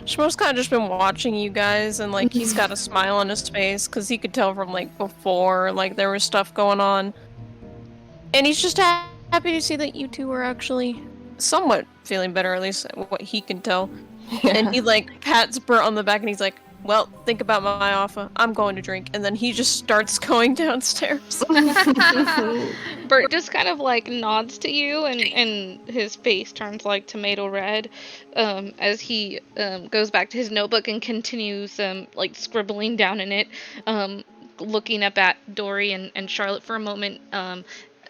S5: Shmo's kind of just been watching you guys, and like he's got a smile on his face because he could tell from like before, like there was stuff going on, and he's just happy to see that you two are actually somewhat feeling better, at least what he can tell.
S3: Yeah.
S5: And he like pats Bert on the back, and he's like, "Well, think about my offer. I'm going to drink," and then he just starts going downstairs.
S6: Bert just kind of like nods to you, and his face turns like tomato red as he goes back to his notebook and continues like scribbling down in it, looking up at Dory and Charlotte for a moment,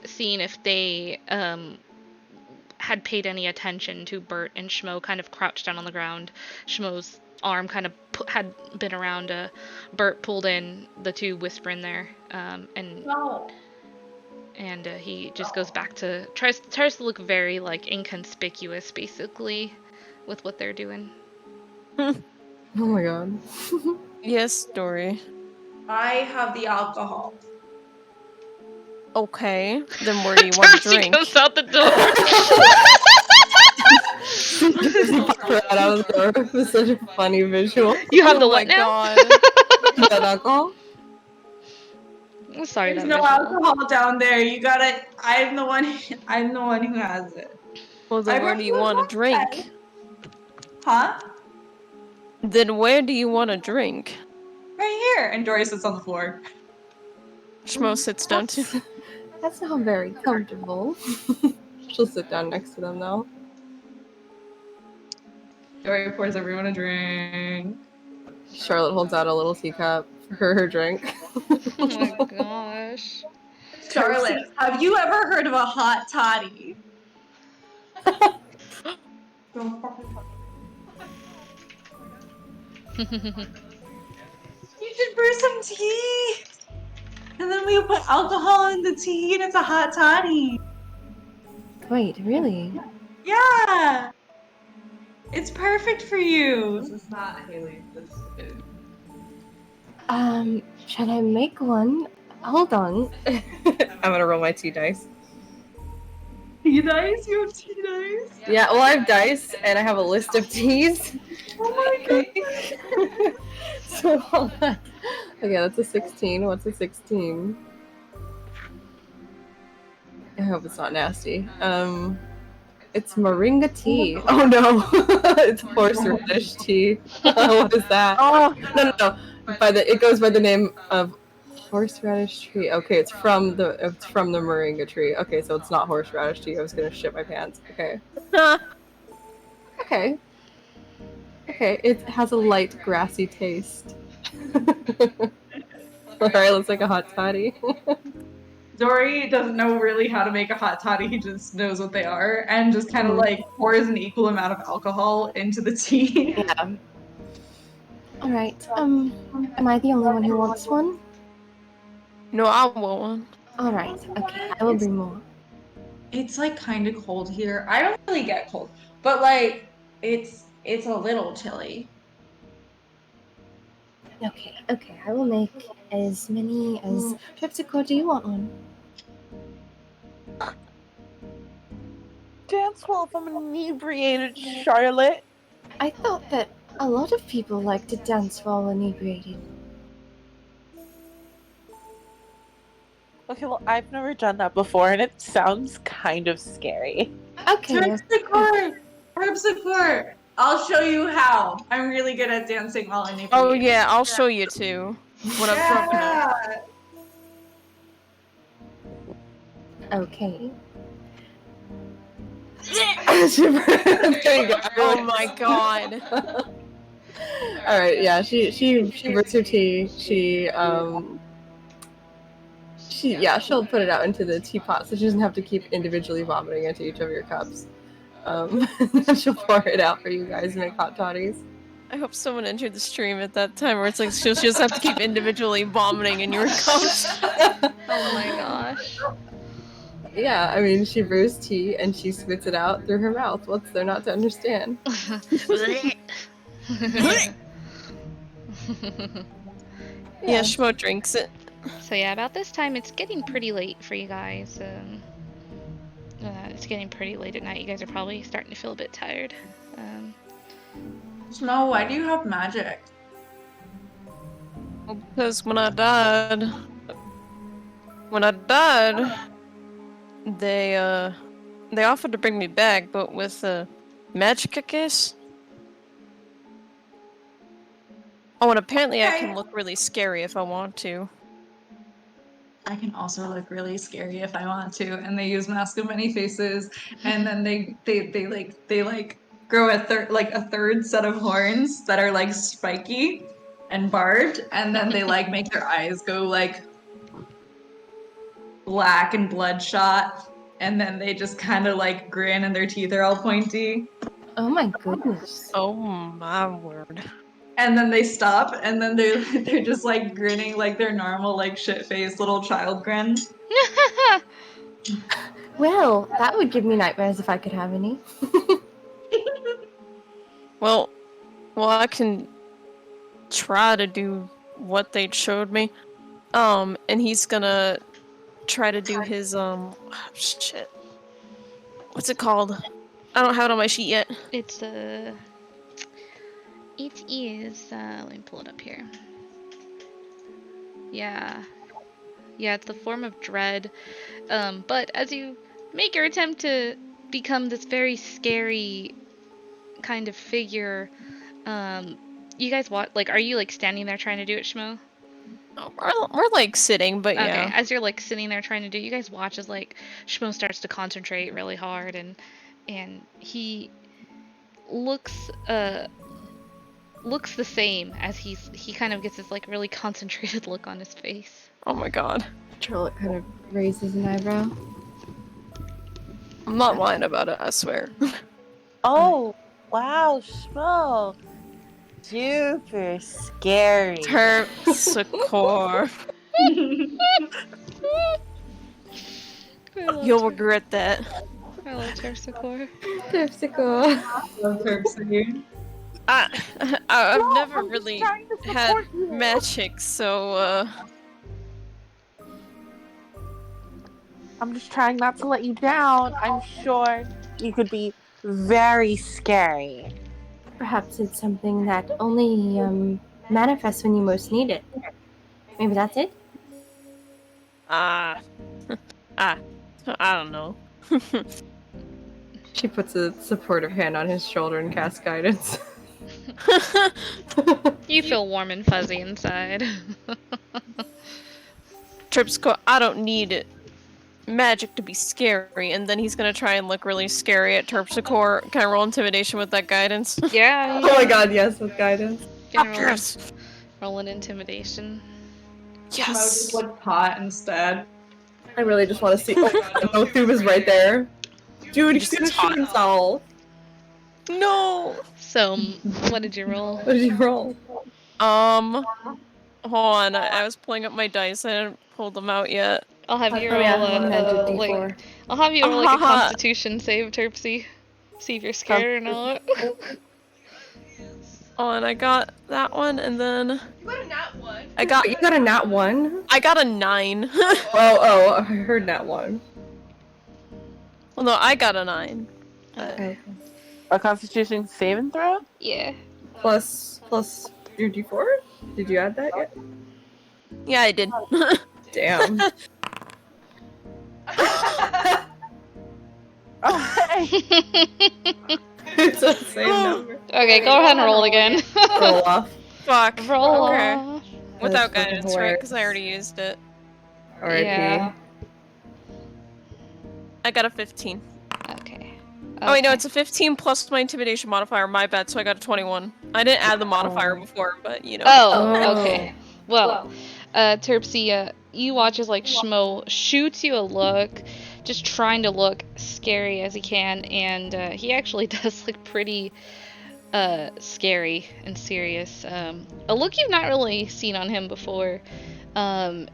S6: seeing if they had paid any attention to Bert and Schmo kind of crouched down on the ground. Schmo's arm kind of had been around Bert, pulled in, the two whispering there, and he just goes back to tries to look very like inconspicuous basically with what they're doing.
S7: Oh my god.
S5: Yes, Dory.
S8: I have the alcohol.
S5: Okay, then where do you want to drink?
S6: He goes out the door.
S7: Right out of the door. It was such a funny visual.
S6: You have the
S5: Oh
S6: what
S5: my
S6: now?
S5: God.
S7: That alcohol?
S6: I'm sorry,
S8: There's
S6: that
S8: no
S6: visual.
S8: alcohol down there. You gotta. I'm the one who has it.
S5: Well, then
S8: I
S5: where
S8: brought
S5: do you
S8: you a
S5: want to
S8: glass.
S5: drink?
S8: Huh?
S5: Then where do you want to drink?
S8: Right here. And Dory sits on the floor.
S5: Schmo sits down too.
S3: That's not very comfortable.
S7: She'll sit down next to them though.
S8: Dory pours everyone a drink.
S7: Charlotte holds out a little teacup for her drink.
S6: Oh my gosh.
S8: Charlotte, have you ever heard of a hot toddy? You should brew some tea. And then we put alcohol in the tea and it's a hot toddy.
S3: Wait, really?
S8: Yeah. It's perfect for you. This is not Haley. This is.
S3: Shall I make one? Hold on.
S7: I'm gonna roll my tea dice.
S8: Tea dice? You have tea dice?
S7: Yeah, well I have dice and I have a list of teas.
S8: Oh my god.
S7: So hold on. Okay, that's a 16. What's a 16? I hope it's not nasty. It's moringa tea. Oh no, it's horseradish tea. What is that? Oh no. It goes by the name of horseradish tree. Okay, it's from the moringa tree. Okay, so it's not horseradish tea. I was gonna shit my pants. Okay. Okay. Okay, it has a light grassy taste. Alright, let's make a hot toddy.
S8: Dory doesn't know really how to make a hot toddy. He just knows what they are and just kind of like pours an equal amount of alcohol into the tea.
S3: Yeah. Alright, am I the only one who wants one?
S5: No, I want one.
S3: Alright, okay, I will bring more.
S8: It's like kind of cold here. I don't really get cold, but like it's a little chilly.
S3: Okay, I will make as many as... Pepsico, do you want one?
S9: Dance well if I'm inebriated, Charlotte.
S3: I thought that a lot of people like to dance while inebriated.
S9: Okay, well, I've never done that before, and it sounds kind of scary.
S3: Okay,
S8: Terpsichore! I'll show you how. I'm really good at dancing while inebriated.
S5: Oh yeah, I'll show you too. When I'm drunk enough.
S3: okay.
S7: There you go.
S5: Oh my god.
S7: Alright, yeah, she brings her tea. She'll put it out into the teapot so she doesn't have to keep individually vomiting into each of your cups. She'll pour it out for you guys and make hot toddies.
S5: I hope someone entered the stream at that time where it's like she'll just have to keep individually vomiting in your cups.
S6: Oh my gosh.
S7: Yeah, I mean, she brews tea and she spits it out through her mouth. What's there not to understand?
S5: Yeah, Schmo drinks it.
S6: So yeah, about this time it's getting pretty late for you guys. It's getting pretty late at night. You guys are probably starting to feel a bit tired.
S8: Snow, why do you have magic?
S5: Well, because when I died, they offered to bring me back, but with magic, I guess. Oh, and apparently I can look really scary if I want to.
S8: I can also look really scary if I want to, and they use Mask of Many Faces, and then they grow a third set of horns that are like spiky and barbed, and then they like make their eyes go like black and bloodshot, and then they just kind of like grin, and their teeth are all pointy,
S3: Oh my goodness.
S5: Oh my word.
S8: and then they stop, and then they're just like grinning like their normal like shit-faced little child grin.
S3: Well, that would give me nightmares if I could have any.
S5: Well, I can try to do what they showed me. And he's gonna try to do his shit. What's it called? I don't have it on my sheet yet.
S6: It is, let me pull it up here. Yeah, it's the form of dread. But as you make your attempt to become this very scary kind of figure, you guys are you like standing there trying to do it, Shmo?
S5: Oh, we're like sitting, but yeah.
S6: Okay, as you're like sitting there trying to do it, you guys watch as like Shmo starts to concentrate really hard, and he looks the same as he kind of gets this like really concentrated look on his face.
S5: Oh my god.
S3: Charlotte kind of raises an eyebrow.
S5: I'm not lying about it, I swear.
S9: Oh, wow, Shmo. Super scary.
S5: Terpsichore. You'll regret that.
S6: I love Terpsichore.
S3: Terpsichore.
S8: Love Terpsy.
S5: I've never really had magic, so
S9: I'm just trying not to let you down. I'm sure you could be very scary.
S3: Perhaps it's something that only manifests when you most need it. Maybe that's it?
S5: I don't know.
S7: She puts a supportive hand on his shoulder and casts guidance.
S6: You feel warm and fuzzy inside.
S5: Terpsichore, I don't need magic to be scary, and then he's gonna try and look really scary at Terpsichore. Can I roll intimidation with that guidance?
S6: Yeah.
S7: Oh my god, yes, with guidance.
S5: Yes.
S6: Roll an intimidation.
S5: Yes.
S8: Look hot instead.
S7: I really just want to see. Oh god, Mothub is right there. Dude, he's gonna shoot himself.
S5: No.
S6: So, what did you roll?
S7: What did you roll?
S5: Hold on. I was pulling up my dice. I didn't pull them out yet.
S6: I'll have you
S3: Oh,
S6: roll
S3: yeah,
S6: a
S3: D4.
S6: I'll have you roll like a Constitution save, Terpsy. See if you're scared or not.
S5: Oh, and I got that one, and then
S1: You got a nat 1.
S7: You got a nat 1?
S5: I got a 9.
S7: Oh, I heard nat 1.
S5: Well, no, I got a 9.
S3: Okay.
S9: A Constitution saving throw?
S6: Yeah.
S7: Plus your D4? Did you add that yet?
S5: Yeah, I did.
S7: Damn. It's the same number.
S6: Okay, go ahead and roll again.
S7: Roll off.
S5: Fuck.
S6: Roll
S5: Okay.
S6: off.
S5: Without
S7: That's
S5: guidance, right? Because I already used it.
S7: R.I.P.
S6: Yeah.
S5: I got a 15.
S6: Okay.
S5: Oh wait, no, it's a 15 plus my intimidation modifier. My bad, so I got a 21. I didn't add the modifier before, but you know.
S6: Oh, okay. Well, Terpsy, you watch as like Shmo shoots you a look, just trying to look scary as he can, and he actually does look pretty scary and serious. A look you've not really seen on him before, and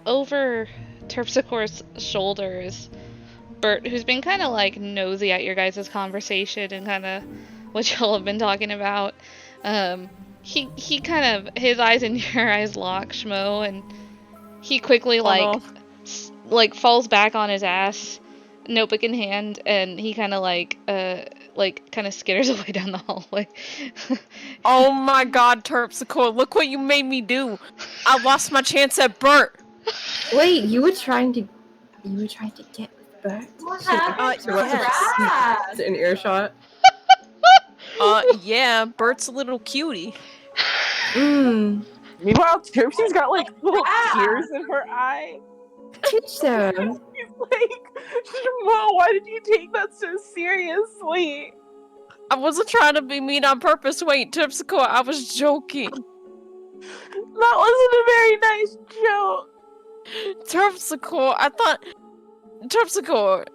S6: over Terpsichore's shoulders, Bert, who's been kind of like nosy at your guys' conversation and kind of what y'all have been talking about. He kind of, his eyes and your eyes lock, Shmo, and he quickly like like falls back on his ass, notebook in hand, and he kind of like kind of skitters away down the hallway.
S5: Oh my god, Terpsichore, look what you made me do. I lost my chance at Bert.
S7: Wait, you were trying to get with Bert?
S1: What
S7: She, like,
S1: happened
S7: she wants to
S5: yes.
S7: sneak in earshot.
S5: Yeah, Bert's a little cutie.
S7: Mmm.
S9: Meanwhile, Terpsy's got like little tears in her eye.
S7: Teach them.
S9: She's like, Shmo, why did you take that so seriously?
S5: I wasn't trying to be mean on purpose. Wait, Terpsichore, I was joking.
S9: That wasn't a very nice joke.
S5: Terpsichore, I thought... Terpsichore.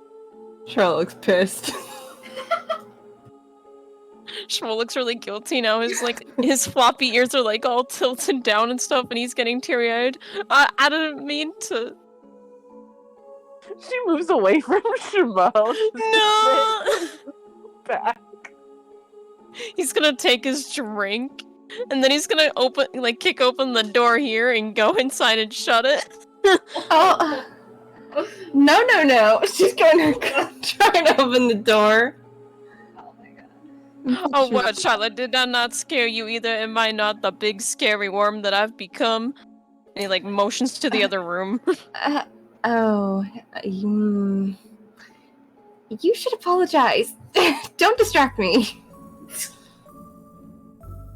S7: Charlotte looks pissed.
S5: Shmuel looks really guilty now. His floppy ears are like all tilted down and stuff, and he's getting teary-eyed. I didn't mean to.
S9: She moves away from Shmo.
S5: No!
S9: Back.
S5: He's gonna take his drink, and then he's gonna kick open the door here and go inside and shut it.
S7: Oh. No. She's going to try and open the door.
S1: Oh my god.
S5: Oh, what, Charlotte? Did that not scare you either? Am I not the big scary worm that I've become? And he motions to the other room.
S7: You should apologize. Don't distract me.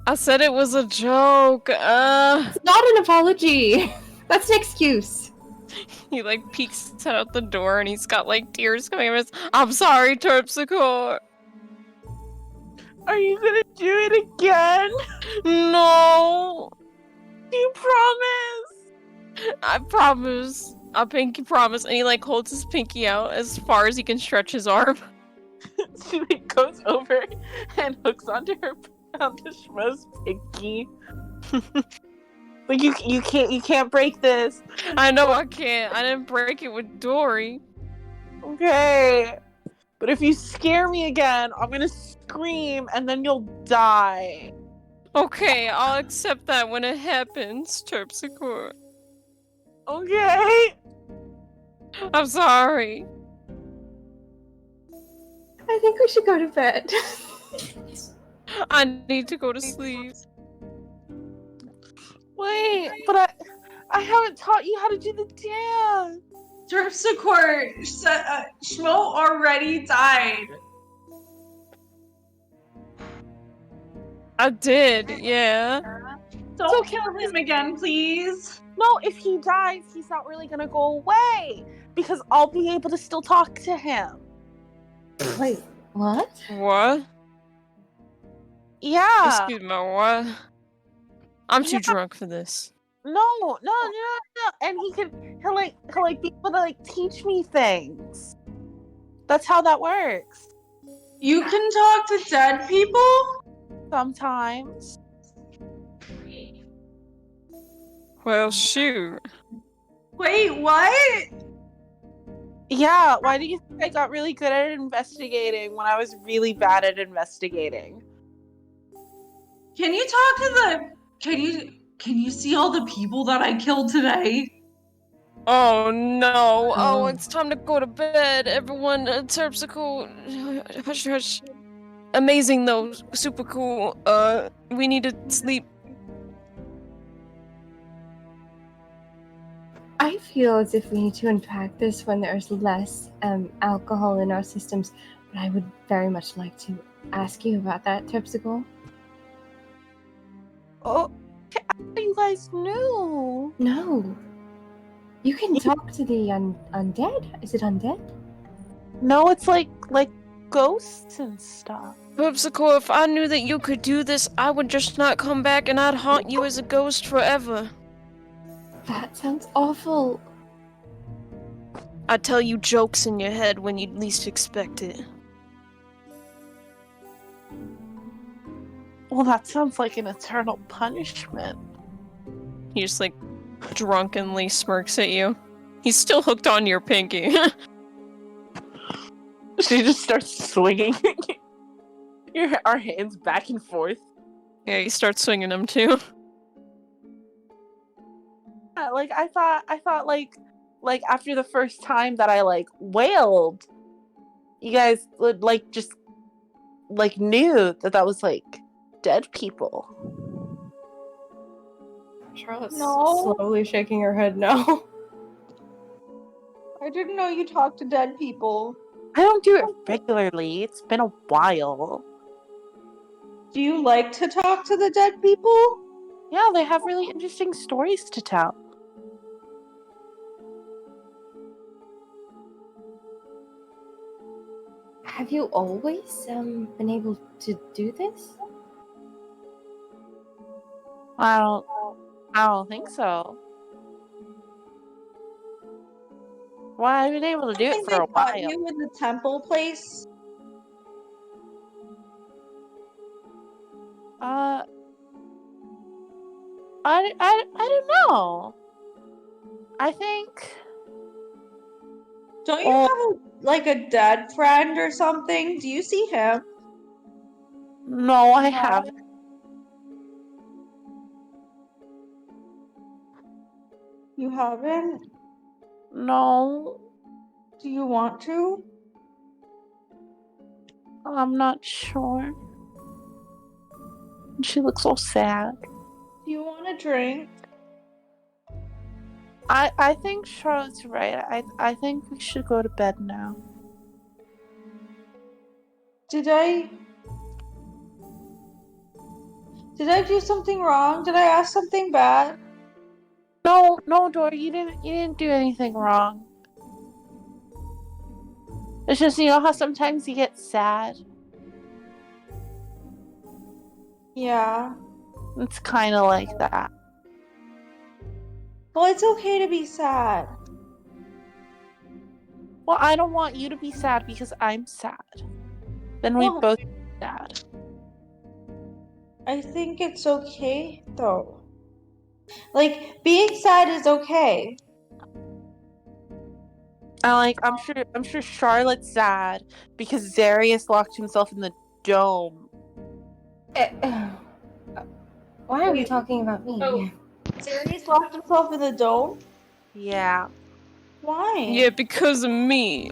S5: I said it was a joke.
S7: It's not an apology. That's an excuse.
S5: He peeks his head out the door and he's got tears coming out of his. I'm sorry, Terpsichore.
S9: Are you gonna do it again?
S5: No.
S9: You promise?
S5: I promise. I pinky promise. And he holds his pinky out as far as he can stretch his arm.
S9: She goes over and hooks onto Shmo's pinky. You can't break this.
S5: I know I can't. I didn't break it with Dory.
S9: Okay. But if you scare me again, I'm gonna scream and then you'll die.
S5: Okay, I'll accept that when it happens, Terpsichore.
S9: Okay.
S5: I'm sorry.
S7: I think we should go to bed.
S5: I need to go to sleep.
S9: Wait, but I haven't taught you how to do the dance.
S8: Terpsichore, Shmo already died.
S5: I did, yeah.
S8: Don't kill him again, please.
S9: No, if he dies, he's not really gonna go away because I'll be able to still talk to him.
S7: Wait, what?
S5: What?
S9: Yeah.
S5: Excuse me, what? I'm too drunk for this.
S9: No. And he'll be able to teach me things. That's how that works.
S8: You can talk to dead people?
S9: Sometimes.
S5: Well, shoot.
S8: Wait, what?
S9: Yeah, why do you think I got really good at investigating when I was really bad at investigating?
S8: Can you talk to the... Can you see all the people that I killed today?
S5: Oh no. Oh, it's time to go to bed. Everyone, Terpsichore. Hush. Amazing though. Super cool. We need to sleep.
S3: I feel as if we need to unpack this when there's less alcohol in our systems, but I would very much like to ask you about that, Terpsichore.
S9: Oh, you guys knew.
S3: No. You can talk to the undead? Is it undead?
S9: No, it's like ghosts and stuff.
S5: Terpsichore, if I knew that you could do this, I would just not come back and I'd haunt you as a ghost forever.
S3: That sounds awful.
S5: I'd tell you jokes in your head when you'd least expect it.
S9: Well, that sounds like an eternal punishment.
S5: He just drunkenly smirks at you. He's still hooked on your pinky.
S9: She just starts swinging our hands back and forth.
S5: Yeah, he starts swinging them too.
S9: I thought like after the first time that I like wailed, you guys would like just like knew that was like dead people.
S7: Charlotte's
S4: No.
S7: slowly shaking her head no.
S4: I didn't know you talked to dead people.
S9: I don't do it regularly. It's been a while.
S4: Do you like to talk to the dead people?
S9: Yeah, they have really interesting stories to tell.
S3: Have you always been able to do this?
S9: I don't think so. Well, I've been able to do
S4: I
S9: it
S4: think
S9: for
S4: they
S9: a
S4: taught
S9: while.
S4: you in the temple place.
S9: I don't know. I think.
S4: Don't you have a dead friend or something? Do you see him?
S9: No, I haven't.
S4: You haven't?
S9: No,
S4: Do you want to?
S9: I'm not sure. She looks so sad.
S4: Do you want a drink?
S9: I think Charlotte's right. I think we should go to bed now.
S4: Did I do something wrong? Did I ask something bad?
S9: No, Dory, you didn't do anything wrong. It's just, you know how sometimes you get sad?
S4: Yeah.
S9: It's kind of like that.
S4: Well, it's okay to be sad.
S9: Well, I don't want you to be sad because I'm sad. Then we
S4: Well,
S9: both be sad.
S4: I think it's okay, though. Like, being sad is okay.
S9: I'm sure Charlotte's sad because Zarius locked himself in the dome.
S3: Why are we
S4: Wait.
S3: talking about me?
S4: Oh. Sirius locked himself in the dome?
S9: Yeah.
S4: Why?
S5: Yeah, because of me.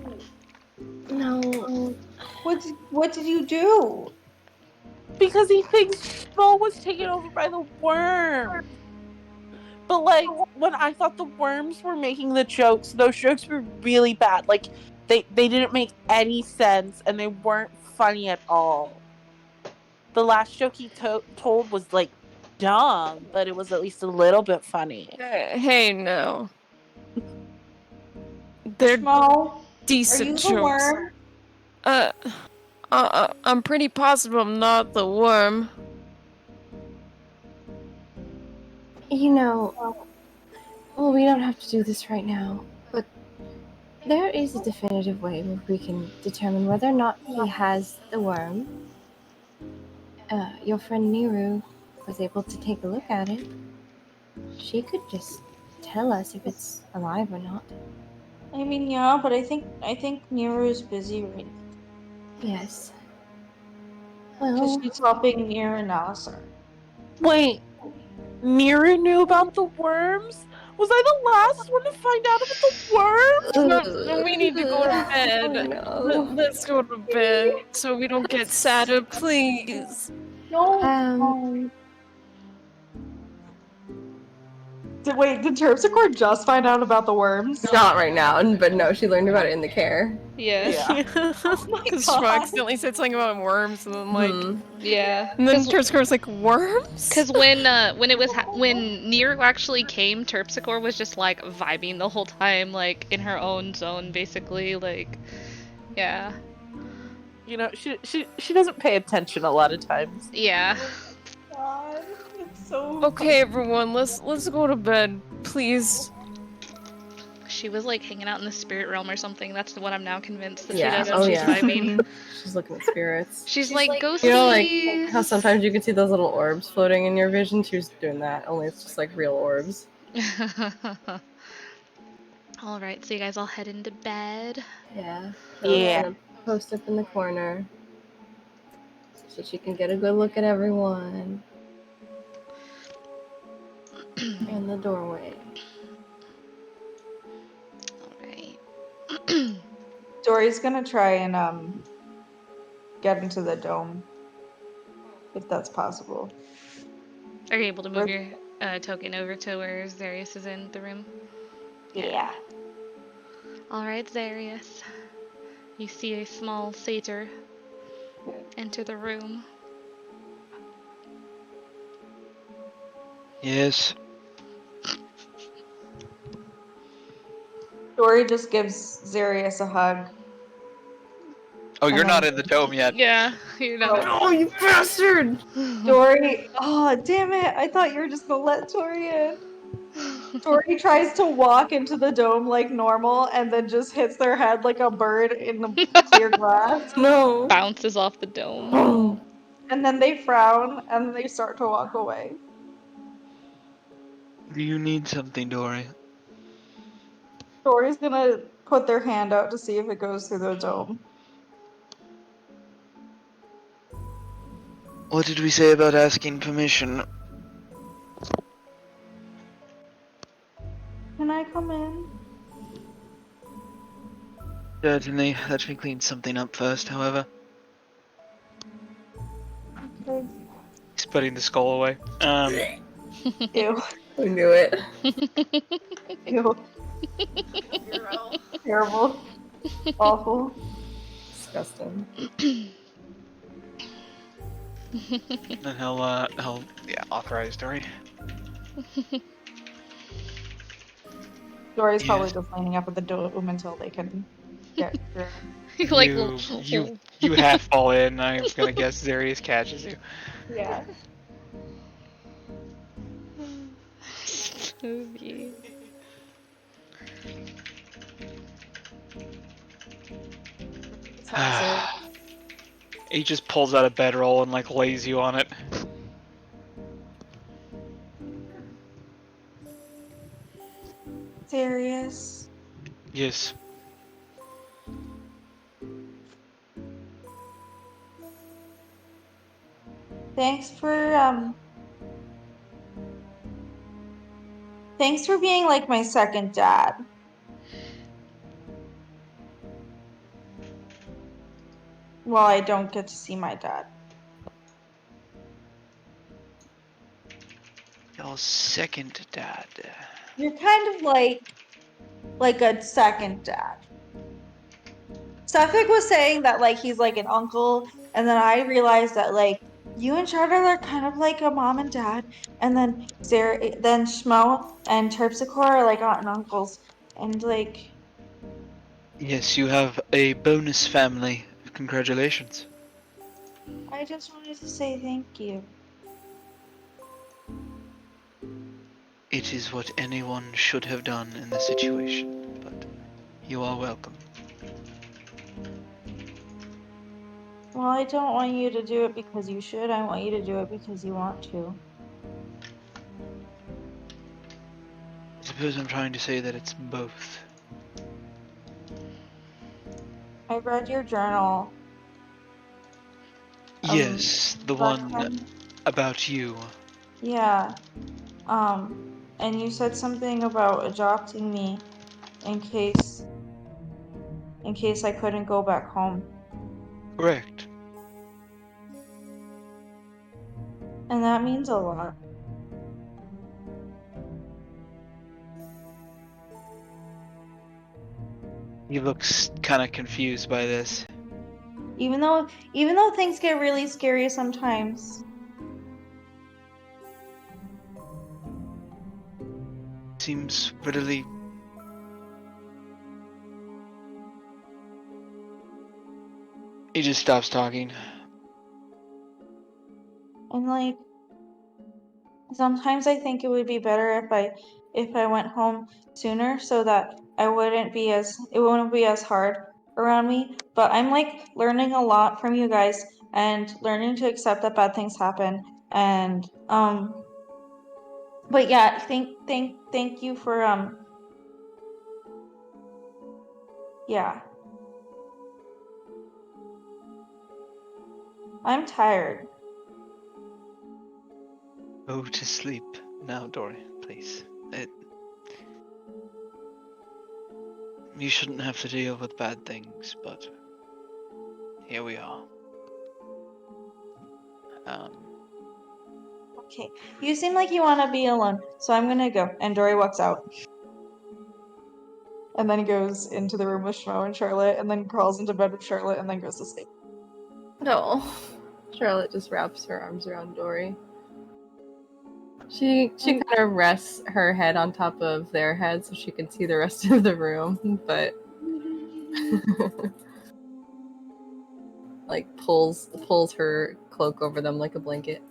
S3: No.
S4: What did you do?
S9: Because he thinks Shmo was taken over by the worm. But like when I thought the worms were making the jokes, those jokes were really bad. Like they didn't make any sense and they weren't funny at all. The last joke he told was like dumb, but it was at least a little bit funny.
S5: Hey, no. They're
S4: Shmo, are
S5: decent
S4: you the
S5: jokes.
S4: worm?
S5: I'm pretty positive I'm not the worm.
S3: You know, well, we don't have to do this right now, but there is a definitive way where we can determine whether or not he has the worm. Your friend Niru was able to take a look at it. She could just tell us if it's alive or not.
S4: I mean, yeah, but I think Niru's busy right now.
S3: Yes.
S4: Because
S3: Well,
S4: she's helping Niru and Alisar.
S9: Wait, Niru knew about the worms? Was I the last one to find out about the worms?
S5: No, we need to go to bed.
S3: Oh, no.
S5: Let's go to bed so we don't get sadder, please.
S4: No. Did Terpsichore just find out about the worms?
S7: Not right now, but no, she learned about it in the care.
S6: Yeah.
S5: Because Shmo accidentally said something about worms, and then like,
S6: Yeah.
S5: and then Terpsichore's like, worms?
S6: Because when it was when Nero actually came, Terpsichore was just like vibing the whole time, like in her own zone, basically. Like, yeah,
S9: You know, she doesn't pay attention a lot of times.
S6: yeah.
S4: God, it's so
S5: Okay, everyone, let's go to bed, please.
S6: She was like hanging out in the spirit realm or something. That's what I'm now convinced that
S7: Yeah.
S6: she does.
S7: Oh,
S6: She's
S7: yeah.
S6: vibing.
S7: She's looking at spirits.
S6: She's like, go
S7: You know, like
S6: see.
S7: how sometimes you can see those little orbs floating in your vision? She was doing that, only it's just like real orbs.
S6: All right, so you guys all head into bed.
S3: Yeah.
S9: Yeah.
S3: Gonna post up in the corner so she can get a good look at everyone in the doorway.
S8: Dory's gonna try and get into the dome, if that's possible.
S6: Are you able to move
S8: Where-
S6: your token over to where Zarius is in the room?
S8: Yeah.
S6: Alright, Zarius. You see a small satyr enter the room.
S2: Yes.
S8: Dory just gives Zarius a hug.
S2: Oh, you're
S8: And
S2: not
S8: then-
S2: in the dome yet.
S6: Yeah, you're not.
S7: Oh, you bastard!
S8: Dory, oh damn it! I thought you were just gonna let Dory in. Dory tries to walk into the dome like normal, and then just hits their head like a bird in the clear glass.
S7: No.
S6: Bounces off the dome.
S7: Oh.
S8: And then they frown, and they start to walk away.
S2: Do you need something, Dory?
S8: Dory's gonna put their hand out to see if it goes through the dome.
S2: What did we say about asking permission?
S8: Can I come in?
S2: Certainly. Let me clean something up first, however.
S8: Okay.
S2: He's putting the skull away.
S8: Ew.
S7: I knew it.
S8: Ew. Terrible. Awful.
S7: Disgusting.
S2: Then he'll authorize Dory.
S8: Dory's
S2: Yes.
S8: probably just lining up at the dome until they can get through.
S6: Like,
S2: You half fall in. I'm gonna guess Zarius catches you.
S8: Yeah.
S6: Spooky.
S2: He just pulls out a bedroll and like lays you on it.
S8: Serious.
S2: Yes.
S8: Thanks for being like my second dad. Well, I don't get to see my dad.
S2: Your second dad.
S8: You're kind of like a second dad. Suffolk was saying that like he's like an uncle, and then I realized that like you and Charter are kind of like a mom and dad, and then then Schmo and Terpsichore are like aunt and uncles, and like
S2: Yes, you have a bonus family. Congratulations.
S8: I just wanted to say thank you.
S2: It is what anyone should have done in this situation, but you are welcome.
S8: Well, I don't want you to do it because you should. I want you to do it because you want to.
S2: I suppose I'm trying to say that it's both.
S8: I read your journal.
S2: Yes, the
S8: last
S2: one
S8: time.
S2: about you.
S8: Yeah. And you said something about adopting me in case I couldn't go back home.
S2: Correct.
S8: And that means a lot.
S2: He looks kind of confused by this.
S8: Even though things get really scary sometimes.
S2: Seems readily. He just stops talking.
S8: And like sometimes I think it would be better if I went home sooner so that it wouldn't be as hard around me. But I'm like learning a lot from you guys and learning to accept that bad things happen. And but yeah, thank you for yeah. I'm tired.
S2: Go to sleep now, Dory, please. You shouldn't have to deal with bad things, but here we are.
S8: Okay, you seem like you want to be alone, so I'm gonna go. And Dory walks out. And then goes into the room with Shmo and Charlotte, and then crawls into bed with Charlotte, and then goes to sleep.
S7: No. Charlotte just wraps her arms around Dory. She kind of rests her head on top of their head so she can see the rest of the room, but like pulls her cloak over them like a blanket.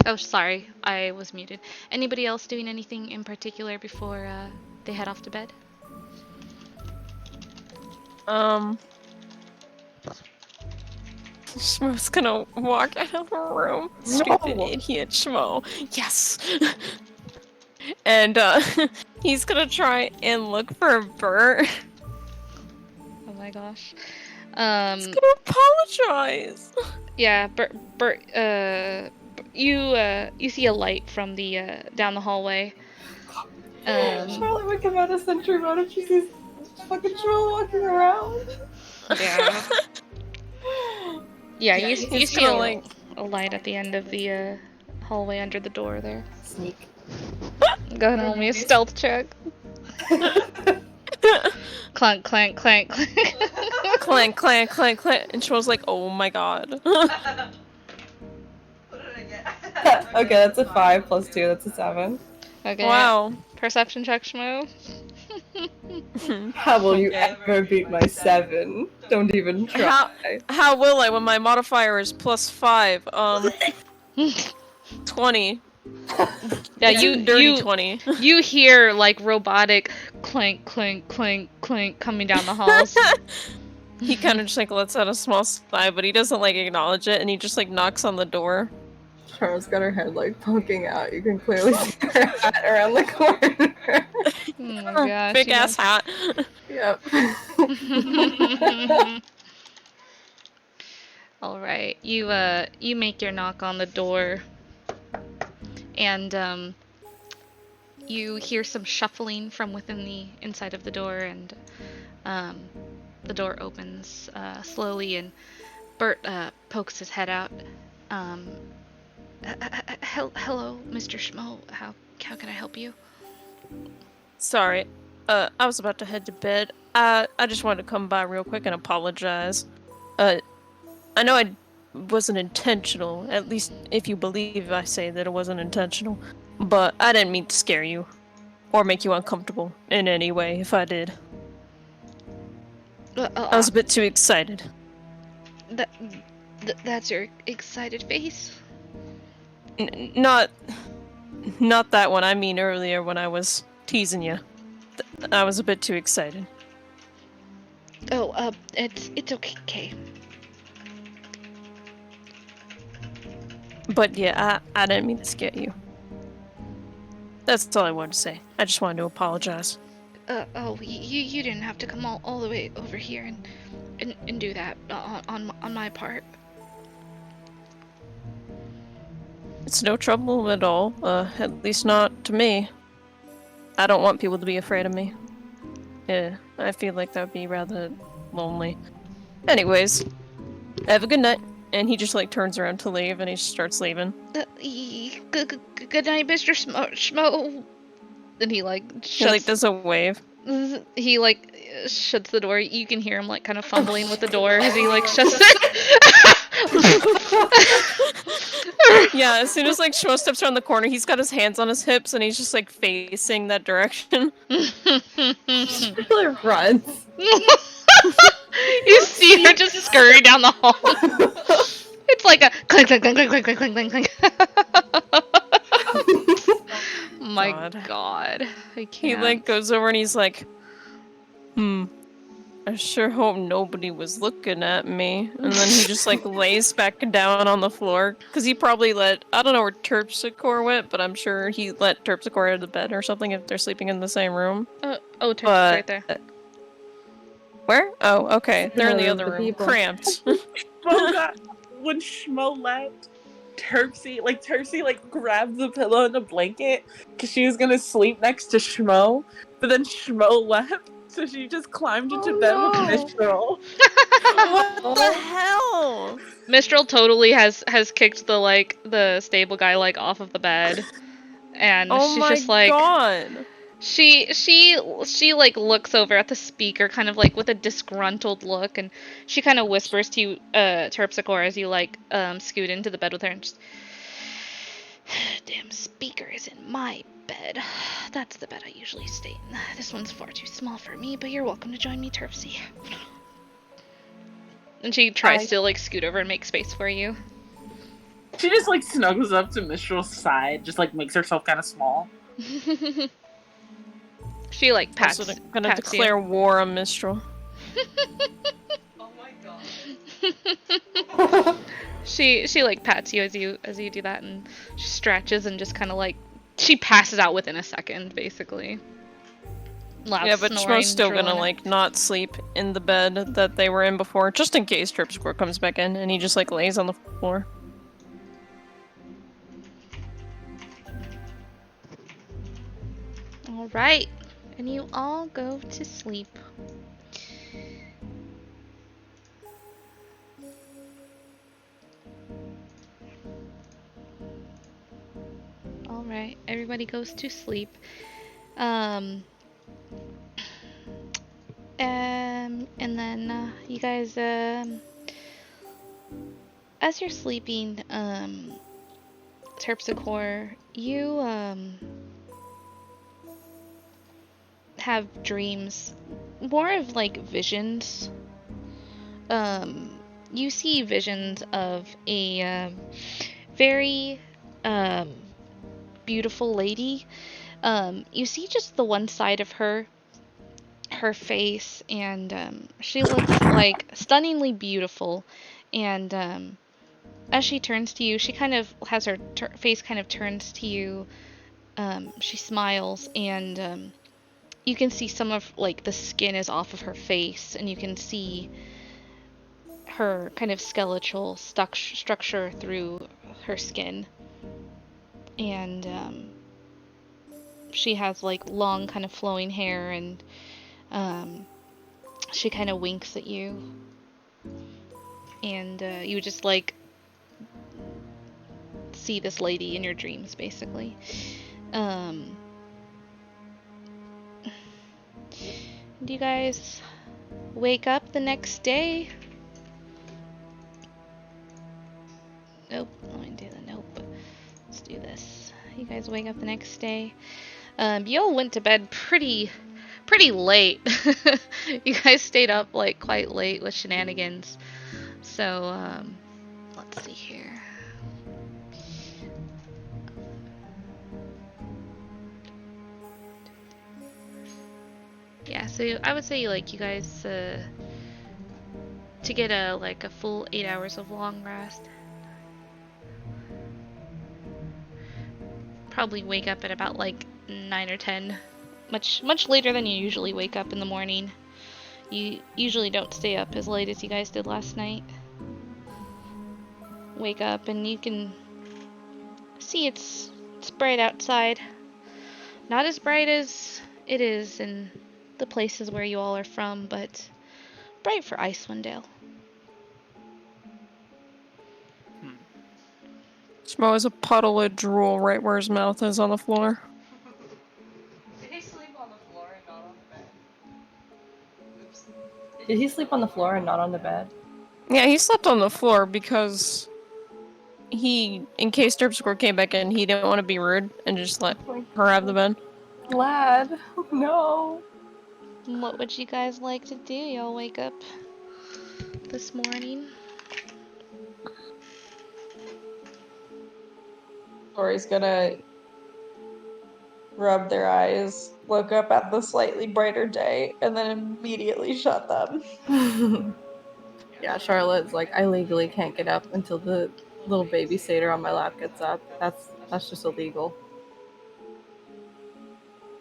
S6: Oh, sorry, I was muted. Anybody else doing anything in particular before they head off to bed?
S5: Schmo's gonna walk out of the room. Stupid idiot Schmo. Yes! And, he's gonna try and look for Bert.
S6: Oh my gosh.
S5: He's gonna apologize!
S6: Yeah, Bert, you see a light from the, down the hallway.
S7: Charlotte would come out of Sentry Mode if she sees fucking Troll walking around.
S6: Yeah. Yeah, you see
S5: like
S6: a light at the end of the hallway under the door there.
S7: Sneak.
S6: Go ahead and roll me a stealth check. Clank, clank, clank, clank.
S5: clank, clank, clank, clank. And she was like, oh my god.
S7: Okay, that's a 5 plus 2, that's a 7.
S6: Okay.
S5: Wow.
S6: Perception check, Shmo.
S7: How will you ever beat my 7? Don't even try.
S5: How will I when my modifier is +5? 20.
S6: Yeah,
S5: It's
S6: you
S5: a dirty 20.
S6: You hear like robotic clank, clank, clank, clank coming down the halls.
S5: He kind of just like lets out a small sigh, but he doesn't like acknowledge it, and he just like knocks on the door.
S7: Char's got her head like poking out. You can clearly see her hat around the corner.
S6: Oh my gosh.
S5: Big ass hat.
S7: Yep.
S6: All right, you make your knock on the door, and you hear some shuffling from within the inside of the door, and the door opens slowly, and Bert pokes his head out. Hello, Mr. Schmo. How can I help you?
S5: Sorry, I was about to head to bed. I just wanted to come by real quick and apologize. I know I wasn't intentional, at least if you believe I say that it wasn't intentional, but I didn't mean to scare you or make you uncomfortable in any way if I did. I was a bit too excited.
S6: That's your excited face?
S5: Not that one. I mean earlier when I was teasing you. I was a bit too excited.
S6: Oh, it's okay.
S5: But yeah, I didn't mean to scare you. That's all I wanted to say. I just wanted to apologize.
S6: You didn't have to come all the way over here and do that on my part.
S5: It's no trouble at all. At least not to me. I don't want people to be afraid of me. Yeah, I feel like that would be rather lonely. Anyways, have a good night. And he just like turns around to leave, and he just starts leaving.
S6: Good night, Mr. Schmo. And he like shuts.
S5: He like does a wave.
S6: He like shuts the door. You can hear him like kind of fumbling with the door as he like shuts it.
S5: Yeah, as soon as like Schmo steps around the corner, he's got his hands on his hips, and he's just like facing that direction.
S7: She really runs.
S6: You see her just scurry down the hall. It's like a clink, clink, clink, clink, clink, clink, clink, clink. My God. I can't.
S5: He like goes over and he's like, I sure hope nobody was looking at me. And then he just like lays back down on the floor. Because he probably I don't know where Terpsichore went, but I'm sure he let Terpsichore out of the bed or something if they're sleeping in the same room.
S6: Terpsichore's right there.
S5: Where? Oh, okay. They're in the other room.
S7: People.
S5: Cramped.
S9: Oh god. when Schmo left, Terpsy grabbed the pillow and the blanket because she was gonna sleep next to Schmo, but then Schmo left, so she just climbed into bed with Mistral.
S5: What the hell?
S6: Mistral totally has kicked the stable guy off of the bed, and
S5: Oh
S6: she's
S5: my
S6: just like
S5: god.
S6: she looks over at the speaker kind of with a disgruntled look, and she kind of whispers to you, Terpsichore, as you scoot into the bed with her, and just, damn speaker is in my bed. That's the bed I usually stay in. This one's far too small for me, but you're welcome to join me, Terpsy. And she tries to scoot over and make space for you.
S9: She just snuggles up to Mistral's side, just makes herself kind of small.
S6: She pats.
S5: Also gonna
S6: pats
S5: declare war on Mistral.
S6: Oh my god. She pats you as you do that, and she stretches and just kind of she passes out within a second, basically. Loud
S5: yeah, but
S6: snoring,
S5: Schmo's still gonna
S6: drooling.
S5: not sleep in the bed that they were in before, just in case Terpsichore comes back in, and he just lays on the floor.
S6: All right, and you all go to sleep. All right, everybody goes to sleep. And then you guys, as you're sleeping, Terpsichore, you have dreams, more of visions. You see visions of a very beautiful lady. You see just the one side of her face, and she looks stunningly beautiful. And as she turns to you, she kind of has her face kind of turns to you. She smiles, and you can see some of the skin is off of her face, and you can see her kind of skeletal structure through her skin. And she has long kind of flowing hair, and she kind of winks at you, and you just see this lady in your dreams, basically. Do you guys wake up the next day? Nope. Let me do the nope. Let's do this. You guys wake up the next day. You all went to bed pretty late. You guys stayed up quite late with shenanigans. So let's see here. Yeah, so I would say you guys to get a full 8 hours of long rest. Probably wake up at about 9 or 10. Much later than you usually wake up in the morning. You usually don't stay up as late as you guys did last night. Wake up and you can see it's bright outside. Not as bright as it is in the places where you all are from, but bright for Icewind Dale.
S5: Schmo has a puddle of drool right where his mouth is on the floor.
S2: Did he sleep on the floor and not on the bed? Oops.
S7: Did he sleep on the floor and not on the bed?
S5: Yeah, he slept on the floor because in case Terpsichore came back in, he didn't want to be rude and just let her have the bed.
S7: Lad, no.
S6: What would you guys like to do? Y'all wake up this morning.
S8: Tori's gonna rub their eyes, look up at the slightly brighter day, and then immediately shut them.
S7: Yeah, Charlotte's I legally can't get up until the little babysitter on my lap gets up. That's just illegal.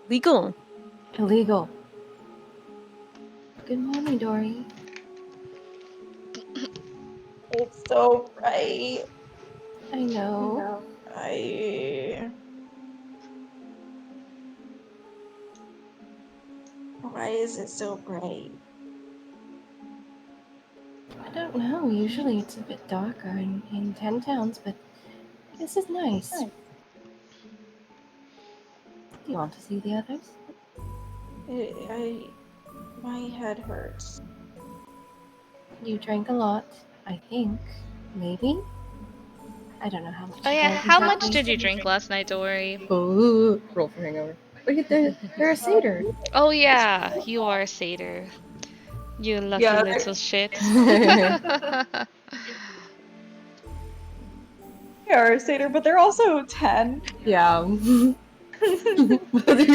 S5: Legal.
S7: Illegal. Good morning, Dory.
S8: It's so bright.
S3: I know.
S8: Why is it so bright?
S3: I don't know. Usually it's a bit darker in 10 towns, but this is nice. Do you want to see the others?
S8: My head hurts.
S3: You drank a lot, I think. Maybe? I don't know how much.
S6: Oh
S3: you
S6: yeah,
S3: drank
S6: how much
S3: exactly.
S6: did you drink last night, Dory?
S7: Ooh, roll for hangover. Look at they're a satyr.
S6: Oh yeah, you are a satyr. You lucky
S8: Yeah,
S6: little shit.
S8: they are a satyr, but they're also 10.
S7: Yeah. You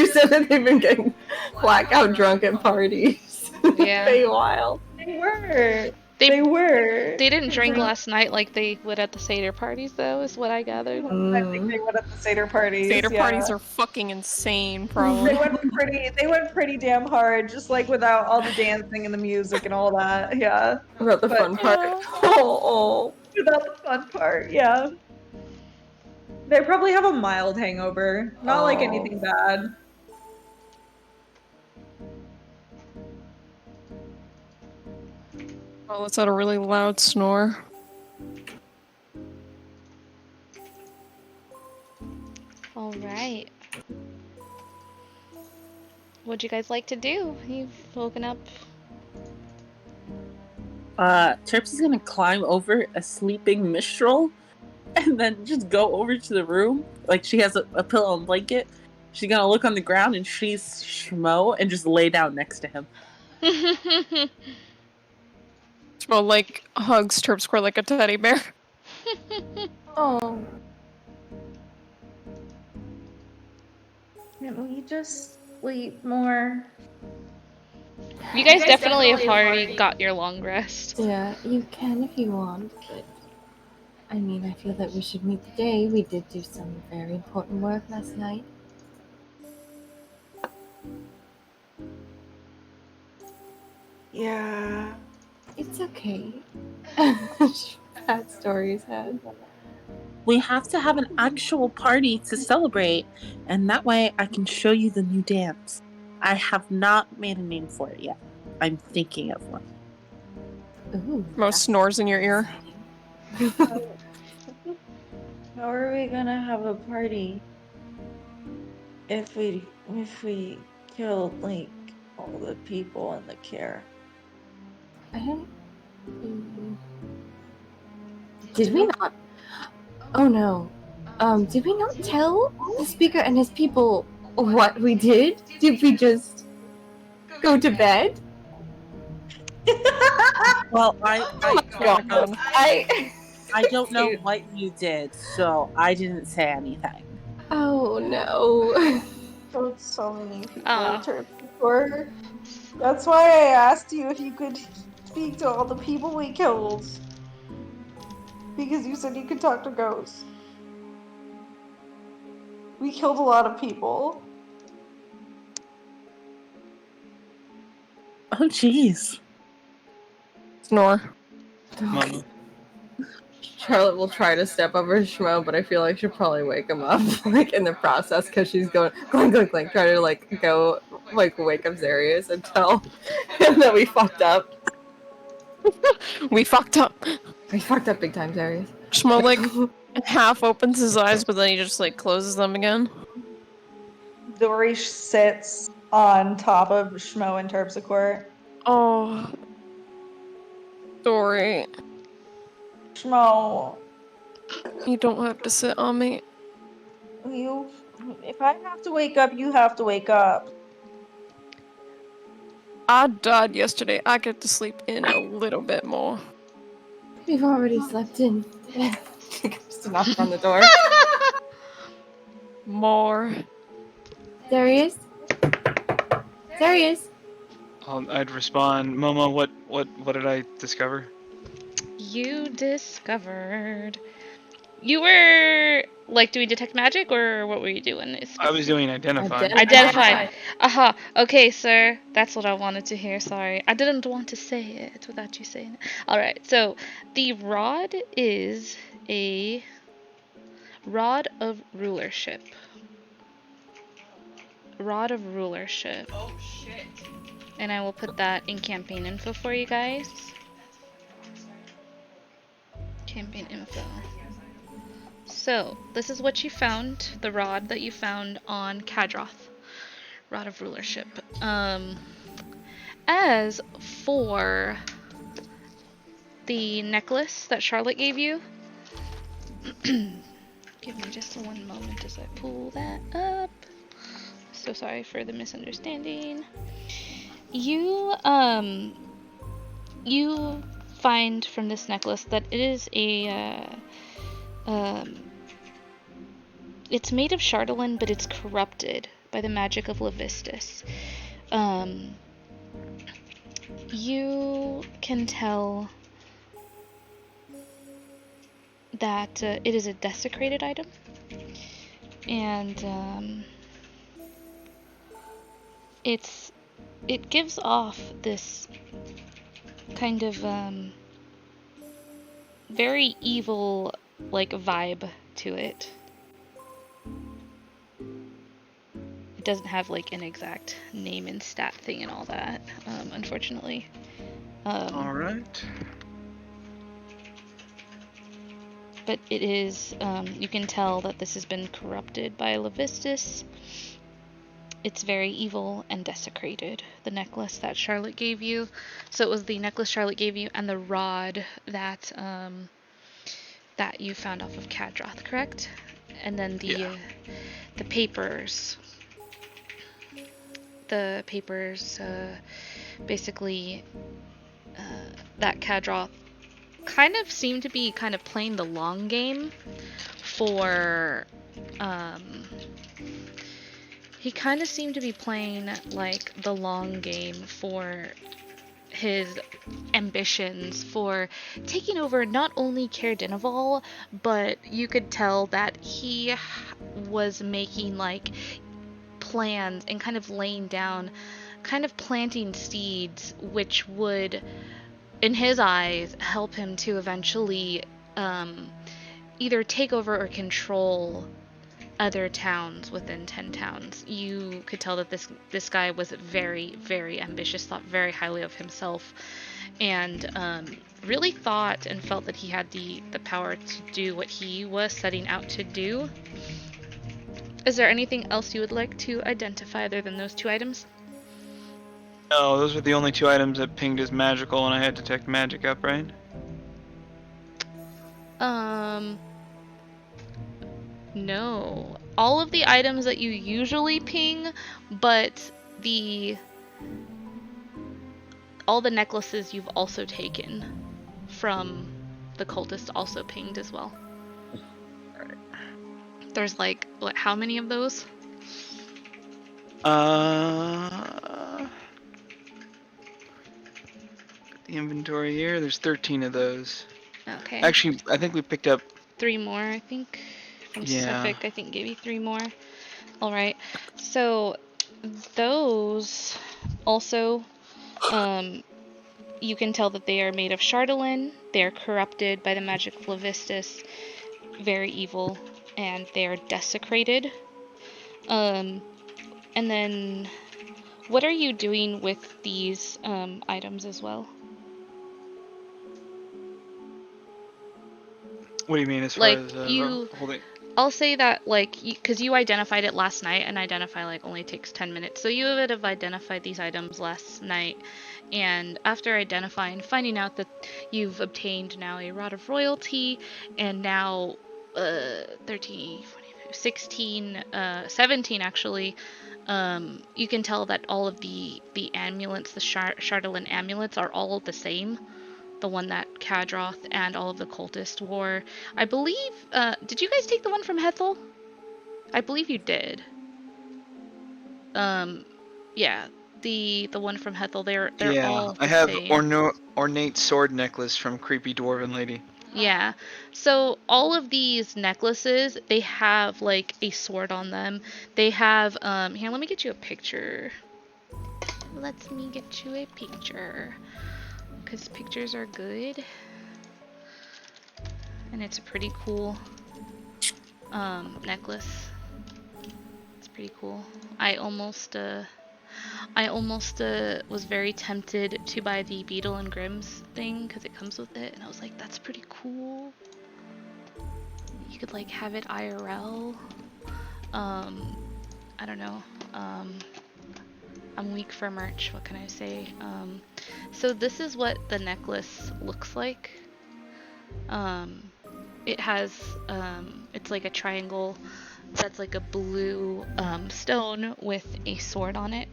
S7: said that they've been getting blackout drunk at parties.
S6: Yeah.
S7: Feywild.
S8: They were.
S6: They
S8: They were.
S6: they didn't drink last night like they would at the satyr parties, though, is what I gathered.
S8: I think they went at the satyr parties.
S5: Satyr
S8: yeah.
S5: parties are fucking insane, probably.
S8: They went pretty damn hard, just like without all the dancing and the music and all that. Yeah.
S7: About the
S8: But-
S7: fun part. Oh.
S8: Without the fun part, yeah. They probably have a mild hangover. Not like anything bad.
S5: Oh, let's add a really loud snore.
S6: All right. What'd you guys like to do? You've woken up.
S9: Terps is gonna climb over a sleeping Mistral and then just go over to the room. Like she has a pillow and blanket. She's gonna look on the ground and she's Schmo and just lay down next to him.
S5: Well, like hugs Terp Square like a teddy bear.
S3: Oh.
S8: Can't we just sleep more?
S6: You guys definitely have already got your long rest.
S3: Yeah, you can if you want, but I mean, I feel that we should meet today. We did do some very important work last night.
S8: Yeah.
S3: It's okay. Bad stories had.
S9: We have to have an actual party to celebrate, and that way I can show you the new dance. I have not made a name for it yet. I'm thinking of one.
S3: Ooh.
S5: Most snores in your ear.
S8: How are we gonna have a party if we killed like all the people in the care?
S3: I don't. Did we not? Oh no. Did we not tell the speaker and his people what we did? Did we just go to bed?
S9: Well, I don't know
S3: Cute.
S9: what you did, so I didn't say anything.
S3: Oh no.
S8: Killed so many people.
S6: Aw.
S8: Before. That's why I asked you if you could speak to all the people we killed. Because you said you could talk to ghosts. We killed a lot of people.
S9: Oh, jeez.
S5: Snore.
S2: Momo.
S7: Charlotte will try to step over Schmo, but I feel like she'll probably wake him up, like, in the process, because she's going, trying to, like, go, like, wake up Zarius and tell him that we fucked up.
S5: We fucked up.
S7: We fucked up big time, Zarius.
S5: Schmo, like, half opens his eyes, but then he just, like, closes them again.
S8: Dory sits on top of Schmo and Terpsichore.
S5: Oh. Dory,
S8: Schmo,
S5: you don't have to sit on me.
S8: if I have to wake up, you have to wake up.
S5: I died yesterday. I get to sleep in a little bit more.
S3: We've already slept in.
S7: She comes to knock on the door.
S5: More.
S3: There he is. There he is.
S2: I'd respond, Momo. What did I discover?
S6: You discovered You were like doing detect magic, or what were you doing?
S2: I was doing identify.
S6: Identify. Aha. Okay, sir. That's what I wanted to hear. Sorry, I didn't want to say it without you saying it. All right. So the rod is a rod of rulership. Rod of rulership.
S2: Oh shit.
S6: And I will put that in campaign info for you guys. Campaign info. So, this is what you found, the rod that you found on Kadroth. Rod of rulership. As for the necklace that Charlotte gave you, give me just one moment as I pull that up. So sorry for the misunderstanding. You find from this necklace that it is it's made of chardolin, but it's corrupted by the magic of Levistus. You can tell that it is a desecrated item, and it gives off this kind of very evil like vibe to it. It doesn't have like an exact name and stat thing and all that, unfortunately.
S2: All right.
S6: But it is, you can tell that this has been corrupted by Levistus. It's very evil and desecrated, the necklace that Charlotte gave you. So it was the necklace Charlotte gave you and the rod that that you found off of Kadroth, correct? And then the papers. The papers, basically, that Kadroth kind of seemed to be kind of playing the long game for, he kind of seemed to be playing like the long game for his ambitions for taking over not only Caer Dineval, but you could tell that he was making like plans and kind of laying down, kind of planting seeds which would, in his eyes, help him to eventually either take over or control other towns within 10 towns. You could tell that this guy was very, very ambitious, thought very highly of himself, and really thought and felt that he had the power to do what he was setting out to do. Is there anything else you would like to identify other than those two items?
S2: No, those were the only two items that pinged as magical, and I had detect magic up, right?
S6: No. All of the items that you usually ping, but all the necklaces you've also taken from the cultist also pinged as well.
S2: Alright.
S6: There's like, what, how many of those?
S2: The inventory here, there's 13 of those.
S6: Okay.
S2: Actually, I think we picked up
S6: 3 more, I think. From
S2: Yeah.
S6: Suffolk, I think gave you 3 more. Alright. So, those also, you can tell that they are made of chardolin. They are corrupted by the magic of Levistus. Very evil. And they are desecrated. And then, what are you doing with these items as well?
S2: What do you mean as
S6: Like,
S2: far as
S6: you...
S2: holding?
S6: I'll say that, like, because you identified it last night, and identify, like, only takes 10 minutes. So you would have identified these items last night, and after identifying, finding out that you've obtained now a Rod of Royalty, and now 13, 14, 16, 17 actually, you can tell that all of the amulets, the Chardolin amulets, are all the same. The one that Kadroth and all of the cultists wore. I believe, did you guys take the one from Hethel? I believe you did. Yeah, the one from Hethel, they're all the
S2: I have
S6: same.
S2: ornate sword necklace from Creepy Dwarven Lady.
S6: Yeah. So all of these necklaces, they have like a sword on them. They have here, let me get you a picture. Let me get you a picture. Cuz pictures are good. And it's a pretty cool necklace. It's pretty cool. I almost was very tempted to buy the Beetle and Grimm's thing because it comes with it, and I was like, that's pretty cool. You could like have it IRL. I don't know. I'm weak for merch. What can I say? So this is what the necklace looks like. It has it's like a triangle that's like a blue stone with a sword on it.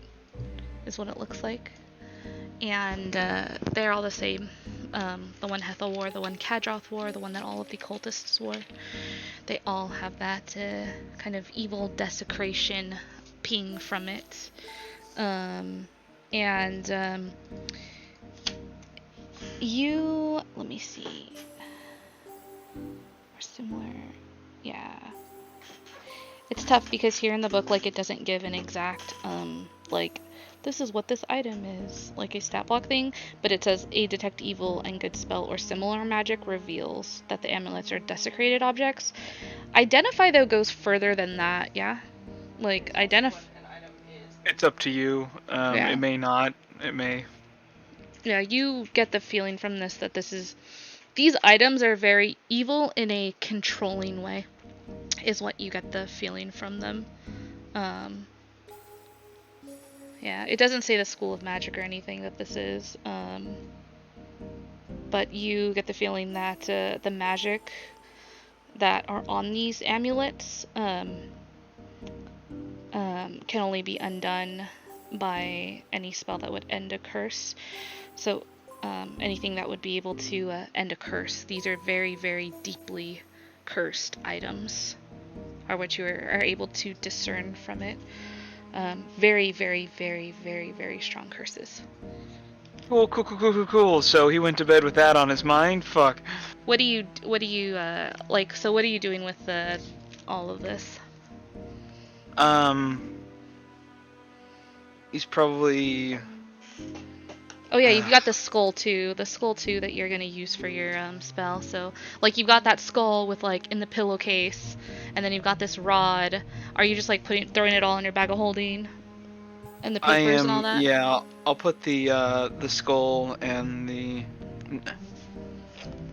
S6: Is what it looks like. And they're all the same. The one Hethel wore, the one Kadroth wore, the one that all of the cultists wore. They all have that kind of evil desecration ping from it. You, let me see. Or similar, yeah. It's tough because here in the book, like, it doesn't give an exact, like, this is what this item is, like a stat block thing, but it says a detect evil and good spell or similar magic reveals that the amulets are desecrated objects. Identify, though, goes further than that, yeah? Like, identify...
S2: It's up to you.
S6: Yeah.
S2: It may not. It may.
S6: Yeah, you get the feeling from this that this is... These items are very evil in a controlling way, is what you get the feeling from them. Yeah, it doesn't say the School of Magic or anything that this is, but you get the feeling that the magic that are on these amulets can only be undone by any spell that would end a curse. So anything that would be able to end a curse. These are very, very deeply cursed items, are what you are able to discern from it. Very, very, very, very, very strong curses.
S2: Cool. So he went to bed with that on his mind? Fuck.
S6: What do you like, so what are you doing with all of this?
S2: He's probably...
S6: Oh yeah, you've got the skull too that you're gonna use for your spell. So like you've got that skull with like in the pillowcase, and then you've got this rod. Are you just like throwing it all in your bag of holding? And the papers and all that?
S2: Yeah, I'll put the skull and the...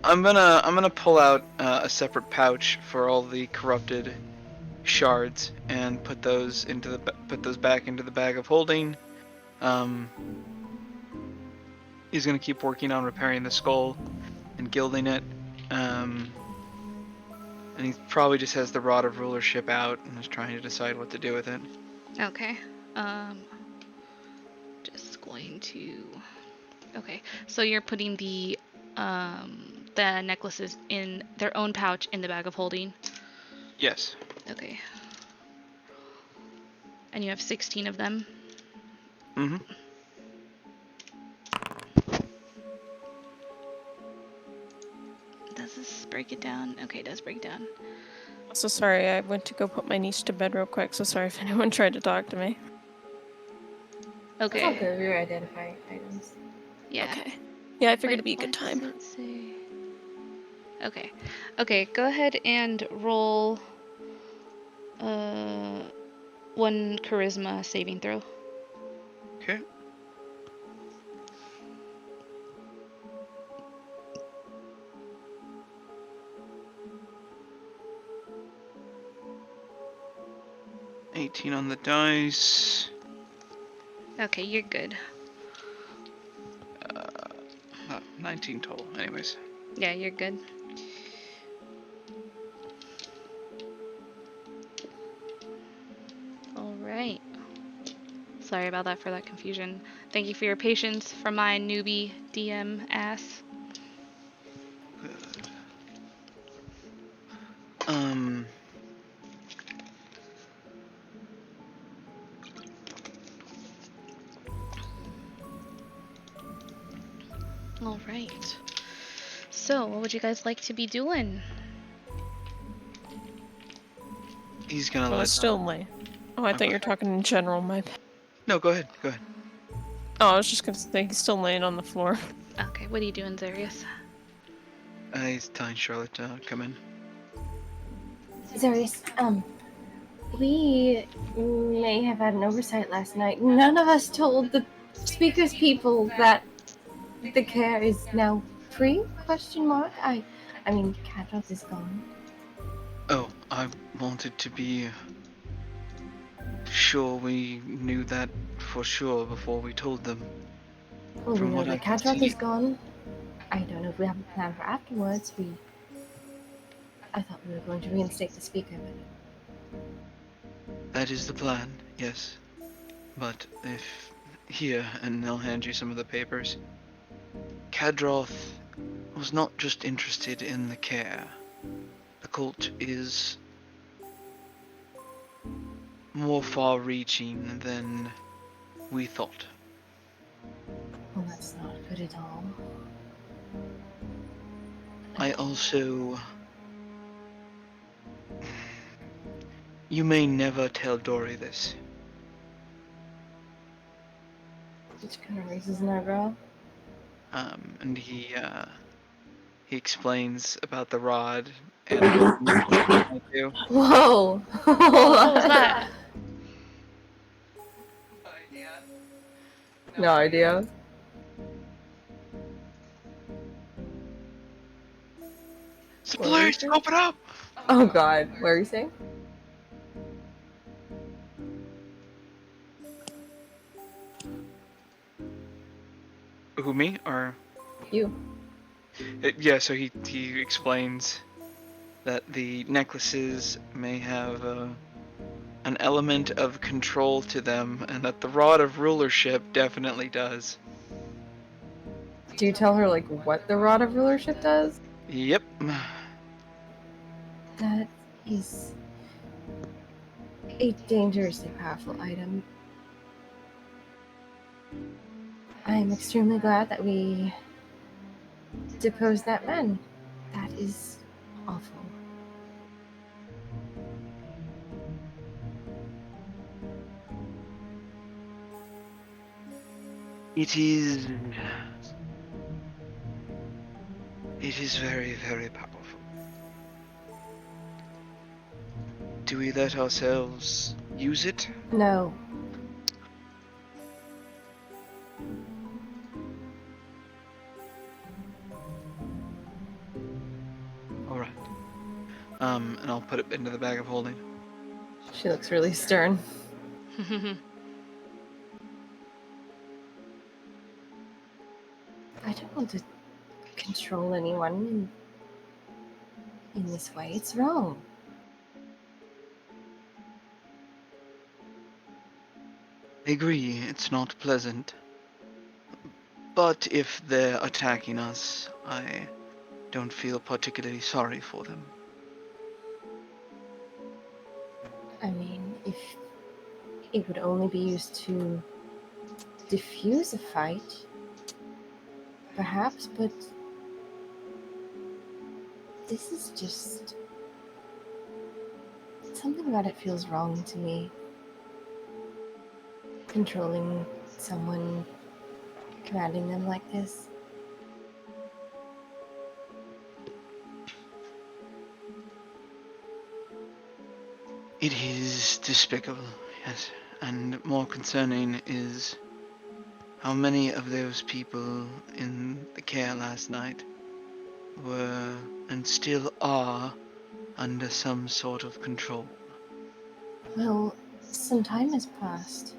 S2: I'm gonna pull out a separate pouch for all the corrupted shards and put those back into the bag of holding. He's gonna keep working on repairing the skull and gilding it. And he probably just has the Rod of Rulership out and is trying to decide what to do with it.
S6: Okay. Just going to... Okay, so you're putting the necklaces in their own pouch in the bag of holding?
S2: Yes.
S6: Okay. And you have 16 of them?
S2: Mm-hmm.
S6: Does this break it down? Okay, it does break down.
S5: So sorry, I went to go put my niece to bed real quick, so sorry if anyone tried to talk to me.
S6: Okay.
S3: It's all good. We were identifying items.
S6: Yeah.
S5: Okay. Yeah, I figured it'd be a
S6: Wait,
S5: good
S6: what
S5: time.
S6: does it say? Okay. Okay, go ahead and roll one charisma saving throw.
S2: Okay. $18 on the dice.
S6: Okay, you're good.
S2: 19 total, anyways.
S6: Yeah, you're good. Alright. Sorry about that for that confusion. Thank you for your patience from my newbie DM ass.
S2: Good.
S6: Alright. So, what would you guys like to be doing?
S2: He's gonna
S5: Well,
S2: let.
S5: it's still late. Oh, I thought you were talking in general, my bad.
S2: No, go ahead. Go ahead.
S5: Oh, I was just gonna say he's still laying on the floor.
S6: Okay, what are you doing, Zarius?
S2: He's telling Charlotte to come in.
S3: Zarius, we may have had an oversight last night. None of us told the speakers people that the care is now free? Question mark. I mean, Kadros is gone.
S2: Oh, I wanted to be sure we knew that for sure before we told them.
S3: Well, we
S2: From
S3: know
S2: what I
S3: that
S2: can
S3: Kadros
S2: see.
S3: is gone. I don't know if we have a plan for afterwards. I thought we were going to reinstate the speaker, but
S2: That is the plan, yes. But if here, and they'll hand you some of the papers. Kadroth was not just interested in the care. The cult is more far-reaching than we thought.
S3: well, that's not good at all.
S2: I also... You may never tell Dory this.
S3: Which kind of raises an eyebrow.
S2: And he explains about the rod and I do.
S3: Whoa!
S6: What was that?
S7: No idea.
S2: Supplies, open up!
S7: Oh god, what are you saying?
S2: Who, me? Or...
S7: You.
S2: Yeah, so he explains that the necklaces may have an element of control to them, and that the rod of rulership definitely does.
S7: Do you tell her, like, what the Rod of Rulership does?
S2: Yep.
S3: That is a dangerously powerful item. I am extremely glad that we deposed that man. That is awful.
S2: It is very, very powerful. Do we let ourselves use it?
S3: No.
S2: Alright. And I'll put it into the bag of holding.
S7: She looks really stern.
S3: I don't want to control anyone in this way. It's wrong.
S2: I agree, it's not pleasant. But if they're attacking us, I don't feel particularly sorry for them.
S3: I mean, if it would only be used to diffuse a fight, perhaps, but this is just... something about it feels wrong to me. Controlling someone, commanding them like this.
S2: It is despicable, yes. And more concerning is how many of those people in the care last night were, and still are, under some sort of control.
S3: Well, some time has passed.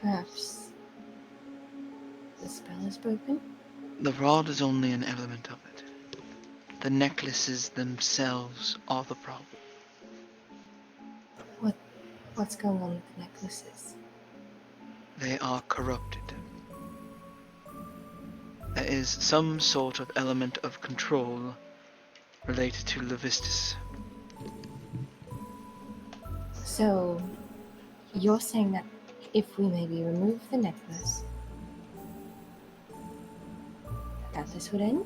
S3: Perhaps the spell is broken?
S2: The rod is only an element of it. The necklaces themselves are the problem.
S3: What's going on with the necklaces?
S2: They are corrupted. There is some sort of element of control related to Levistus.
S3: So, you're saying that if we maybe remove the necklace, that this would end?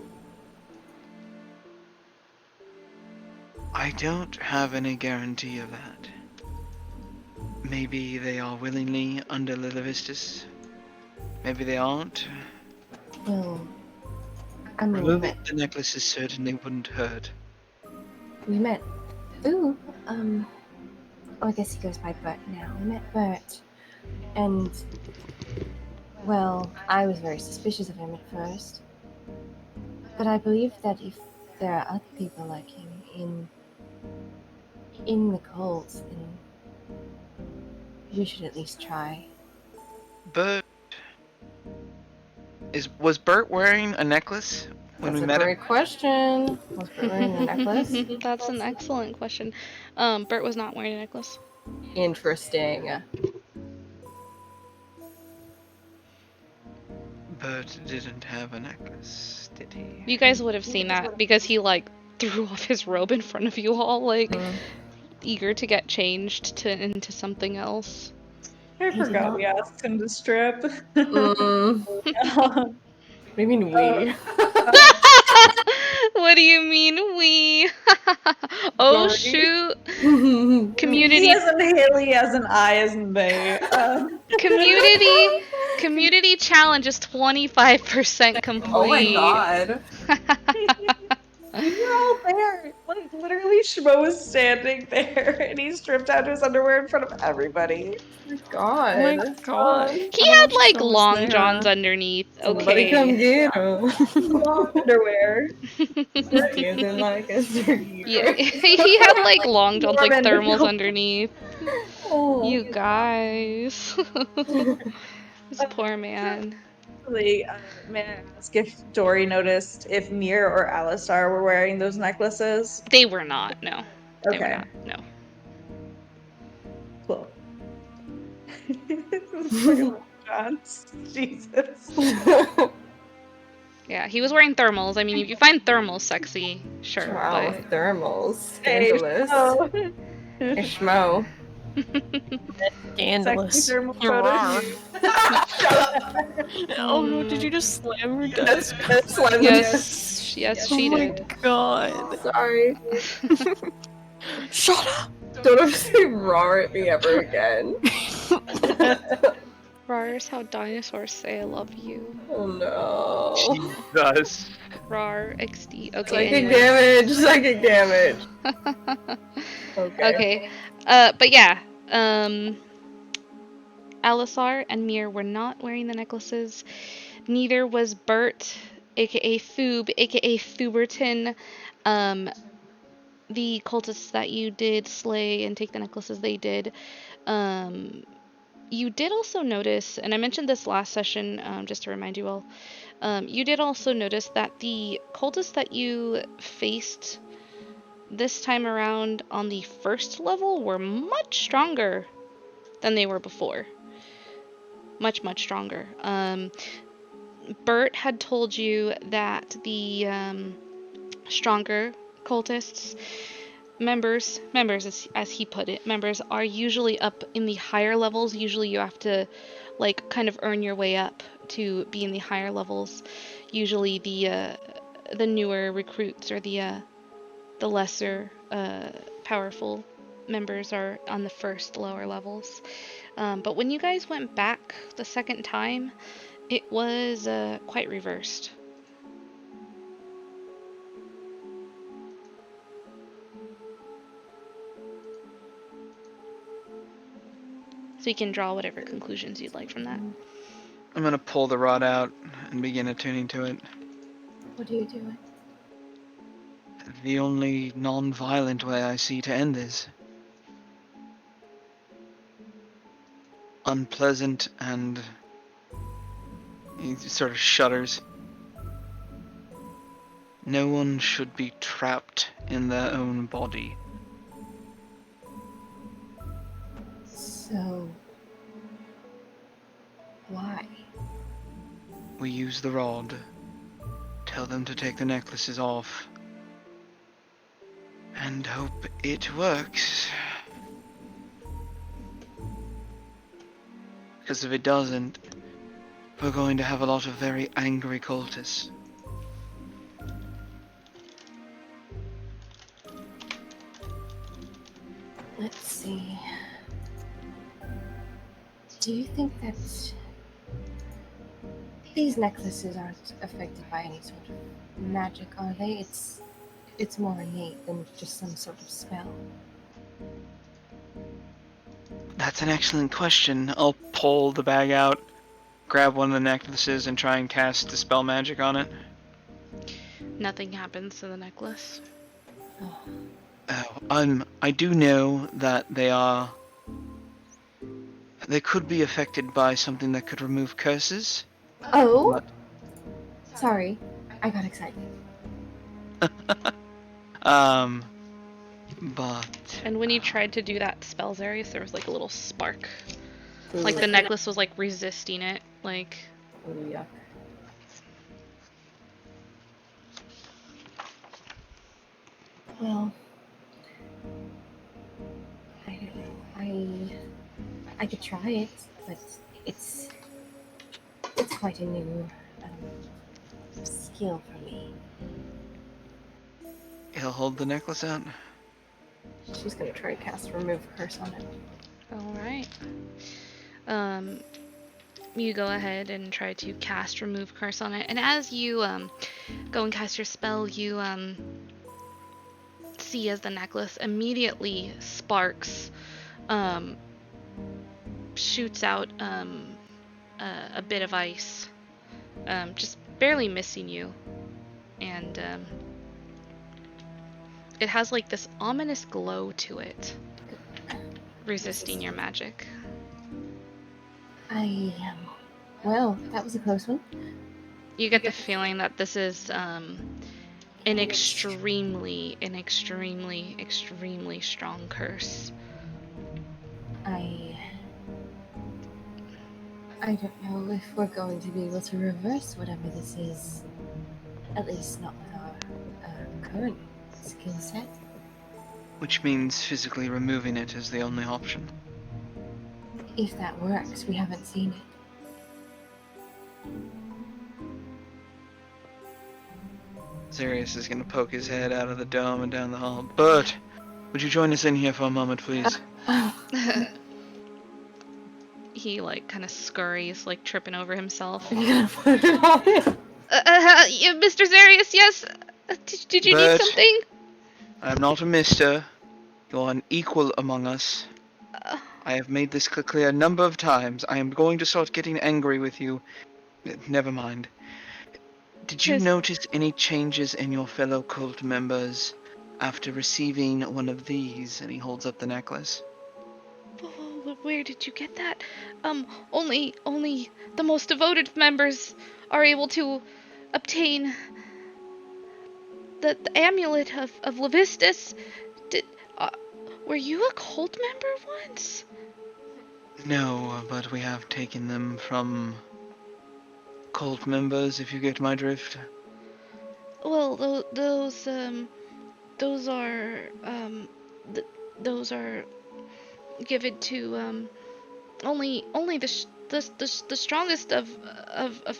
S2: I don't have any guarantee of that. Maybe they are willingly under Lillevistus. Maybe they aren't.
S3: Well, I mean,
S2: Removing the necklaces certainly wouldn't hurt.
S3: we met. Ooh, oh, I guess he goes by Bert now. We met Bert, and well, I was very suspicious of him at first, but I believe that if there are other people like him in the cult, then you should at least try.
S2: Bert was Bert wearing a necklace when
S3: That's
S2: we
S3: a
S2: met him?
S3: great question. Was Bert wearing a necklace?
S6: That's an excellent question. Bert was not wearing a necklace.
S3: Interesting.
S2: Bert didn't have a necklace, did he?
S6: You guys would have seen that because he like threw off his robe in front of you all, like eager to get changed into something else.
S8: I forgot we asked him to strip.
S3: What do you mean we?
S6: What do you mean we? Oh
S8: Sorry.
S6: shoot!
S8: He
S6: Community
S8: has an Haley as an I as in they.
S6: community challenge is 25% complete.
S3: Oh my god.
S8: We were all there. Like, literally, Shmo was standing there and he stripped down his underwear in front of everybody.
S3: God.
S5: Oh my god.
S6: He had like long johns underneath.
S3: Somebody come
S6: Okay.
S3: get him.
S8: Long underwear.
S3: Using like a
S6: Yeah, he had like long johns, like
S8: Norman,
S6: thermals
S8: no.
S6: underneath.
S8: Oh.
S6: You guys. This poor man.
S8: Actually, may I ask if Dory noticed if Mir or Alistar were wearing those necklaces?
S6: They were not, no. They were
S8: Okay.
S6: not, no.
S8: Cool. Fucking Johns. Jesus.
S6: Yeah, he was wearing thermals. I mean, if you find thermals sexy, sure.
S3: Wow,
S6: But...
S3: thermals.
S8: Hey,
S3: Scandalous.
S8: oh.
S3: Hey, Schmo.
S5: Scandalous.
S8: Sexy thermal
S5: You're
S8: photo.
S5: wrong. Oh no, did you just slam your desk?
S6: Yes, yes, she
S5: Oh my
S6: did.
S5: god.
S3: Sorry.
S5: Shut up!
S3: Don't ever say "rawr" at me ever again.
S6: Rar is how dinosaurs say I love you.
S3: Oh no.
S2: Jesus.
S6: Rar XD. Okay,
S3: Psychic
S6: anyways.
S3: damage. Okay.
S6: Okay. But yeah. Alisar and Mir were not wearing the necklaces. Neither was Bert, aka Foob, aka Thuberton. The cultists that you did slay and take the necklaces they did. You did also notice, and I mentioned this last session, just to remind you all, you did also notice that the cultists that you faced this time around on the first level were much stronger than they were before. Much, much stronger. Bert had told you that the stronger cultists, members as he put it, members are usually up in the higher levels. Usually you have to like kind of earn your way up to be in the higher levels. Usually the newer recruits or the lesser powerful members are on the first lower levels. But when you guys went back the second time, it was quite reversed. So you can draw whatever conclusions you'd like from that.
S2: I'm gonna pull the rod out and begin attuning to it.
S3: What are you doing?
S2: The only non-violent way I see to end this. Unpleasant, and he sort of shudders. No one should be trapped in their own body.
S3: So, why?
S2: We use the rod. Tell them to take the necklaces off. And hope it works. Because if it doesn't, we're going to have a lot of very angry cultists.
S3: Let's see. Do you think that these necklaces aren't affected by any sort of magic, are they? It's more innate than just some sort of spell.
S2: That's an excellent question. I'll pull the bag out, grab one of the necklaces, and try and cast Dispel Magic on it.
S6: Nothing happens to the necklace.
S2: I do know that they could be affected by something that could remove curses.
S3: Oh,
S2: But,
S3: sorry, I got excited.
S2: but
S6: And when you tried to do that spell, Zarius, there was like a little spark. Like the necklace was like resisting it. Like.
S7: Oh, yuck.
S3: Well, I don't know. I could try it, but it's quite a new skill for me.
S2: he'll hold the necklace out.
S7: She's gonna try to cast Remove Curse on it.
S6: Alright. You go ahead and try to cast Remove Curse on it. And as you go and cast your spell, you see as the necklace immediately sparks, shoots out a bit of ice, just barely missing you. And it has like this ominous glow to it, resisting your magic.
S3: Well, that was a close one.
S6: You get the feeling that this is an extremely strong curse.
S3: I don't know if we're going to be able to reverse whatever this is. At least not with our current skill set.
S2: Which means physically removing it is the only option.
S3: If that works, we haven't seen it.
S2: Zarius is going to poke his head out of the dome and down the hall. Bert, would you join us in here for a moment, please?
S6: He like kind of scurries, like tripping over himself.
S3: Put it on.
S6: Mr. Zarius, yes. Did you need
S2: Bert,
S6: something?
S2: I am not a mister. You're an equal among us. I have made this clear a number of times. I am going to start getting angry with you. Never mind. Did you notice any changes in your fellow cult members after receiving one of these? And he holds up the necklace.
S6: Where did you get that? Only the most devoted members are able to obtain the amulet of Levistus. Were you a cult member once?
S2: No, but we have taken them from cult members, if you get my drift.
S6: Well, those are given to only the strongest of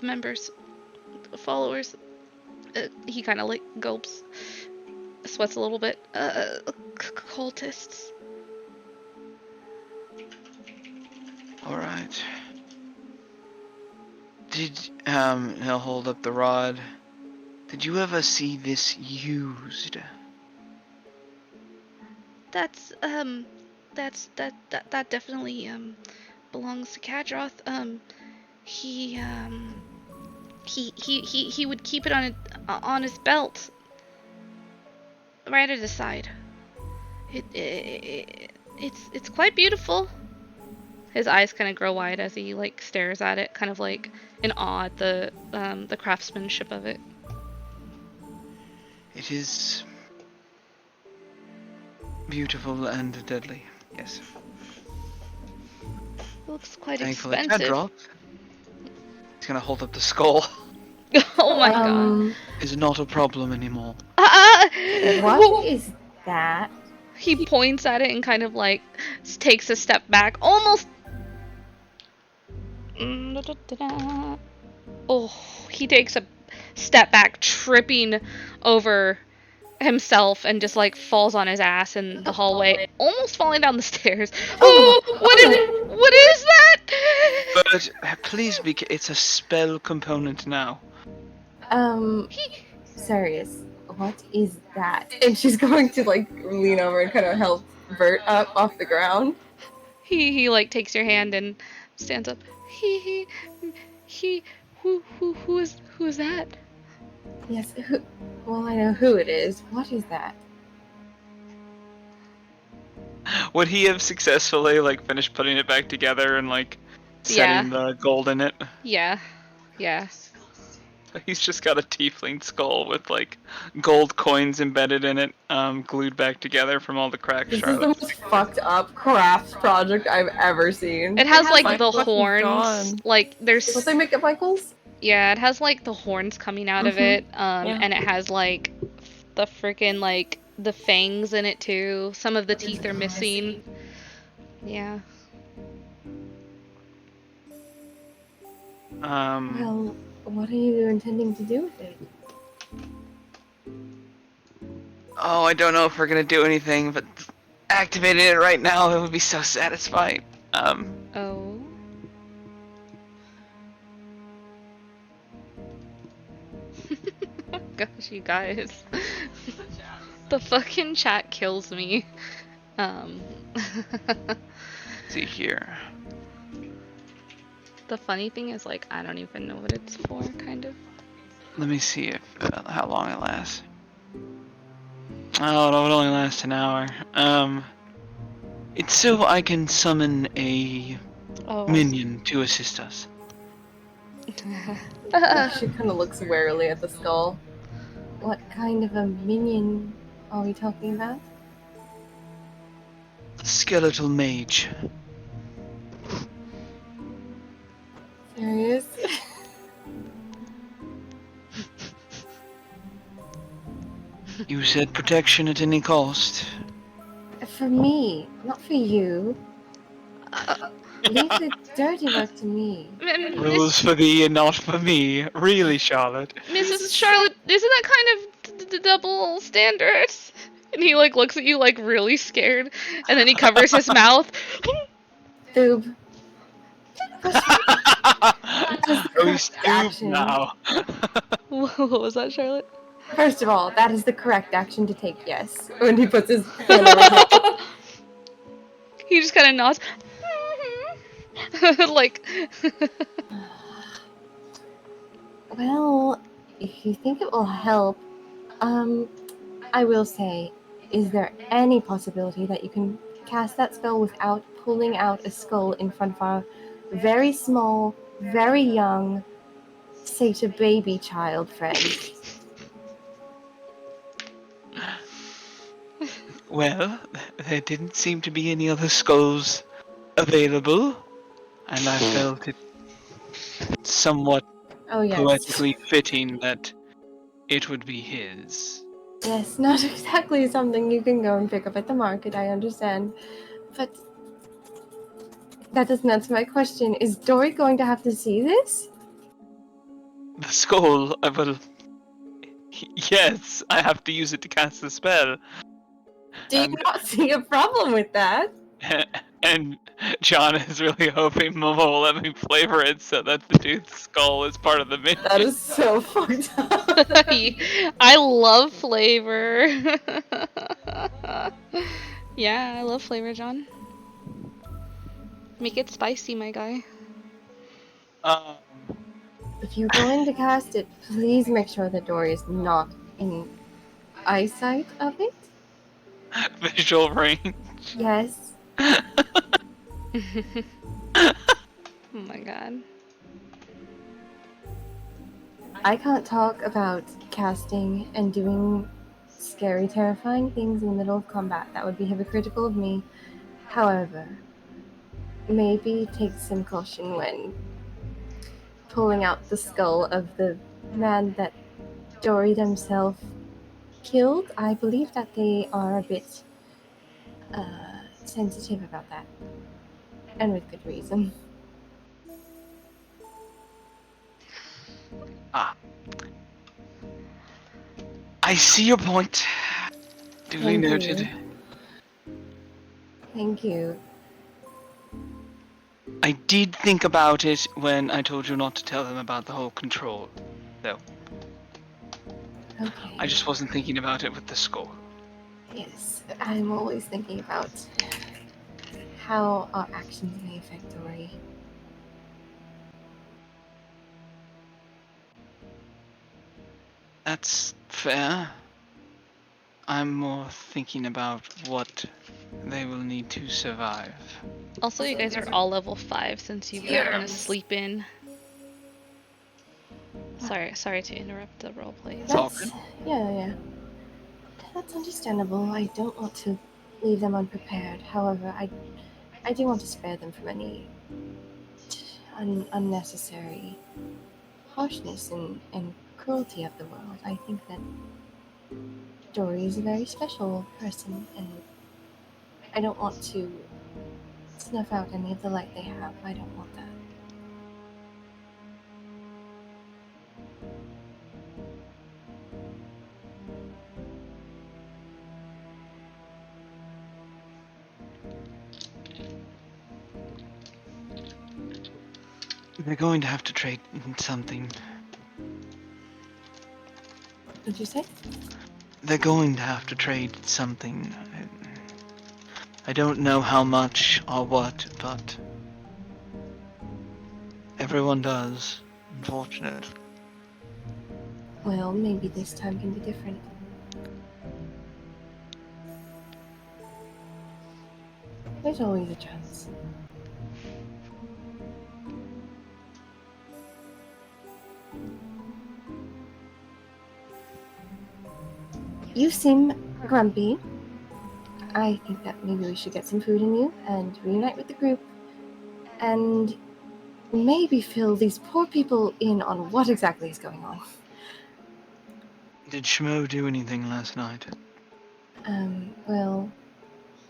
S6: members, followers. He kind of like gulps, sweats a little bit. Cultists.
S2: All right. He'll hold up the rod. Did you ever see this used?
S6: That definitely belongs to Kadroth. He would keep it on his belt, right at his side. It's quite beautiful. His eyes kind of grow wide as he like stares at it, kind of like in awe at the craftsmanship of it.
S2: It is beautiful and deadly. Yes.
S6: Looks quite
S2: Thankfully,
S6: expensive.
S2: Kadroth. He's gonna hold up the skull.
S6: Oh my god.
S2: Is not a problem anymore.
S3: What is that?
S6: He points at it and kind of like takes a step back, almost. Oh, he takes a step back, tripping over himself and just like falls on his ass in the hallway, almost falling down the stairs.
S3: Oh,
S6: What is that?
S2: But please be. It's a spell component now.
S3: Serious. What is that? And she's going to like lean over and kind of help Bert up off the ground.
S6: He like takes your hand and stands up. Who is that?
S3: Yes. Well, I know who it is. What is that?
S2: Would he have successfully like finished putting it back together and like setting the gold in it?
S6: Yeah.
S2: He's just got a tiefling skull with like gold coins embedded in it, glued back together from all the cracks.
S3: This is the most fucked up craft project I've ever seen.
S6: It has like
S5: my
S6: the
S5: fucking
S6: horns.
S5: God.
S6: Like there's.
S3: Don't they make it Michael's?
S6: Yeah, it has like the horns coming out of it. And it has like the freaking like the fangs in it too. Some of the teeth are missing. Yeah.
S3: Well, what are you intending to do with it?
S2: Oh, I don't know if we're gonna do anything, but activating it right now, it would be so satisfying.
S6: Oh. Gosh, you guys. The fucking chat kills me.
S2: See here.
S6: The funny thing is, like, I don't even know what it's for, kind of.
S2: Let me see if how long it lasts. Oh, it would only last an hour. It's so I can summon a minion to assist us.
S3: She kind of looks warily at the skull. What kind of a minion are we talking about?
S2: Skeletal mage.
S3: Serious?
S2: You said protection at any cost.
S3: For me, not for you. Leave the dirty work to me.
S2: Rules for thee and not for me. Really, Charlotte?
S6: Mrs. Charlotte, isn't that kind of double standards? And he like looks at you like really scared, and then he covers his mouth.
S3: Boob.
S2: We stoop now.
S6: What was that, Charlotte?
S3: First of all, that is the correct action to take, yes. When he puts his hand over his mouth.
S6: He just kind of nods. Like.
S3: Well, if you think it will help, I will say, is there any possibility that you can cast that spell without pulling out a skull in front of our very small, very young, satyr baby child friends?
S2: Well, there didn't seem to be any other skulls available, and I felt it somewhat poetically fitting that it would be his.
S3: Yes, not exactly something you can go and pick up at the market, I understand. But that doesn't answer my question. Is Dory going to have to see this?
S2: The skull, well, yes, I have to use it to cast the spell.
S3: Do you not see a problem with that?
S2: And John is really hoping Momo will let me flavor it so that the dude's skull is part of the menu.
S3: That is so fucked up.
S6: I love flavor. Yeah, I love flavor, John. Make it spicy, my guy.
S3: If you're going to cast it, please make sure that Dory is not in eyesight of it.
S2: Visual range.
S3: Yes.
S6: Oh my god.
S3: I can't talk about casting and doing scary, terrifying things in the middle of combat. That would be hypocritical of me. However, maybe take some caution when pulling out the skull of the man that Dory himself killed. I believe that they are a bit sensitive about that. And with good reason.
S2: I see your point. Duly
S3: Thank
S2: noted.
S3: you. Thank you.
S2: I did think about it when I told you not to tell them about the whole control, though.
S3: Okay.
S2: I just wasn't thinking about it with the skull.
S3: Yes, I'm always thinking about how our actions may affect Dory.
S2: That's fair. I'm more thinking about what they will need to survive.
S6: Also, you guys are all level 5 since you've gotten a sleep in. Sorry to interrupt the roleplay.
S2: It's all
S3: That's yeah. That's understandable. I don't want to leave them unprepared. However, I do want to spare them from any unnecessary harshness and cruelty of the world. I think that Dory is a very special person, and I don't want to snuff out any of the light they have. I don't want that.
S2: They're going to have to trade something.
S3: What did you say?
S2: They're going to have to trade something. I don't know how much or what, but everyone does, unfortunately.
S3: Well, maybe this time can be different. There's always a chance. You seem grumpy. I think that maybe we should get some food in you and reunite with the group and maybe fill these poor people in on what exactly is going on.
S2: Did Shmo do anything last night?
S3: Well,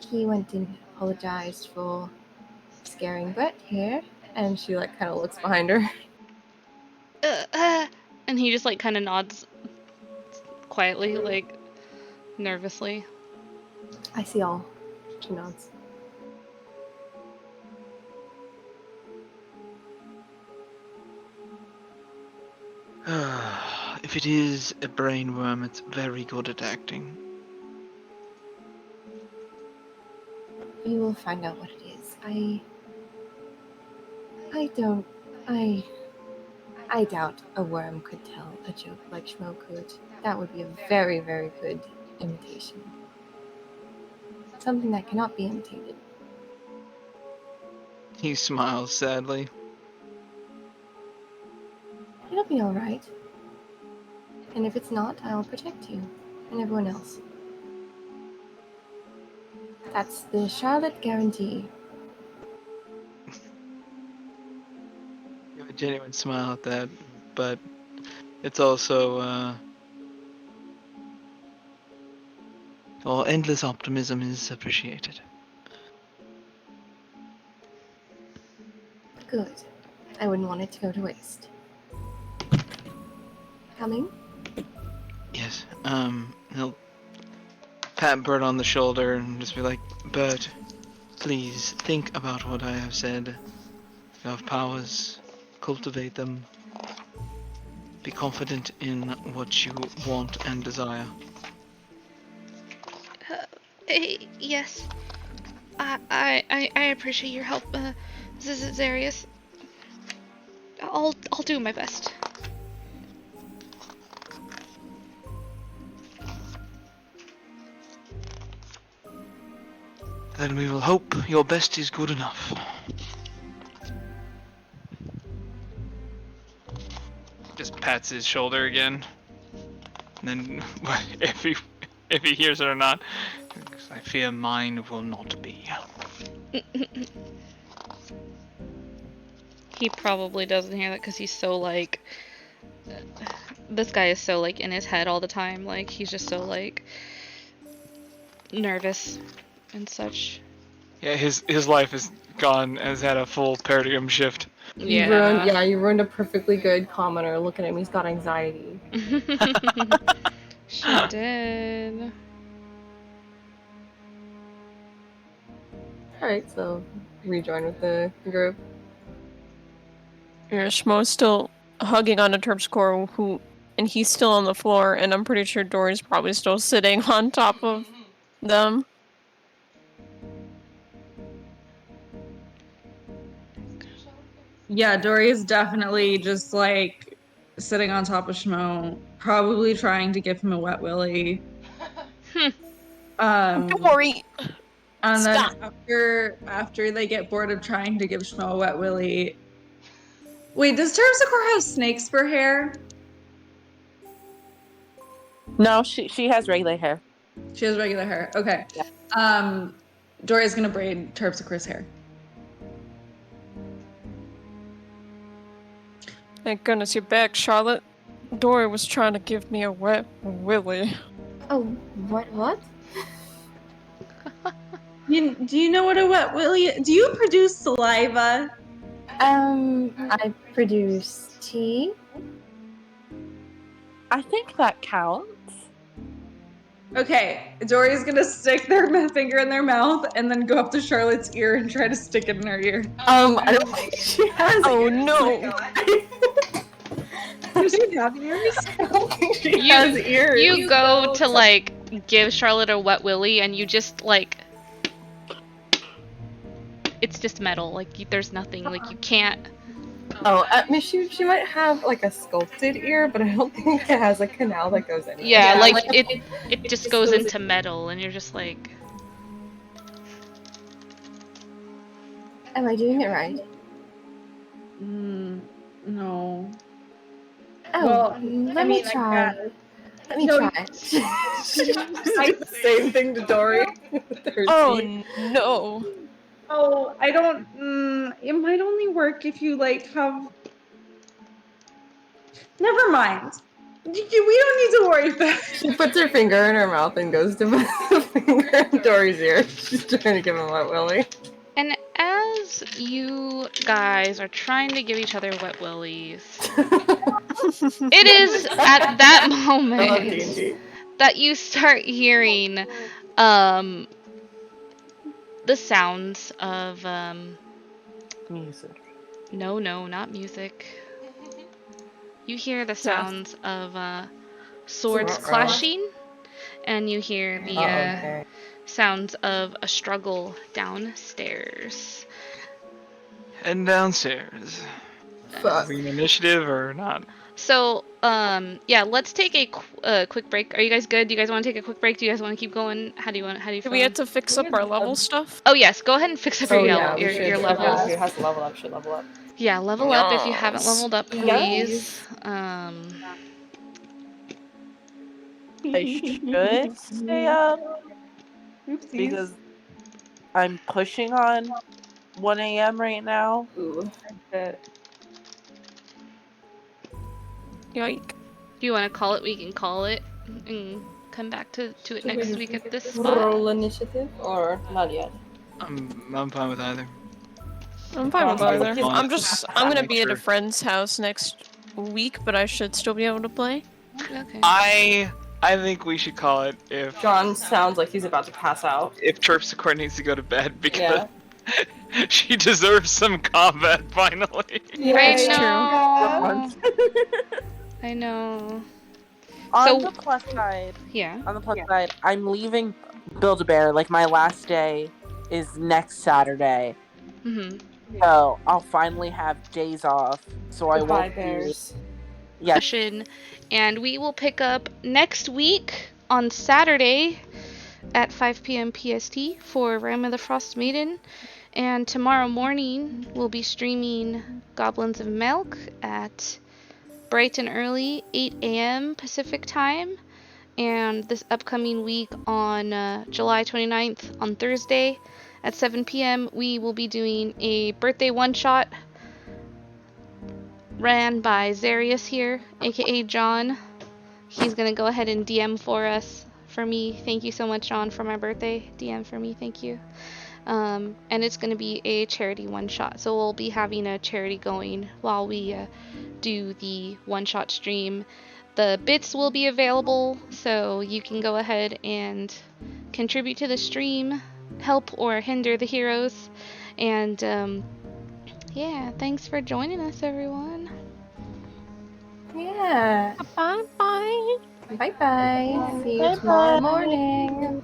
S3: he went and apologized for scaring Brett here, and she like kind of looks behind her.
S6: And he just like kind of nods quietly, like nervously.
S3: I see all. She nods.
S2: If it is a brain worm, it's very good at acting.
S3: We will find out what it is. I doubt a worm could tell a joke like Schmo could. That would be a very, very good imitation. Something that cannot be imitated.
S2: He smiles sadly.
S3: It'll be alright. And if it's not, I'll protect you and everyone else. That's the Charlotte guarantee.
S2: You have a genuine smile at that, but it's also, endless optimism is appreciated.
S3: Good. I wouldn't want it to go to waste. Coming?
S2: Yes, he'll pat Bert on the shoulder and just be like, Bert, please think about what I have said. You have powers, cultivate them. Be confident in what you want and desire.
S6: Yes. I appreciate your help, Zarius. I'll do my best.
S2: Then we will hope your best is good enough. Just pats his shoulder again. And then, if he hears it or not, I fear mine will not be.
S6: He probably doesn't hear that because he's so like. This guy is so like in his head all the time. Like he's just so like nervous and such.
S2: Yeah, his life has has had a full paradigm shift.
S6: Yeah.
S7: You ruined a perfectly good commenter. Look at him, he's got anxiety.
S6: She did.
S7: Alright, so rejoin with the group.
S5: Yeah, Schmo's still hugging onto Terpsichore, and he's still on the floor, and I'm pretty sure Dory's probably still sitting on top of them.
S8: Yeah, Dory is definitely just like sitting on top of Schmo, probably trying to give him a wet willy.
S5: Dory!
S8: And then
S5: Stop.
S8: after they get bored of trying to give Schmo a wet willy. Wait, does Terpsichore have snakes for hair?
S9: No, she has regular hair.
S8: She has regular hair. Okay.
S9: Yeah.
S8: Dory's gonna braid Terpsichore's hair.
S5: Thank goodness you're back, Charlotte. Dory was trying to give me a wet willy.
S1: Oh, what?
S8: Do you know what a wet willy? Do you produce saliva?
S3: I produce tea.
S9: I think that counts.
S8: Okay, Dory's gonna stick their finger in their mouth and then go up to Charlotte's ear and try to stick it in her ear.
S7: I don't think she has.
S5: Oh no!
S7: Does she have ears? I don't think she has ears.
S6: You go to like give Charlotte a wet willy, and you just like it's just metal. Like there's nothing. Like you can't.
S7: Oh, I mean, she might have like a sculpted ear, but I don't think it has a canal that goes in.
S6: Yeah, like it just goes into metal, and you're just like.
S3: Am I doing it right?
S8: No.
S3: Oh,
S8: Well,
S3: let me try. Let me try.
S7: Like the same thing to Dory.
S5: Oh no!
S8: Oh, I don't. It might only work if you like have. Never mind. We don't need to worry about it.
S7: She puts her finger in her mouth and goes to put the finger in Dory's ear. She's trying to give him a wet willy.
S6: And as you guys are trying to give each other wet willies, it is at that
S7: I love
S6: moment
S7: D&D.
S6: that you start hearing the sounds of
S9: Music.
S6: no, not music. You hear the sounds of swords clashing, and you hear the sounds of a struggle downstairs.
S2: Heading downstairs.
S7: Fuck.
S2: We initiative or not?
S6: So, yeah, let's take a quick break. Are you guys good? Do you guys want to take a quick break? Do you guys want to keep going? How do you
S5: Do
S6: feel?
S5: we have to fix up our level stuff?
S6: Oh yes, go ahead and fix up your
S7: Everyone
S6: levels.
S7: who has to level up should level up.
S6: Yeah, level up if you haven't leveled up, please.
S9: I should stay up
S8: Oopsies.
S9: because I'm pushing on 1 a.m. right now.
S7: Ooh.
S5: Yike.
S6: If you want to call it, we can call it and come back to it next week at this spot.
S7: Roll initiative or not yet?
S2: I'm fine with either.
S5: I'm fine with either.
S2: Fine.
S5: I'm gonna be at a
S2: Sure.
S5: friend's house next week, but I should still be able to play.
S6: Okay.
S2: I think we should call it if
S7: John sounds like he's about to pass out.
S2: Terpsichore needs to go to bed because she deserves some combat finally.
S6: I
S5: know.
S6: I know.
S9: On the plus side,
S6: Yeah.
S9: I'm leaving Build-A-Bear. Like my last day is next Saturday,
S6: Mhm.
S9: so I'll finally have days off. So I
S7: Goodbye,
S9: won't.
S7: bears.
S9: Yeah.
S6: Session, and we will pick up next week on Saturday at 5 p.m. PST for Rime of the Frost Maiden. And tomorrow morning we'll be streaming Goblins of Milk at bright and early 8 a.m. Pacific time. And this upcoming week on July 29th on Thursday at 7 p.m. we will be doing a birthday one-shot ran by Zarius here, aka John. He's gonna go ahead and DM for us, for me. Thank you so much, John, for my birthday. DM for me, thank you. And it's gonna be a charity one-shot, so we'll be having a charity going while we do the one-shot stream. The bits will be available, so you can go ahead and contribute to the stream help or hinder the heroes. And yeah, thanks for joining us, everyone.
S3: Yeah.
S5: Bye bye.
S3: Bye bye. See you
S9: Bye-bye.
S3: tomorrow morning.